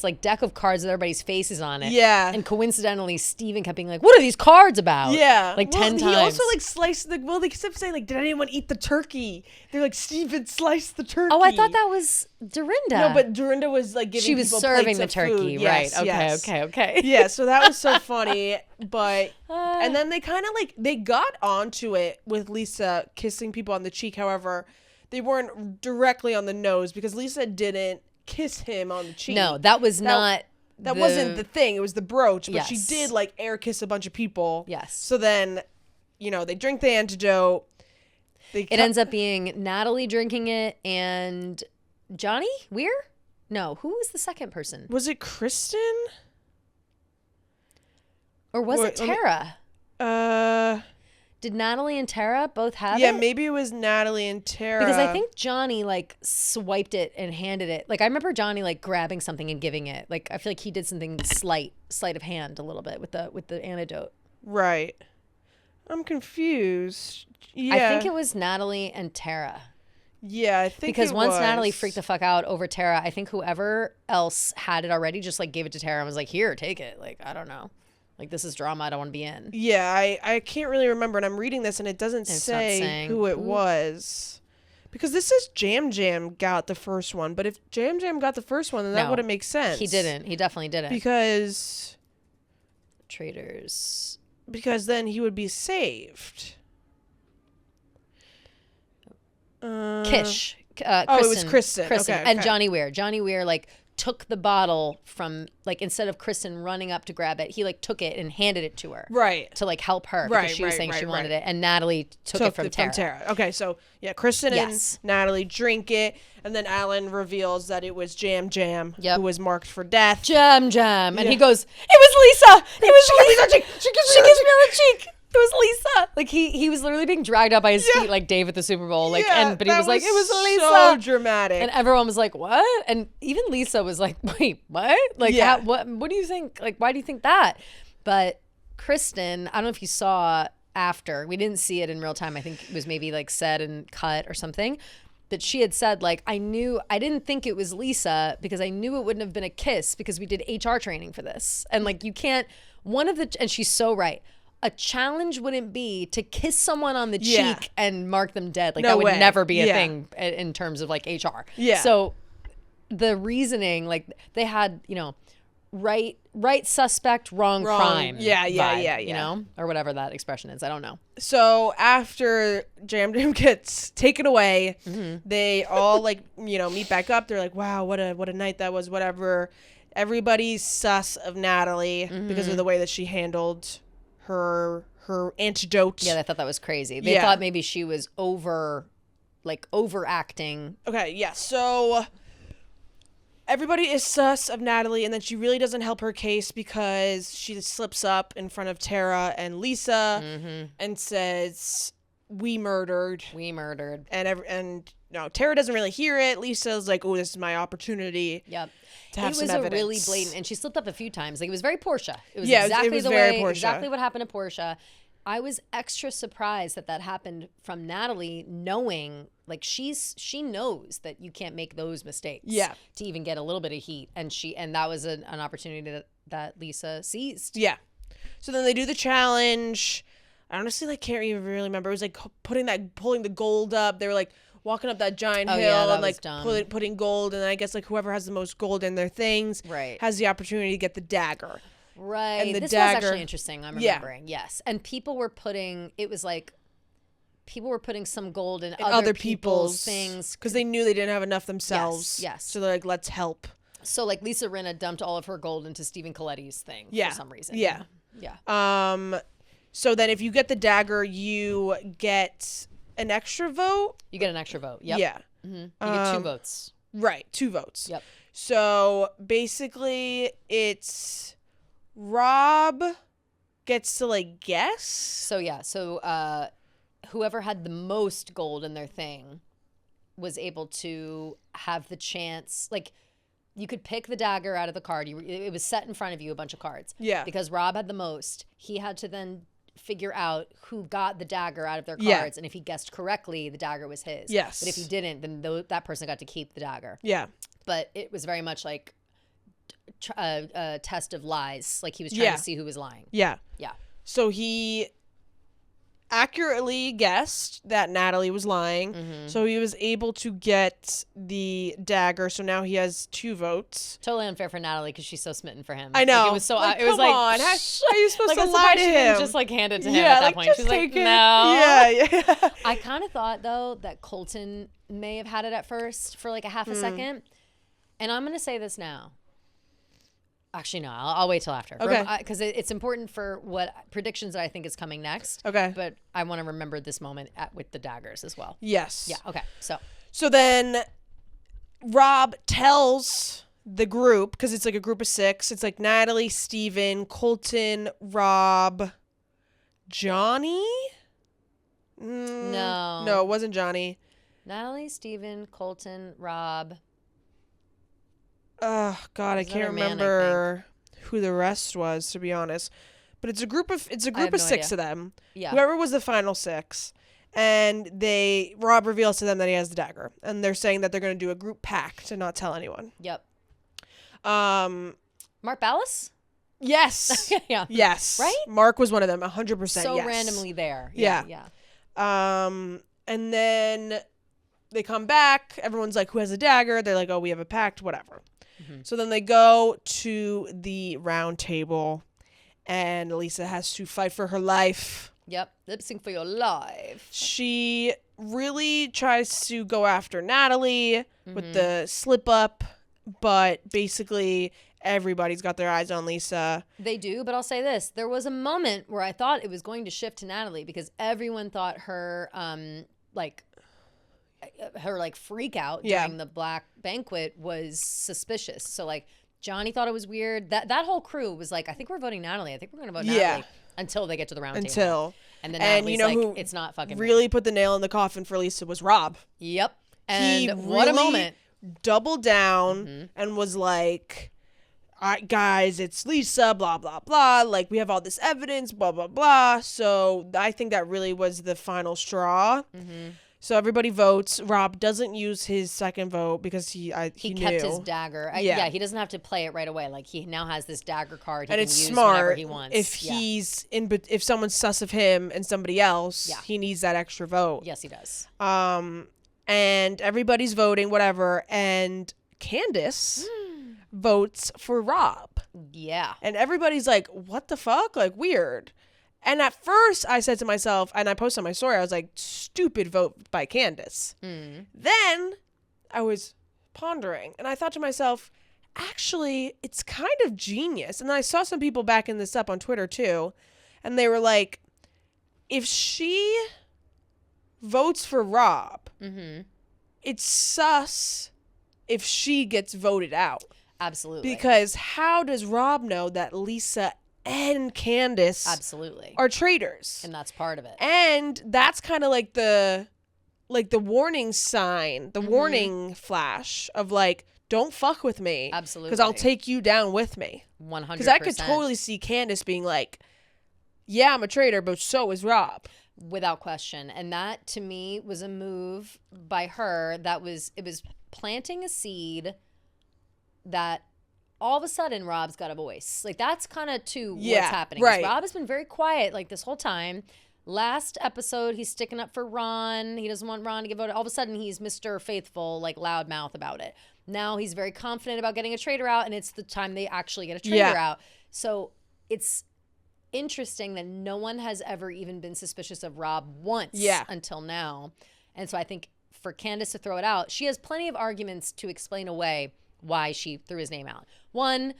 like deck of cards with everybody's faces on it. Yeah. And coincidentally, Stephen kept being like, what are these cards about? Yeah. Like 10 times. He also like sliced they kept saying like, did anyone eat the turkey? They're like, Stephen sliced the turkey. Oh, I thought that was Dorinda. No, but Dorinda was like giving people serving the plates turkey. of food. Yes, right. yes. Okay. Yeah, so that was so funny. But and then they kind of like they got onto it with Lisa kissing people on the cheek. However, they weren't directly on the nose because Lisa didn't kiss him on the cheek. No, that was not. That wasn't the thing. It was the brooch. But yes. she did like air kiss a bunch of people. Yes. So then, you know, they drink the antidote. It ends up being Natalie drinking it and Johnny Weir? No, who was the second person? Was it Kristen? Or was it Tara? Did Natalie and Tara both have it? Yeah, maybe it was Natalie and Tara. Because I think Johnny like swiped it and handed it. Like I remember Johnny like grabbing something and giving it. Like I feel like he did something sleight of hand a little bit with the antidote. Right. I'm confused. Yeah. I think it was Natalie and Tara. Yeah, I think because once Natalie freaked the fuck out over Tara, I think whoever else had it already just like gave it to Tara and was like, "Here, take it." Like I don't know. Like, this is drama I don't want to be in. Yeah, I can't really remember. And I'm reading this, and it doesn't say who it was. Because this says Jam Jam got the first one. But if Jam Jam got the first one, then that wouldn't make sense. He didn't. He definitely didn't. Because... Traitors. Because then he would be saved. Kish. Kristen. Oh, it was Kristen. Okay. And Johnny Weir. Johnny Weir, like... took the bottle from like instead of Kristen running up to grab it, he like took it and handed it to her, right, to like help her because she was saying she wanted it, and Natalie took it from Tara. Okay, so yeah, Kristen and Natalie drink it, and then Alan reveals that it was Jam Jam who was marked for death. Jam, and he goes, "It was Lisa. It was Lisa. She gives me the cheek." It was Lisa. Like he was literally being dragged up by his feet like Dave at the Super Bowl. Like but he was like, it was Lisa. So dramatic. And everyone was like, what? And even Lisa was like, wait, what? Like what do you think? Like, why do you think that? But Kristen, I don't know if you saw after. We didn't see it in real time. I think it was maybe like said and cut or something. That she had said, like, I didn't think it was Lisa because I knew it wouldn't have been a kiss because we did HR training for this. And like you can't and she's so right. A challenge wouldn't be to kiss someone on the cheek and mark them dead. Like that would never be a thing in terms of like HR. Yeah. So the reasoning, like they had, you know, right suspect, wrong crime. Yeah. You know, or whatever that expression is. I don't know. So after Jam Jam gets taken away, they all like, you know, meet back up. They're like, wow, what a night that was, whatever. Everybody's sus of Natalie because of the way that she handled her her antidote. Yeah, I thought that was crazy. They thought maybe she was overacting. Okay, yeah. So everybody is sus of Natalie, and then she really doesn't help her case because she slips up in front of Tara and Lisa and says, "We murdered." And no, Tara doesn't really hear it. Lisa's like, "Oh, this is my opportunity." Yep. To have some evidence. It was a really blatant, and she slipped up a few times. Like, it was very Portia. It was exactly what happened to Portia. I was extra surprised that happened from Natalie, knowing, like, she knows that you can't make those mistakes. Yeah. To even get a little bit of heat, and that was an opportunity that Lisa seized. Yeah. So then they do the challenge. I honestly can't even really remember. It was like pulling the gold up. They were like walking up that giant hill and like putting gold, and then I guess like whoever has the most gold in their things has the opportunity to get the dagger. Right. And this was actually interesting. I'm remembering. Yes. And people were putting some gold in other people's things because they knew they didn't have enough themselves. Yes. So they're like, let's help. So like Lisa Rinna dumped all of her gold into Stephen Coletti's thing for some reason. Yeah. Yeah. So then if you get the dagger, you get an extra vote. You get an extra vote. Yep. Yeah. Mm-hmm. You get 2 votes. Right. 2 votes. Yep. So basically it's Rob gets to like guess. So yeah. So whoever had the most gold in their thing was able to have the chance, like, you could pick the dagger out of the card. It was set in front of you, a bunch of cards. Yeah. Because Rob had the most. He had to then figure out who got the dagger out of their cards, and if he guessed correctly, the dagger was his. Yes. But if he didn't, then that person got to keep the dagger. Yeah. But it was very much like a test of lies. Like, he was trying to see who was lying. Yeah. Yeah. So he accurately guessed that Natalie was lying. So he was able to get the dagger. So now he has 2 votes. Totally unfair for Natalie because she's so smitten for him. I know. Like, it was so. Like, it was come on. How are you supposed to lie to him? Just like hand it to him at that point. She's like, no. Yeah. I kind of thought though that Colton may have had it at first for like a half a second, and I'm gonna say this now. Actually, no. I'll wait till after. Okay. Because it's important for what predictions that I think is coming next. Okay. But I want to remember this moment with the daggers as well. Yes. Yeah. Okay. So then Rob tells the group, because it's like a group of 6. It's like Natalie, Steven, Colton, Rob, Johnny? No. No, it wasn't Johnny. Natalie, Steven, Colton, Rob. Oh God, I can't remember who the rest was, to be honest. But it's a group of 6 of them. Yeah. Whoever was the final 6. And Rob reveals to them that he has the dagger. And they're saying that they're going to do a group pact to not tell anyone. Yep. Mark Ballas? Yes. Yeah. Yes. Right? Mark was one of them, 100%. So yes. randomly there. Yeah. And then they come back. Everyone's like, who has a dagger? They're like, oh, we have a pact, whatever. So then they go to the round table, and Lisa has to fight for her life. Yep, lip sync for your life. She really tries to go after Natalie with the slip up, but basically everybody's got their eyes on Lisa. They do, but I'll say this. There was a moment where I thought it was going to shift to Natalie because everyone thought her freak out during the black banquet was suspicious. So like Johnny thought it was weird. That whole crew was like, I think we're voting Natalie. I think we're going to vote Natalie until they get to the round table. And then Natalie's who it's not fucking really put the nail in the coffin for Lisa was Rob. Yep. And what a moment. Doubled down and was like, all right, guys, it's Lisa, blah, blah, blah. Like, we have all this evidence, blah, blah, blah. So I think that really was the final straw. So everybody votes. Rob doesn't use his second vote because he kept his dagger. He doesn't have to play it right away. Like, he now has this dagger card. He and can it's use smart whenever he wants. If someone's sus of him and somebody else, he needs that extra vote. Yes, he does. And everybody's voting, whatever. And Candace votes for Rob. Yeah. And everybody's like, what the fuck? Like, weird. And at first, I said to myself, and I posted on my story, I was like, stupid vote by Candace. Then I was pondering, and I thought to myself, actually, it's kind of genius. And then I saw some people backing this up on Twitter, too. And they were like, if she votes for Rob, Mm-hmm. it's sus if she gets voted out. Absolutely. Because how does Rob know that Lisa and Candace Absolutely are traitors? And that's part of it. And that's kind of like the warning sign, the warning flash of like, don't fuck with me. Absolutely. Because I'll take you down with me. 100%. Because I could totally see Candace being like, yeah, I'm a traitor, but so is Rob. Without question. And that to me was a move by her it was planting a seed that all of a sudden Rob's got a voice. Like that's kind of what's happening. Right. Rob has been very quiet like this whole time. Last episode, he's sticking up for Ron. He doesn't want Ron to get voted. All of a sudden, he's Mr. Faithful, like loudmouth about it. Now he's very confident about getting a traitor out, and it's the time they actually get a traitor out. So it's interesting that no one has ever even been suspicious of Rob once until now. And so I think for Candace to throw it out, she has plenty of arguments to explain away why she threw his name out. One,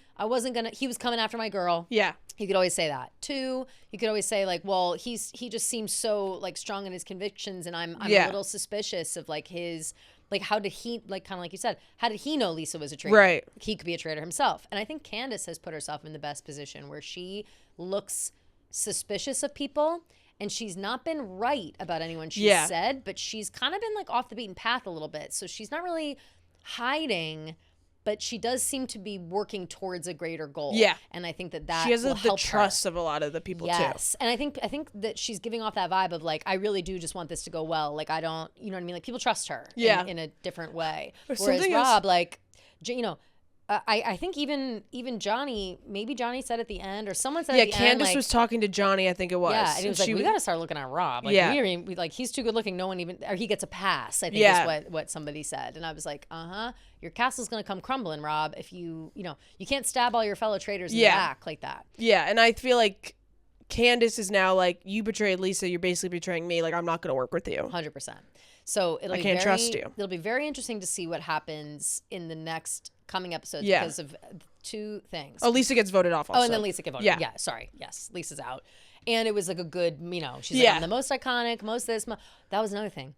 he was coming after my girl. Yeah. You could always say that. Two, you could always say like, well, he just seems so like strong in his convictions, and I'm a little suspicious of like his, like how did he, like kind of like you said, how did he know Lisa was a traitor? Right. He could be a traitor himself. And I think Candace has put herself in the best position where she looks suspicious of people, and she's not been right about anyone she's said, but she's kind of been like off the beaten path a little bit. So she's not really hiding, but she does seem to be working towards a greater goal. Yeah. And I think that she has will the help trust her. of a lot of the people too. Yes. And I think that she's giving off that vibe of like, I really do just want this to go well. Like I don't, you know what I mean? Like people trust her in a different way. Whereas Rob, like, you know, I think even Johnny, maybe Johnny said at the end, or someone said at the end. Yeah, Candace like, was talking to Johnny, I think it was. Yeah, and he was like, we got to start looking at Rob. Like, we like, he's too good looking. No one even, or he gets a pass, I think is what somebody said. And I was like, your castle's going to come crumbling, Rob, if you can't stab all your fellow traitors in the back like that. Yeah, and I feel like Candace is now like, you betrayed Lisa, you're basically betraying me. Like, I'm not going to work with you. 100%. So I can't trust you. It'll be very interesting to see what happens in the next coming episodes because of two things. Oh, Lisa gets voted off also. Oh, and then Lisa gets voted. Yeah, sorry. Yes, Lisa's out. And it was like a good, she's like, I'm the most iconic, most this. That was another thing.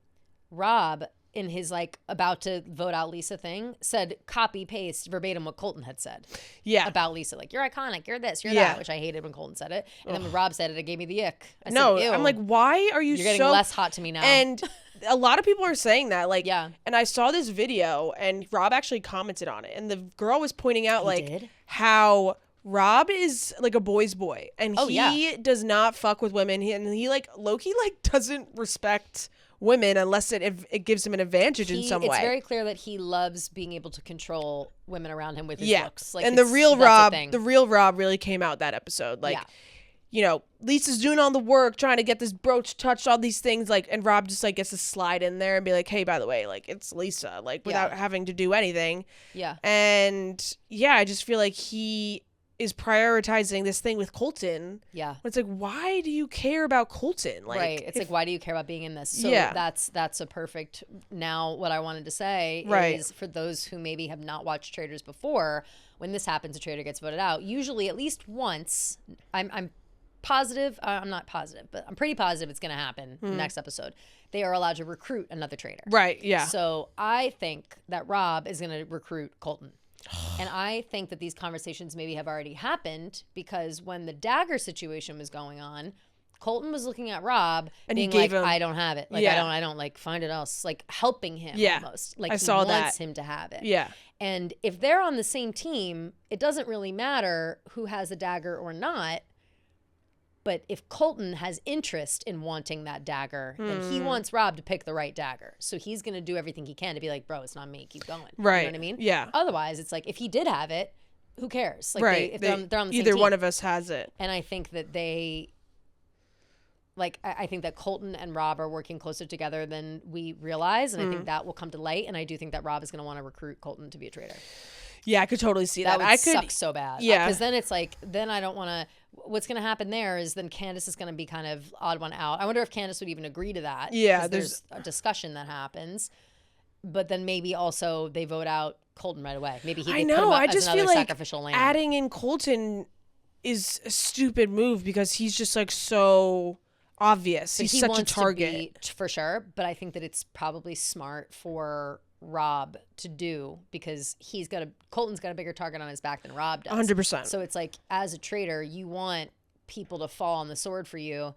Rob, in his like about to vote out Lisa thing, said copy paste verbatim what Colton had said. Yeah. About Lisa. Like, you're iconic, you're this, you're that, which I hated when Colton said it. And then when Rob said it gave me the ick. I said, ew. I'm like, why are you You're getting less hot to me now. And a lot of people are saying that, like, and I saw this video and Rob actually commented on it, and the girl was pointing out how Rob is like a boy's boy, and he does not fuck with women, he like low-key like doesn't respect women unless it gives him an advantage in some way. It's very clear that he loves being able to control women around him with his looks. Like, and the real Rob really came out that episode. Like, you know, Lisa's doing all the work, trying to get this brooch touched, all these things, like, and Rob just like gets to slide in there and be like, hey, by the way, like, it's Lisa, like, without having to do anything. Yeah. And I just feel like he is prioritizing this thing with Colton. Yeah. It's like, why do you care about Colton? Like, right. It's like, why do you care about being in this? So that's a perfect, now what I wanted to say is for those who maybe have not watched Traitors before, when this happens, a traitor gets voted out, usually at least once, I'm positive, I'm not positive, but I'm pretty positive it's going to happen next episode. They are allowed to recruit another traitor. Right. Yeah. So I think that Rob is going to recruit Colton. And I think that these conversations maybe have already happened because when the dagger situation was going on, Colton was looking at Rob and being like, I don't have it. Like, I don't like, find it else. Like, helping him almost. Like, he wants him to have it. Yeah. And if they're on the same team, it doesn't really matter who has the dagger or not. But if Colton has interest in wanting that dagger, then he wants Rob to pick the right dagger. So he's going to do everything he can to be like, bro, it's not me. Keep going. Right. You know what I mean? Yeah. Otherwise, it's like, if he did have it, who cares? Like, if they're on the same either team. One of us has it. And I think that I think that Colton and Rob are working closer together than we realize. And I think that will come to light. And I do think that Rob is going to want to recruit Colton to be a traitor. Yeah, I could totally see that. That would suck so bad. Yeah. Because then it's like, then I don't want to, what's going to happen there is then Candace is going to be kind of odd one out. I wonder if Candace would even agree to that. Yeah. There's a discussion that happens. But then maybe also they vote out Colton right away. Maybe he put him up as another sacrificial lamb. Adding in Colton is a stupid move because he's just like so obvious. So He's he such a wants target. to be, for sure, but I think that it's probably smart for Rob to do because Colton's got a bigger target on his back than Rob does. 100%. So it's like, as a traitor, you want people to fall on the sword for you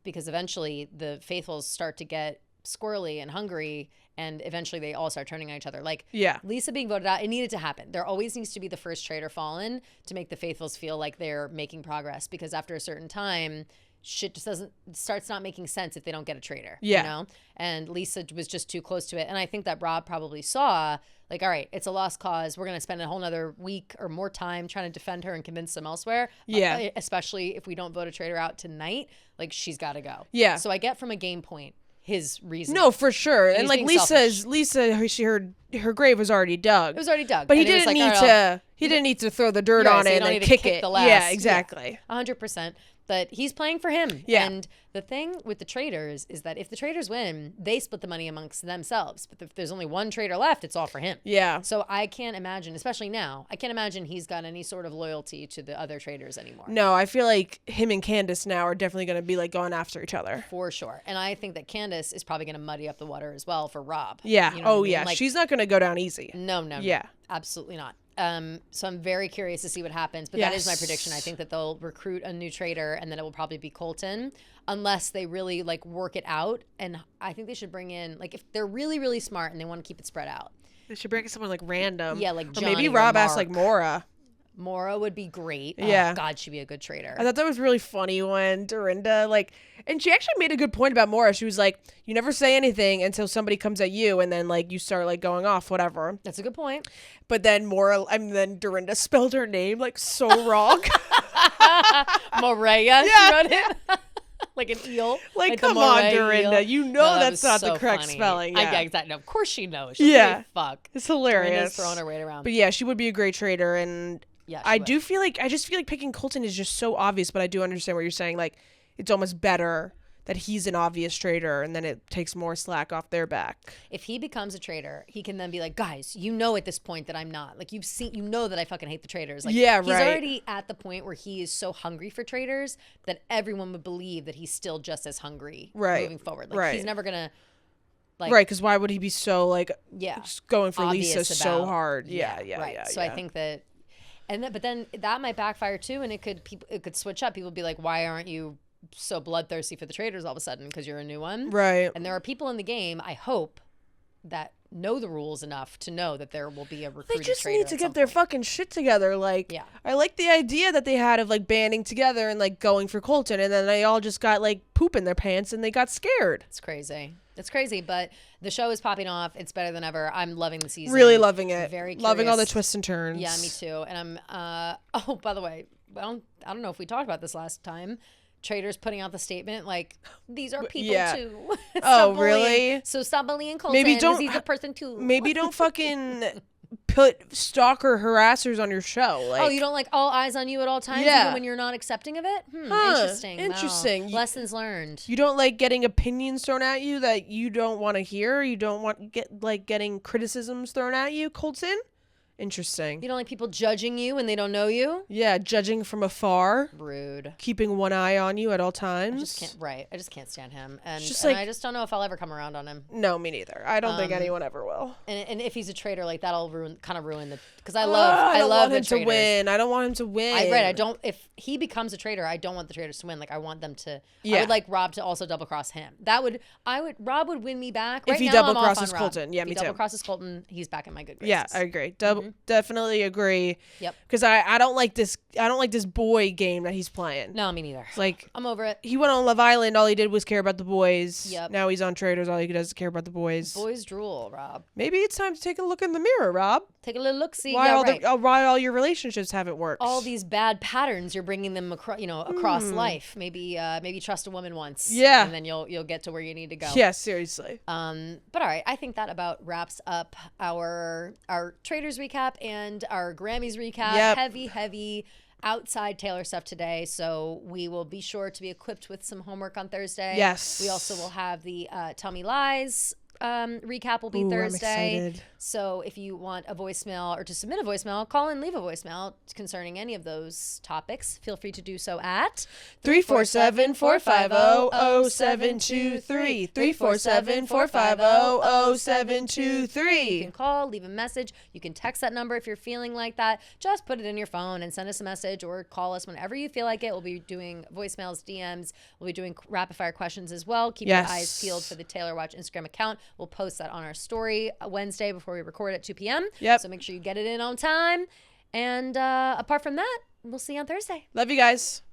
because eventually the faithfuls start to get squirrely and hungry, and eventually they all start turning on each other. Like, Lisa being voted out, it needed to happen. There always needs to be the first traitor fallen to make the faithfuls feel like they're making progress, because after a certain time, shit just starts not making sense if they don't get a traitor. You know? And Lisa was just too close to it. And I think that Rob probably saw, like, all right, it's a lost cause. We're going to spend a whole nother week or more time trying to defend her and convince them elsewhere. Especially if we don't vote a traitor out tonight, like, she's got to go. Yeah. So I get from a game point his reason. No, for sure. And like her grave was already dug. It was already dug. But he didn't need to throw the dirt on it and kick it. Yeah, exactly. 100%. But he's playing for him. Yeah. And the thing with the traitors is that if the traitors win, they split the money amongst themselves. But if there's only one traitor left, it's all for him. Yeah. So I can't imagine, especially now, I can't imagine he's got any sort of loyalty to the other traitors anymore. No, I feel like him and Candace now are definitely going to be like going after each other. For sure. And I think that Candace is probably going to muddy up the water as well for Rob. Yeah. You know yeah. Like, she's not going to go down easy. No. Yeah. Absolutely not. So I'm very curious to see what happens, but that is my prediction. I think that they'll recruit a new traitor, and then it will probably be Colton, unless they really like work it out. And I think they should bring in, like, if they're really, really smart and they want to keep it spread out, they should bring in someone like random. Yeah, like Johnny, or maybe Rob asked like Maura. Maura would be great. Yeah. Oh, God, she'd be a good traitor. I thought that was really funny when Dorinda, like, and she actually made a good point about Maura. She was like, you never say anything until somebody comes at you, and then like you start like going off, whatever. That's a good point. But then then Dorinda spelled her name like so wrong. Morea, she wrote it. Like an eel. Like come on, Dorinda. Eel. You know that's not the correct spelling. Yeah, exactly. No, of course she knows. Fuck. It's hilarious. Dorinda's throwing her weight around. But yeah, she would be a great traitor, and I just feel like picking Colton is just so obvious, but I do understand what you're saying. Like, it's almost better that he's an obvious traitor, and then it takes more slack off their back. If he becomes a traitor, he can then be like, guys, you know at this point that I'm not. Like, you know that I fucking hate the traitors. Like, he's already at the point where he is so hungry for traitors that everyone would believe that he's still just as hungry moving forward. Like, he's never gonna... Like, right, because why would he be so, like, just going for Lisa so hard? Yeah. So I think that... But then that might backfire too, and it could switch up. People be like, why aren't you so bloodthirsty for the traitors all of a sudden because you're a new one? Right. And there are people in the game, I hope, that know the rules enough to know that there will be a recruited traitor. They just need to get their fucking shit together. Like, I like the idea that they had of like banding together and like going for Colton, and then they all just got like poop in their pants and they got scared. It's crazy. It's crazy, but the show is popping off. It's better than ever. I'm loving the season. Really loving it. Very curious. Loving all the twists and turns. Yeah, me too. And I'm oh, by the way, I don't know if we talked about this last time. Traitors putting out the statement like, these are people too. Oh, really? So stop bullying Colton. Maybe don't. He's a person too. Maybe don't fucking put stalker harassers on your show. Like, you don't like all eyes on you at all times, even when you're not accepting of it? Interesting. Wow. Lessons learned. You don't like getting opinions thrown at you that you don't want to hear. You don't want getting criticisms thrown at you, Colton. Interesting. You don't like people judging you when they don't know you? Yeah, judging from afar. Rude. Keeping one eye on you at all times. I just can't stand him. And I just don't know if I'll ever come around on him. No, me neither. I don't think anyone ever will. And if he's a traitor, like, that'll ruin the... Because I love him to win. I don't want him to win. If he becomes a traitor, I don't want the traitors to win. Like, I want them to... Yeah. I would like Rob to also double cross him. Rob would win me back. Right, if he double crosses Colton. Yeah, me too. If he double crosses Colton, he's back in my good graces. Yeah, I agree. Definitely agree. Yep. Because I don't like this boy game that he's playing. No, me neither. Like, I'm over it. He went on Love Island. All he did was care about the boys. Yep. Now he's on Traitors. All he does is care about the boys. Boys drool, Rob. Maybe it's time to take a look in the mirror, Rob. Take a little look. See why all your relationships haven't worked. All these bad patterns you're bringing them across life. Maybe trust a woman once. Yeah. And then you'll get to where you need to go. Yeah, seriously. But all right, I think that about wraps up our Traitors recap and our Grammys recap. Yep. Heavy outside Taylor stuff today, so we will be sure to be equipped with some homework on Thursday. Yes. We also will have the Tell Me Lies recap will be Thursday. I'm excited. So if you want a voicemail or to submit a voicemail, call and leave a voicemail concerning any of those topics. Feel free to do so at 347-450-0723. 347-450-0723. You can call, leave a message. You can text that number if you're feeling like that. Just put it in your phone and send us a message, or call us whenever you feel like it. We'll be doing voicemails, DMs. We'll be doing rapid fire questions as well. Keep your eyes peeled for the Taylor Watch Instagram account. We'll post that on our story Wednesday before we record at 2 p.m. Yep. So make sure you get it in on time. And apart from that, we'll see you on Thursday. Love you guys.